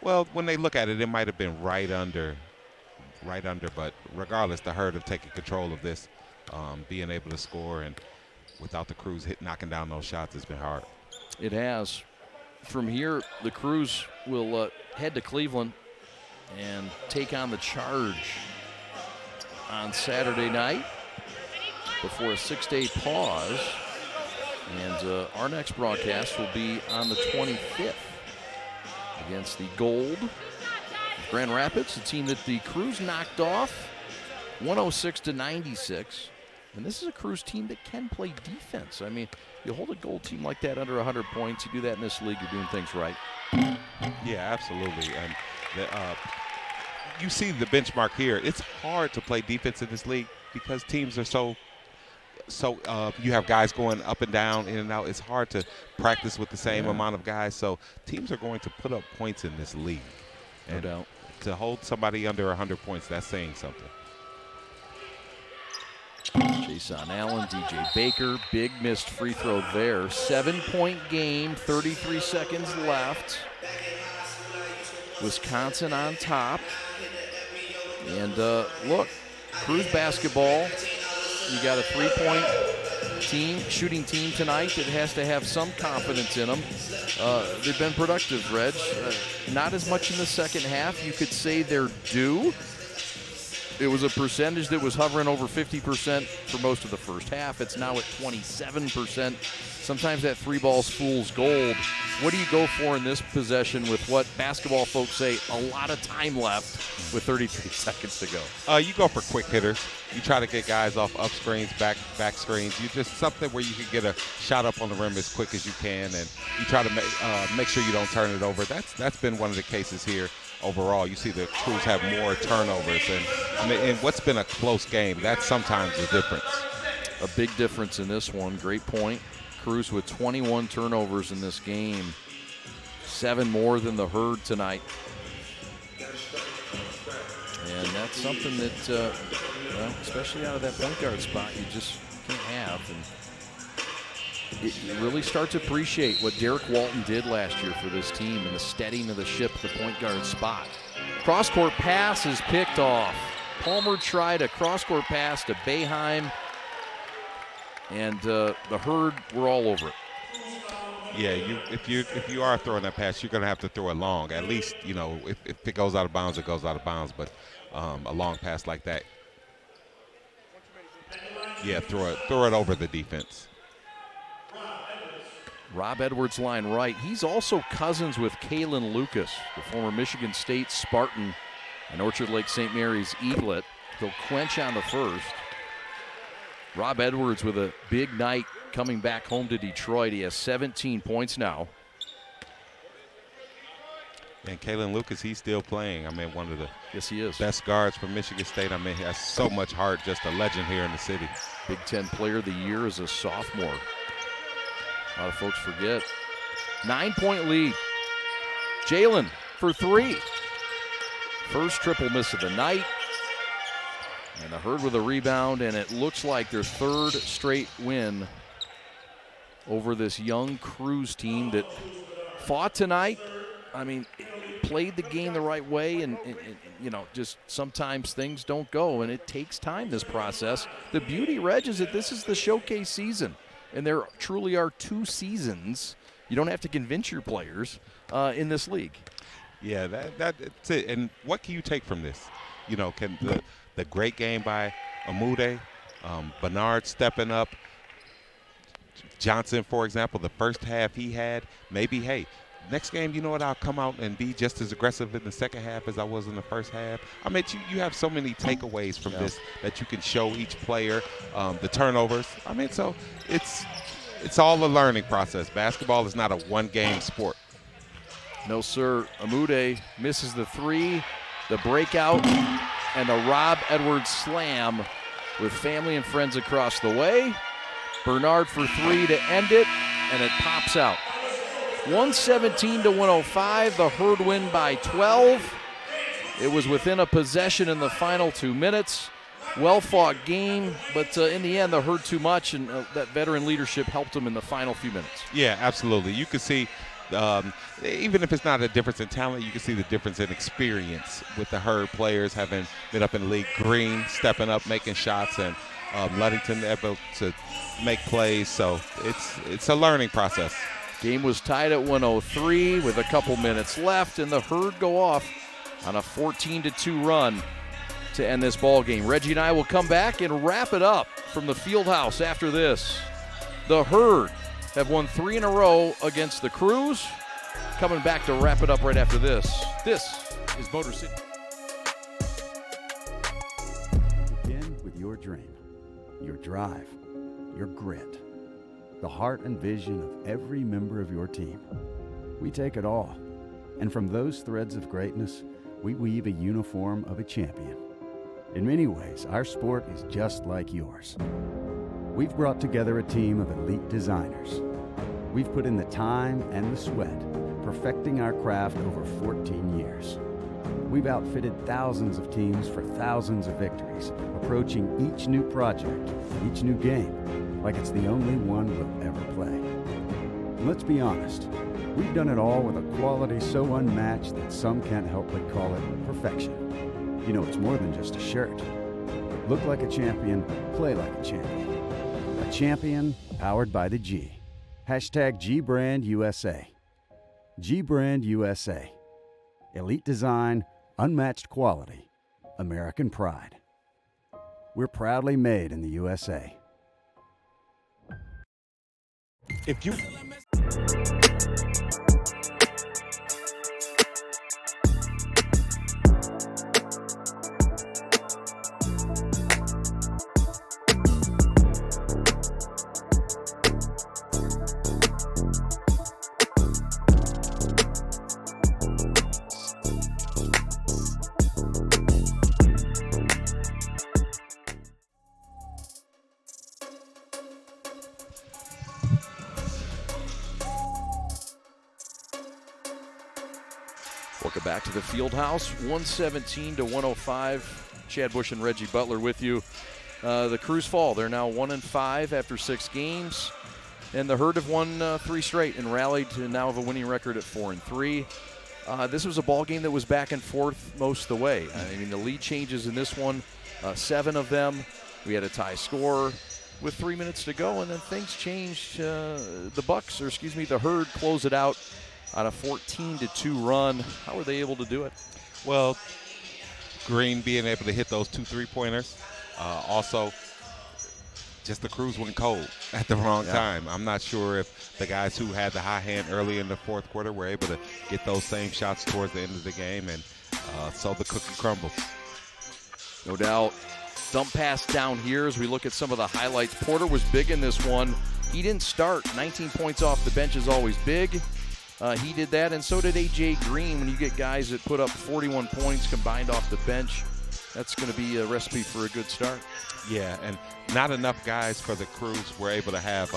When they look at it, it might have been right under, but regardless, the Herd have taken control of this, being able to score, and without the Crews knocking down those shots, it's been hard. It has. From here, the Crews will head to Cleveland and take on the Charge on Saturday night before a 6-day pause. And our next broadcast will be on the 25th against the Gold Grand Rapids, a team that the Crews knocked off 106-96. And this is a Crews team that can play defense. I mean, you hold a Gold team like that under 100 points, you do that in this league, you're doing things right. Yeah, absolutely. And you see the benchmark here. It's hard to play defense in this league because teams are so you have guys going up and down, in and out. It's hard to practice with the same amount of guys. So teams are going to put up points in this league. No doubt. To hold somebody under 100 points, that's saying something. Jason Allen, DJ Baker, big missed free throw there. 7-point game, 33 seconds left. Wisconsin on top. And look, Crews basketball, you got a 3-point team, shooting team tonight that has to have some confidence in them. They've been productive, Reg. Not as much in the second half. You could say they're due. It was a percentage that was hovering over 50% for most of the first half. It's now at 27%. Sometimes that 3 balls fool's gold. What do you go for in this possession with what basketball folks say a lot of time left with 33 seconds to go? You go for quick hitters. You try to get guys off up screens, back screens. You just something where you can get a shot up on the rim as quick as you can, and you try to make sure you don't turn it over. That's been one of the cases here. Overall, you see the Crews have more turnovers, and in what's been a close game, that's sometimes the difference. A big difference in this one. Great point. Crews with 21 turnovers in this game, 7 more than the Herd tonight. And that's something that, especially out of that point guard spot, you just can't have. And you really start to appreciate what Derek Walton did last year for this team and the steadying of the ship at the point guard spot. Cross-court pass is picked off. Palmer tried a cross-court pass to Boeheim, and the Herd were all over it. Yeah, if you are throwing that pass, you're going to have to throw it long. At least, if it goes out of bounds, it goes out of bounds. But a long pass like that, yeah, throw it over the defense. Rob Edwards line right. He's also cousins with Kalen Lucas, the former Michigan State Spartan and Orchard Lake St. Mary's Eaglet. He'll quench on the first. Rob Edwards with a big night coming back home to Detroit. He has 17 points now. And Kalen Lucas, he's still playing. I mean, one of the he is. best guards from Michigan State. I mean, he has so much heart, just a legend here in the city. Big Ten Player of the Year as a sophomore. A lot of folks forget. 9-point lead. Jalen for 3. First triple miss of the night. And the Herd with a rebound, and it looks like their 3rd straight win over this young Crews team that fought tonight. I mean, played the game the right way, and just sometimes things don't go, and it takes time, this process. The beauty, Reg, is that this is the showcase season. And there truly are 2 seasons. You don't have to convince your players in this league. Yeah, that's it. And what can you take from this? Can the great game by Amude, Bernard stepping up, Johnson, for example, the first half he had, maybe, hey, next game, you know what, I'll come out and be just as aggressive in the second half as I was in the first half. I mean, you have so many takeaways from this that you can show each player, the turnovers. I mean, so it's all a learning process. Basketball is not a one-game sport. No, sir. Amude misses the 3, the breakout, and the Rob Edwards slam with family and friends across the way. Bernard for 3 to end it, and it pops out. 117 to 105. The Herd win by 12. It was within a possession in the final 2 minutes. Well-fought game, but in the end, the Herd too much, and that veteran leadership helped them in the final few minutes. Yeah, absolutely. You can see, even if it's not a difference in talent, you can see the difference in experience with the Herd players having been up in the league. Green stepping up, making shots, and Ludington able to make plays. So it's a learning process. Game was tied at 103 with a couple minutes left, and the Herd go off on a 14-2 run to end this ball game. Reggie and I will come back and wrap it up from the field house after this. The Herd have won 3 in a row against the Crews. Coming back to wrap it up right after this. This is Motor City. Begin with your dream, your drive, your grit, the heart and vision of every member of your team. We take it all, and from those threads of greatness, we weave a uniform of a champion. In many ways, our sport is just like yours. We've brought together a team of elite designers. We've put in the time and the sweat, perfecting our craft over 14 years. We've outfitted thousands of teams for thousands of victories, approaching each new project, each new game, like it's the only one we'll ever play. And let's be honest, we've done it all with a quality so unmatched that some can't help but call it perfection. You know, it's more than just a shirt. Look like a champion, play like a champion. A champion powered by the G. Hashtag G-Brand USA. G-Brand USA. Elite design, unmatched quality, American pride. We're proudly made in the USA. If you... Welcome back to the field house. 117 to 105. Chad Bush and Reggie Butler with you. The Crews fall. They're now 1-5 after 6 games. And the Herd have won 3 straight and rallied to now have a winning record at 4-3. This was a ball game that was back and forth most of the way. I mean, the lead changes in this one, 7 of them. We had a tie score with 3 minutes to go, and then things changed. The Herd close it out on a 14-2 run. How were they able to do it? Well, Green being able to hit those 2 3-pointers. Also, just the Crews went cold at the wrong time. I'm not sure if the guys who had the high hand early in the fourth quarter were able to get those same shots towards the end of the game, and so the cookie crumbles. No doubt. Dump pass down here as we look at some of the highlights. Porter was big in this one. He didn't start. 19 points off the bench is always big. He did that, and so did A.J. Green. When you get guys that put up 41 points combined off the bench, that's going to be a recipe for a good start. Yeah, and not enough guys for the Crews were able to have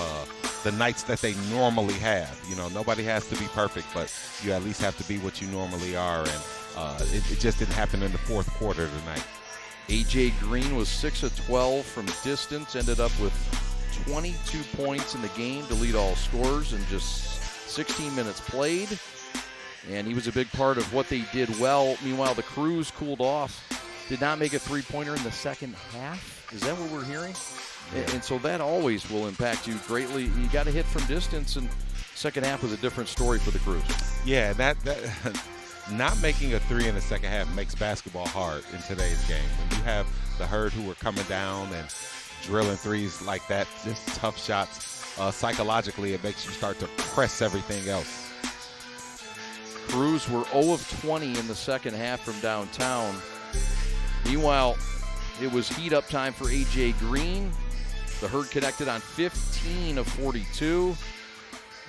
the nights that they normally have. You know, nobody has to be perfect, but you at least have to be what you normally are, and it just didn't happen in the fourth quarter tonight. A.J. Green was 6 of 12 from distance, ended up with 22 points in the game to lead all scorers in just 16 minutes played, and he was a big part of what they did well. Meanwhile, the Crews cooled off, did not make a three-pointer in the second half. Is that what we're hearing? And so that always will impact you greatly. You got to hit from distance, and second half was a different story for the Crews. Yeah, that not making a 3 in the second half makes basketball hard in today's game. When you have the Herd who are coming down and drilling threes like that, just tough shots, psychologically it makes you start to press everything else. Crews were 0 of 20 in the second half from downtown. Meanwhile, it was heat-up time for A.J. Green. The Herd connected on 15 of 42.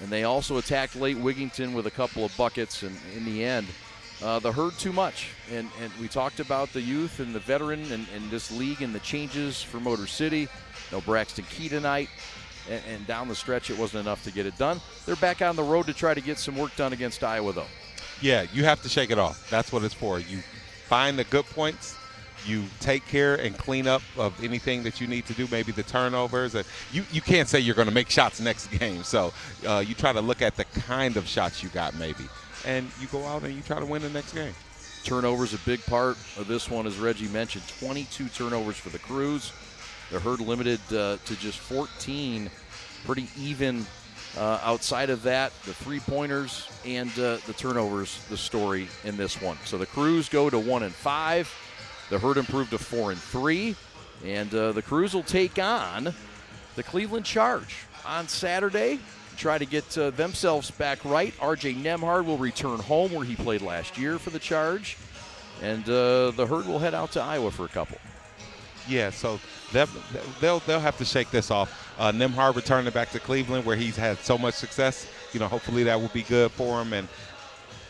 And they also attacked late Wigington with a couple of buckets. And in the end, the Herd too much. And we talked about the youth and the veteran and this league and the changes for Motor City. No Braxton Key tonight. and down the stretch it wasn't enough to get it done. They're back on the road to try to get some work done against Iowa, though. Yeah, you have to shake it off. That's what it's for. You find the good points. You take care and clean up of anything that you need to do, maybe the turnovers. You can't say you're going to make shots next game. So you try to look at the kind of shots you got maybe, and you go out and you try to win the next game. Turnovers a big part of this one, as Reggie mentioned. 22 turnovers for the Crews. The Herd limited to just 14. Pretty even outside of that. The three-pointers and the turnovers, the story in this one. So the Crews go to 1-5. The Herd improved to 4-3, and the Crews will take on the Cleveland Charge on Saturday. Try to get themselves back right. R.J. Nembhard will return home where he played last year for the Charge, and the Herd will head out to Iowa for a couple. Yeah, so they'll have to shake this off. Nembhard returning back to Cleveland where he's had so much success. Hopefully that will be good for him. And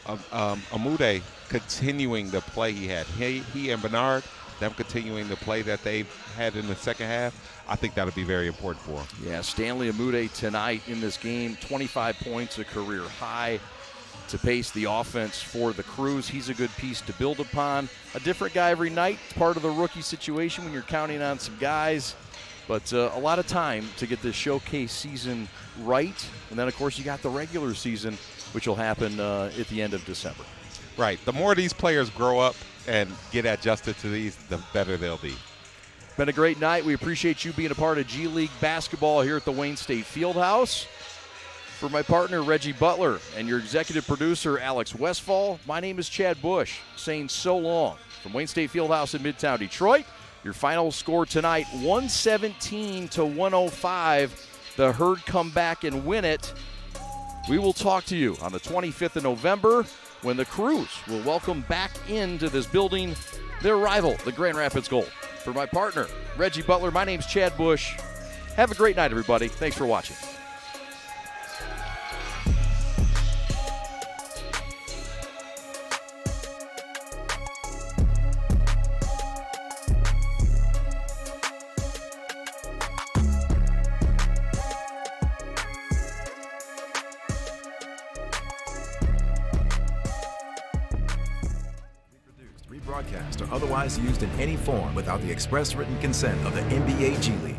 Amude continuing the play he had. He and Bernard, them continuing the play that they've had in the second half, I think that'll be very important for him. Yeah, Stanley Amude tonight in this game, 25 points, a career high to pace the offense for the Crews. He's a good piece to build upon. A different guy every night, part of the rookie situation when you're counting on some guys. But a lot of time to get this showcase season right. And then, of course, you got the regular season, which will happen at the end of December. Right. The more these players grow up and get adjusted to these, the better they'll be. Been a great night. We appreciate you being a part of G League basketball here at the Wayne State Fieldhouse. For my partner, Reggie Butler, and your executive producer, Alex Westfall, my name is Chad Bush, saying so long from Wayne State Fieldhouse in Midtown Detroit. Your final score tonight, 117-105. The Herd come back and win it. We will talk to you on the 25th of November when the Crews will welcome back into this building their rival, the Grand Rapids Gold. For my partner, Reggie Butler, my name's Chad Bush. Have a great night, everybody. Thanks for watching. Broadcast or otherwise used in any form without the express written consent of the NBA G League.